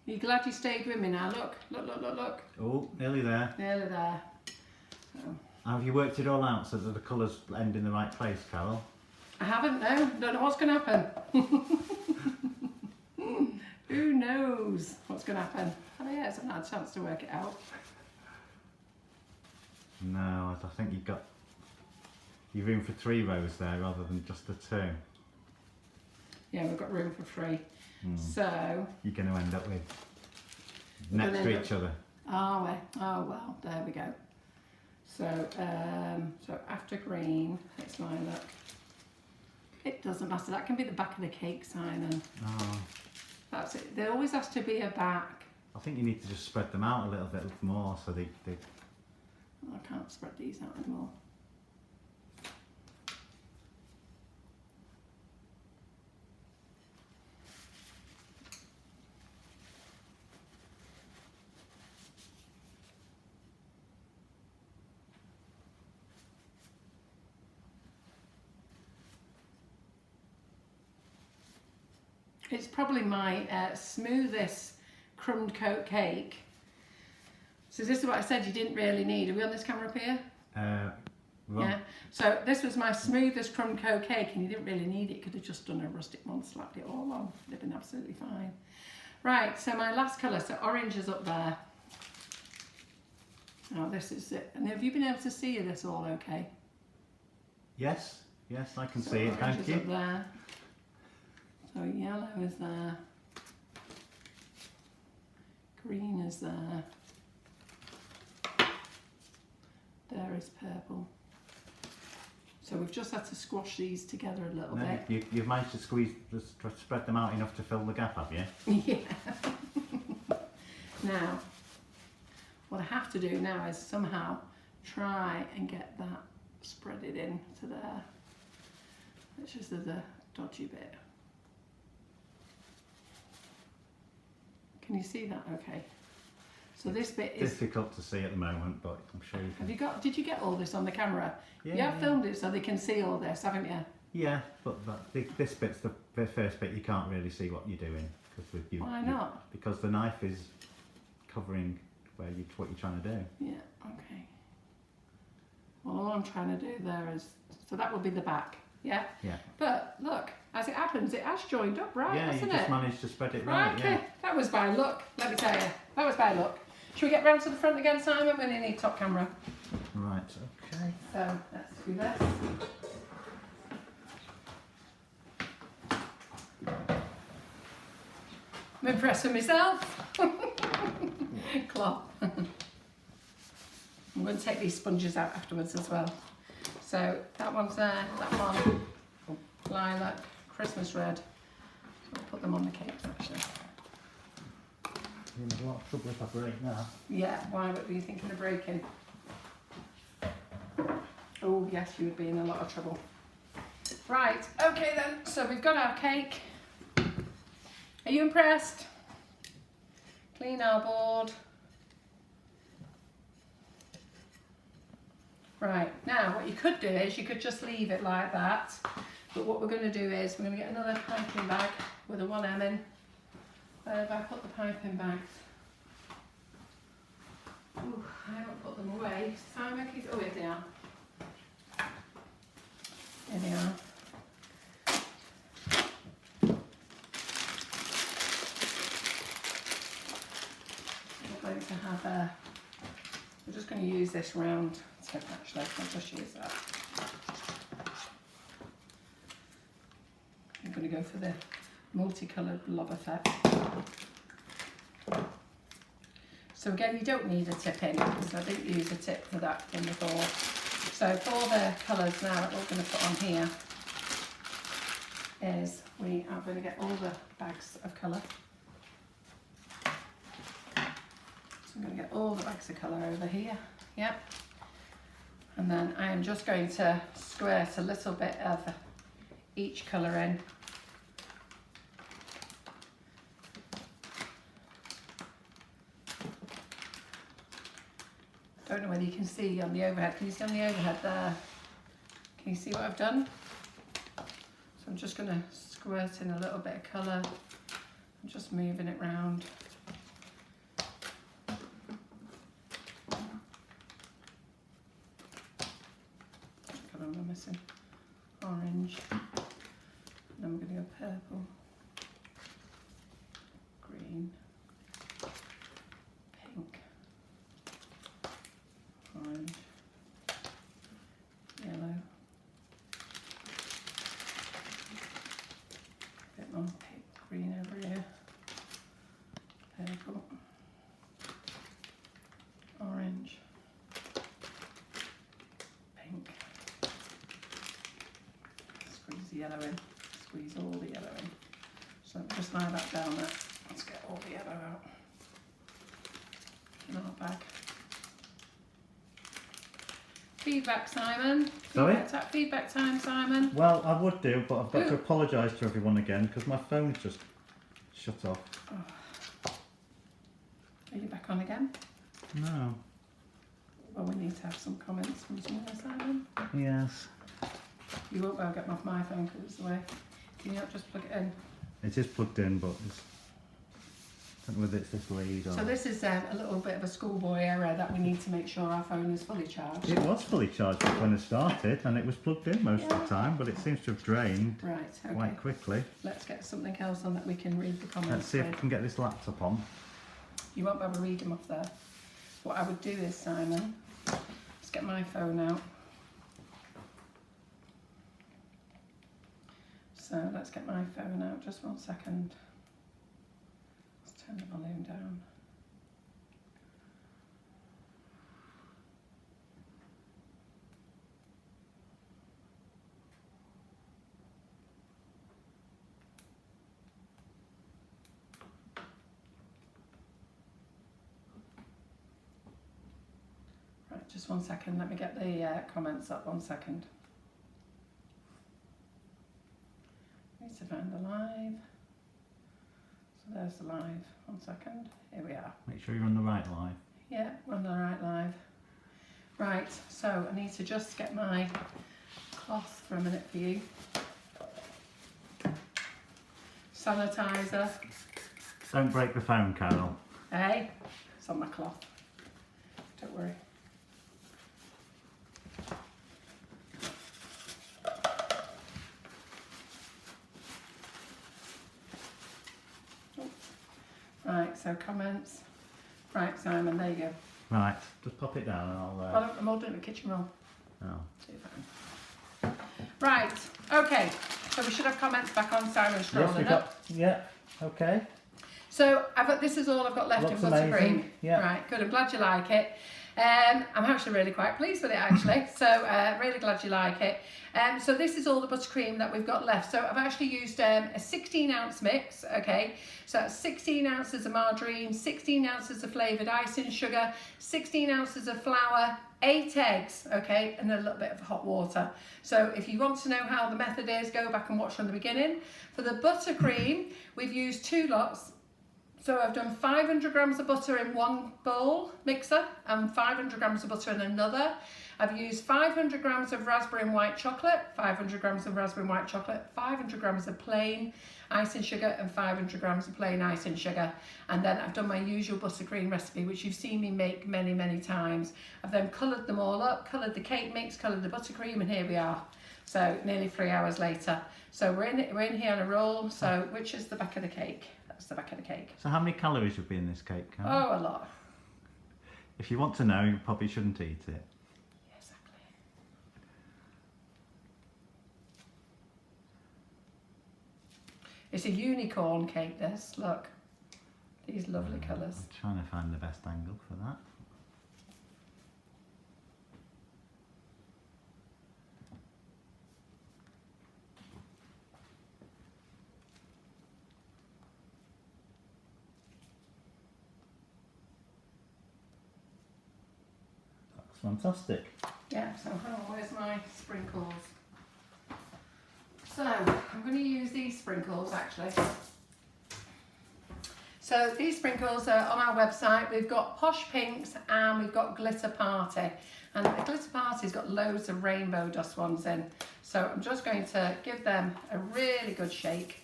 Are you glad you stayed with me now? Look, look, look, look, look.
Oh, nearly there.
Nearly there. So,
Have you worked it all out so that the colours end in the right place, Carol?
I haven't, no. Don't know what's going to happen. Who knows what's going to happen? Oh yeah, I haven't had a chance to work it out.
No, I think you've room for 3 rows there rather than just the 2.
Yeah, we've got room for 3. So,
You're going to end up with
We're
next
gonna
to
end
each other.
are we? Oh well, there we go. So, so after green, it's lilac. It doesn't matter. That can be the back of the cake, Simon.
Oh,
that's it. There always has to be a back.
I think you need to just spread them out a little bit more so they
I can't spread these out anymore. It's probably my smoothest crumbed coat cake. So this is what I said you didn't really need. Are we on this camera up here?
well,
Yeah. So this was my smoothest crumbed coat cake and you didn't really need it. Could have just done a rustic one, slapped it all on. It'd have been absolutely fine. Right, so my last colour, so orange is up there. Oh, this is it. And have you been able to see this all okay?
yes, I can
So
see it,
orange
thank
is
you.
up there. So yellow is there. Green is there. There is purple. So we've just had to squash these together a little
No,
bit.
you've managed to spread them out enough to fill the gap, have you?
Yeah. Now, what I have to do now is somehow try and get that spreaded in to there, which is the dodgy bit. Can you see that okay? So this bit is...
Difficult to see at the moment, but I'm sure you can.
Did you get all this on the camera?
Yeah,
You have
yeah.
filmed it so they can see all this, haven't you?
Yeah, but this bit's the first bit you can't really see what you're doing.
Why not?
Because the knife is covering what you're trying to do.
Yeah, okay. Well, all I'm trying to do there is... So that will be the back, yeah?
Yeah.
But look, as it happens, it has joined up right,
Yeah, you
hasn't
just
it?
managed to spread it right,
Okay,
yeah.
that was by luck, let me tell you. That was by luck. Should we get round to the front again, Simon? We only need top camera.
Right, okay.
So, let's do this. I'm impressed with myself. Cloth. I'm going to take these sponges out afterwards as well. So, that one's there, that one, lilac, Christmas red. So I'll put them on the cakes actually.
You're in a lot of trouble if I break that.
Yeah, why were you thinking of breaking? Oh yes, you would be in a lot of trouble. Right, okay then, so we've got our cake. Are you impressed? Clean our board. Right, now what you could do is you could just leave it like that. But what we're going to do is we're going to get another piping bag with a 1M in. Where have I put the piping bags? Ooh, I haven't put them away. Simon, oh, here they are. Here they are. We're going to have we're just going to use this round tip actually. I'll just use that. I'm going to go for the multicoloured blob effect. So again, you don't need a tip in because I didn't use a tip for that one before. So for all the colours now that we're going to put on here is we are going to get all the bags of colour. So I'm going to get all the bags of colour over here, yep. And then I am just going to squirt a little bit of each colour in. Don't know whether you can see on the overhead. Can you see on the overhead there? Can you see what I've done? So I'm just going to squirt in a little bit of colour. I'm just moving it round. What colour am I missing? Orange. And then we're going to go purple. Green. Pink. Orange, yellow, a bit more pink, green over here, purple, orange, pink, squeeze the yellow in, squeeze all the yellow in. So just lie that down there. Let's get all the yellow out in our bag. Feedback, Simon.
Sorry?
Feedback time, Simon.
Well, I would do, but I've got to apologise to everyone again because my phone's just shut off.
Oh. Are you back on again?
No.
Well, we need to have some comments from somewhere, Simon.
Yes.
You won't be able to get them off my phone because it's the way. Can you not just plug it in?
It is plugged in, but it's, I don't know whether it's this lead or...
So this is a little bit of a schoolboy error that we need to make sure our phone is fully charged.
It was fully charged when it started and it was plugged in most of the time, but it seems to have drained
Right, okay.
quite quickly.
Let's get something else on that we can read the comments
Let's see if
with.
we can get this laptop on.
You won't be able to read them off there. What I would do is, Simon, let's get my phone out. So let's get my phone out, just 1 second. Let's turn the volume down. Right, just 1 second, let me get the comments up, 1 second. Need to find the live. So there's the live. 1 second. Here we are.
Make sure you're on the right line.
Yeah, we're on the right live. Right, so I need to just get my cloth for a minute for you. Sanitizer.
Don't break the phone, Carol.
Hey, it's on my cloth. Don't worry. Right, so comments. Right, Simon, there you go.
Right, just pop it down and I'll...
Well, I'm all doing the kitchen roll.
Oh.
Right, okay. So we should have comments back on Simon
Yes,
scrolling
we've
up.
got... Yeah, okay.
So this is all I've got left
Looks
in buttercream.
amazing, yeah.
Right, good. I'm glad you like it. I'm actually really quite pleased with it actually. So really glad you like it. So this is all the buttercream that we've got left. So I've actually used a 16-ounce mix. Okay, so that's 16 ounces of margarine, 16 ounces of flavoured icing sugar, 16 ounces of flour, 8 eggs, okay, and a little bit of hot water. So if you want to know how the method is, go back and watch from the beginning. For the buttercream, we've used 2 lots. So I've done 500 grams of butter in one bowl mixer and 500 grams of butter in another. I've used 500 grams of raspberry and white chocolate, 500 grams of raspberry and white chocolate, 500 grams of plain icing sugar and 500 grams of plain icing sugar. And then I've done my usual buttercream recipe, which you've seen me make many, many times. I've then coloured them all up, coloured the cake mix, coloured the buttercream, and here we are. So nearly 3 hours later. So we're in here on a roll. So which is the back of the cake? That's the back of the cake.
So how many calories would be in this cake, Carol?
Oh, a lot.
If you want to know, you probably shouldn't eat it.
Exactly. It's a unicorn cake, this. Look. These lovely colours.
I'm trying to find the best angle for that. Fantastic.
Yeah, so where's my sprinkles? So I'm going to use these sprinkles actually. So these sprinkles are on our website. We've got Posh Pinks and we've got Glitter Party. And the Glitter Party's got loads of rainbow dust ones in. So I'm just going to give them a really good shake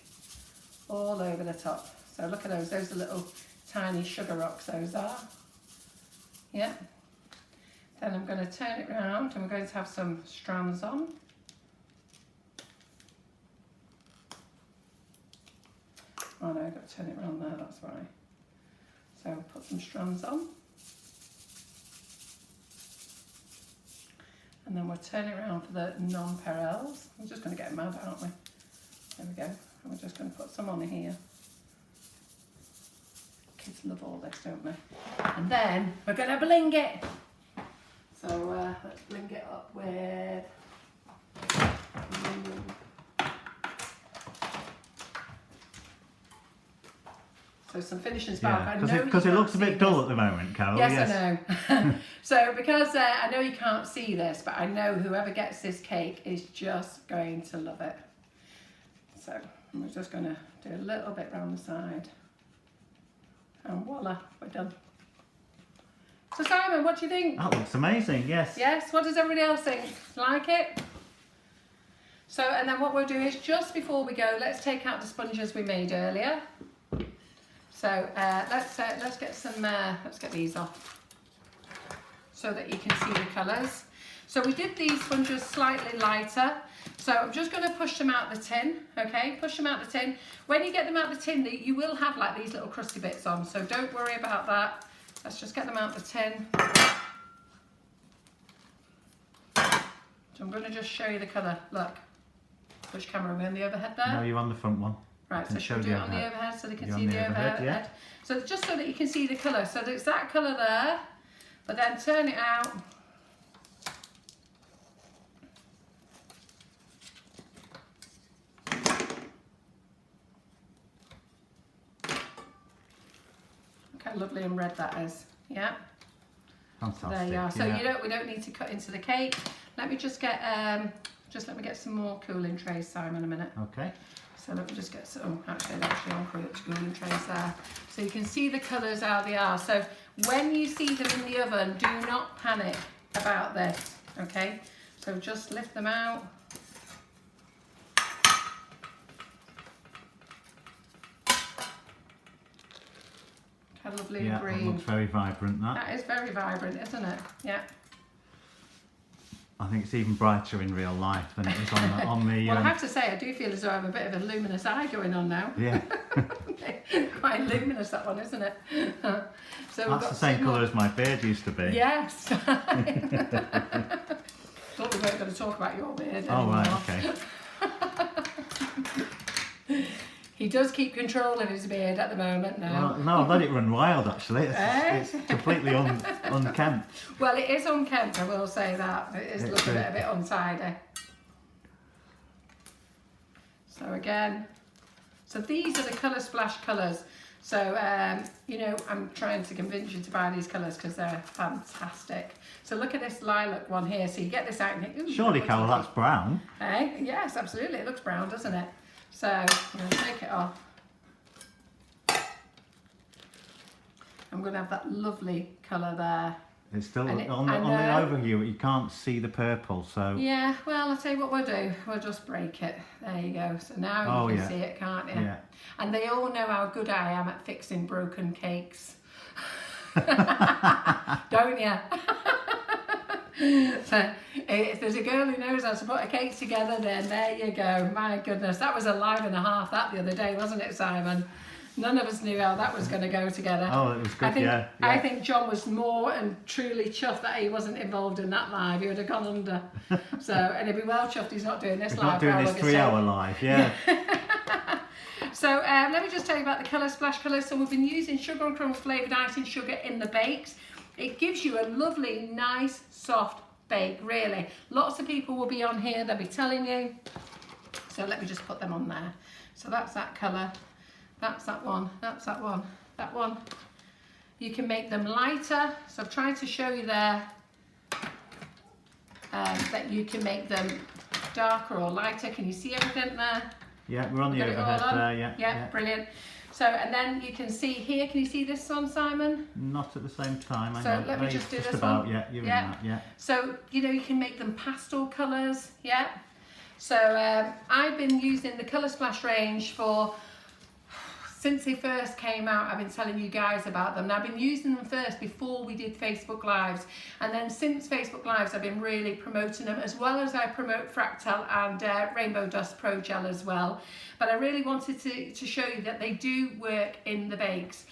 all over the top. So look at those are little tiny sugar rocks, those are. Yeah. Then I'm going to turn it round and we're going to have some strands on. Oh no, I've got to turn it round there, that's why. So put some strands on. And then we'll turn it around for the nonpareils. We're just going to get them out, aren't we? There we go. And we're just going to put some on here. Kids love all this, don't they? And then we're going to bling it. So let's bling it up with So some finishing sparkle.
Yeah, because it looks a bit dull at the moment, Carol.
Yes, I know. So because I know you can't see this, but I know whoever gets this cake is just going to love it. So I'm just going to do a little bit round the side. And voila, we're done. So Simon, what do you think?
That looks amazing, yes.
Yes, what does everybody else think? Like it? So, and then what we'll do is, just before we go, let's take out the sponges we made earlier. So let's get these off so that you can see the colours. So we did these sponges slightly lighter. So I'm just going to push them out the tin, okay? Push them out the tin. When you get them out the tin, you will have like these little crusty bits on, so don't worry about that. Let's just get them out the tin. So I'm going to just show you the colour. Look. Which camera are we on, the overhead there?
No, you're on the front one.
Right, so should we do it on the overhead so they can
You're
see the overhead?
Yeah.
So just so that you can see the colour. So there's that colour there, but then turn it out. Look how lovely and red that is. Yeah.
Fantastic.
There you are. So we don't need to cut into the cake. Let me just get let me get some more cooling trays, Simon, a minute.
Okay.
So let me just get some, actually on cooling trays there. So you can see the colours how they are. So when you see them in the oven, do not panic about this, okay? So just lift them out. How lovely and green.
Yeah, it looks very vibrant, that.
That is very vibrant, isn't it? Yeah.
I think it's even brighter in real life than it is on the...
Well, I have to say, I do feel as though I have a bit of a luminous eye going on now.
Yeah.
Quite luminous, that one, isn't it? So
that's the same colour as my beard used to be.
Yes. Thought we weren't going to talk about your beard anymore.
Oh, right, okay.
He does keep control of his beard at the moment now.
Well, no, I've let it run wild, actually. It's completely unkempt.
Well, it is unkempt, I will say that. It is looking a bit untidy. So again, so these are the colour splash colours. So, you know, I'm trying to convince you to buy these colours because they're fantastic. So look at this lilac one here. So you get this out and think, ooh,
surely, Carol, that's brown.
Eh? Yes, absolutely. It looks brown, doesn't it? So I'm going to take it off. I'm going to have that lovely colour there.
It's still on the overview. You can't see the purple, so
yeah. Well, I'll tell you what we'll do. We'll just break it. There you go. So now you can see it, can't you? Yeah. And they all know how good I am at fixing broken cakes, don't you? So if there's a girl who knows how to put a cake together, then there you go. My goodness, that was a live and a half that the other day, wasn't it, Simon? None of us knew how that was going to go together.
Oh, it was good,
I think John was more and truly chuffed that he wasn't involved in that live. He would have gone under. So, and he'd be well chuffed he's not doing this live.
Not doing this 3-hour live, yeah.
So let me just tell you about the colour splash colours. So we've been using sugar and crumbs flavoured icing sugar in the bakes. It gives you a lovely, nice, soft bake, really. Lots of people will be on here, they'll be telling you. So let me just put them on there. So that's that colour. That's that one, that's that one, that one. You can make them lighter. So I've tried to show you there that you can make them darker or lighter. Can you see everything there?
Yeah, we're on the overhead there,
yeah, brilliant. So, and then you can see here, can you see this one, Simon?
Not at the same time.
So let me just do this one.
Yeah, you're in that, yeah.
So, you know, you can make them pastel colours, yeah. So I've been using the Colour Splash range since they first came out. I've been telling you guys about them. And I've been using them first before we did Facebook Lives. And then since Facebook Lives, I've been really promoting them, as well as I promote Fractal and Rainbow Dust Pro Gel as well. But I really wanted to show you that they do work in the bakes.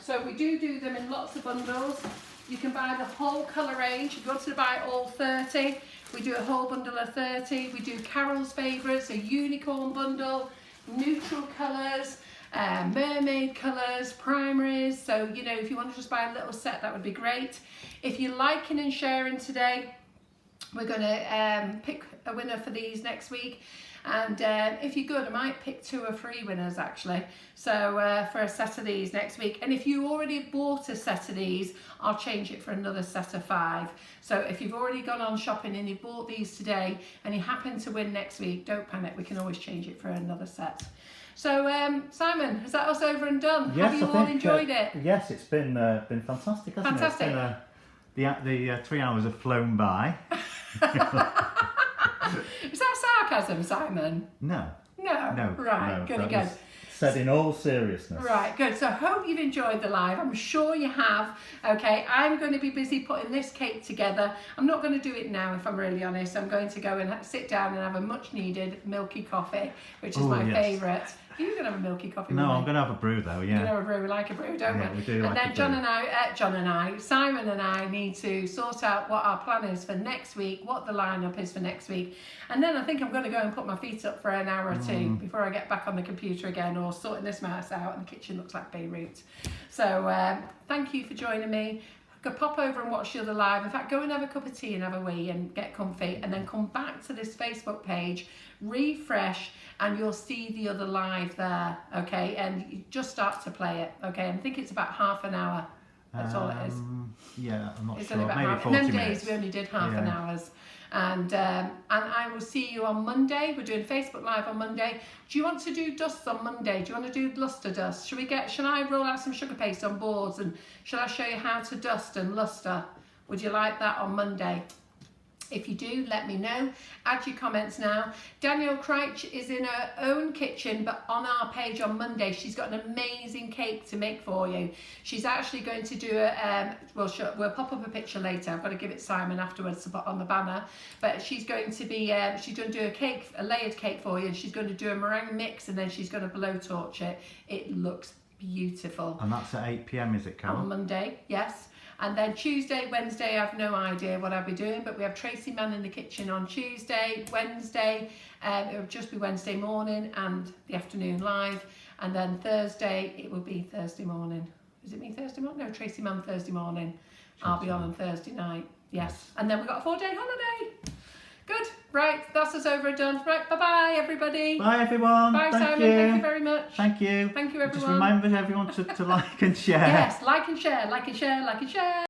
So we do them in lots of bundles. You can buy the whole colour range. If you want to buy all 30, we do a whole bundle of 30. We do Carol's Favourites, a unicorn bundle, neutral colours, mermaid colours, primaries. So, you know, if you want to just buy a little set, that would be great. If you're liking and sharing today, we're going to pick a winner for these next week. And if you're good, I might pick 2 or 3 winners actually. So for a set of these next week. And if you already bought a set of these, I'll change it for another set of 5. So if you've already gone on shopping and you bought these today and you happen to win next week, don't panic, we can always change it for another set. So Simon, is that us over and done?
Yes,
Have you
I
all
think,
enjoyed it?
Yes, it's been fantastic, hasn't
Fantastic.
it? It's been, the 3 hours have flown by.
Is that sarcasm, Simon?
No.
No. Right,
no,
good
that
again.
was said in all seriousness.
Right, good. So I hope you've enjoyed the live. I'm sure you have. Okay, I'm going to be busy putting this cake together. I'm not going to do it now, if I'm really honest. I'm going to go and sit down and have a much needed milky coffee, which is my favourite. Are you going to have a milky coffee?
No, I'm going to have a brew though, yeah.
You're going to have a brew. We like a brew, don't we?
Yeah, we do
and
like
then
a brew.
Simon and I need to sort out what our plan is for next week, what the lineup is for next week. And then I think I'm going to go and put my feet up for an hour or 2 before I get back on the computer again, or sorting this mouse out, and the kitchen looks like Beirut. So thank you for joining me. Go pop over and watch the other live. In fact, go and have a cup of tea and have a wee and get comfy, and then come back to this Facebook page, refresh, and you'll see the other live there, okay? And you just start to play it, okay? And I think it's about half an hour. That's all it is.
Yeah, I'm not
It's
sure.
only about
Maybe
half.
40
In them
minutes.
days, we only did half an hour's. And I will see you on Monday. We're doing Facebook Live on Monday. Do you want to do dusts on Monday? Do you want to do luster dust? Shall I roll out some sugar paste on boards, and shall I show you how to dust and luster? Would you like that on Monday? If you do, let me know. Add your comments now. Danielle Crouch is in her own kitchen, but on our page on Monday, she's got an amazing cake to make for you. She's actually going to do we'll pop up a picture later. I've got to give it Simon afterwards to put on the banner. But she's going to be, she's going to do a layered cake for you, and she's going to do a meringue mix, and then she's going to blowtorch it. It looks beautiful.
And that's at 8 p.m, is it, Carol?
On Monday, yes. And then Tuesday, Wednesday, I have no idea what I'll be doing, but we have Tracy Mann in the kitchen on Tuesday, Wednesday, it will just be Wednesday morning and the afternoon live. And then Thursday, it will be Thursday morning. Is it me Thursday morning? No, Tracy Mann Thursday morning. I'll be on Thursday night, yes. And then we've got a 4-day holiday. Good, right, that's us over and done. Right, bye-bye, everybody.
Bye, everyone.
Bye,
Thank
Simon,
you.
thank you very much.
Thank you.
Thank you, everyone.
Just remember everyone to like and share.
Yes, like and share, like and share, like and share.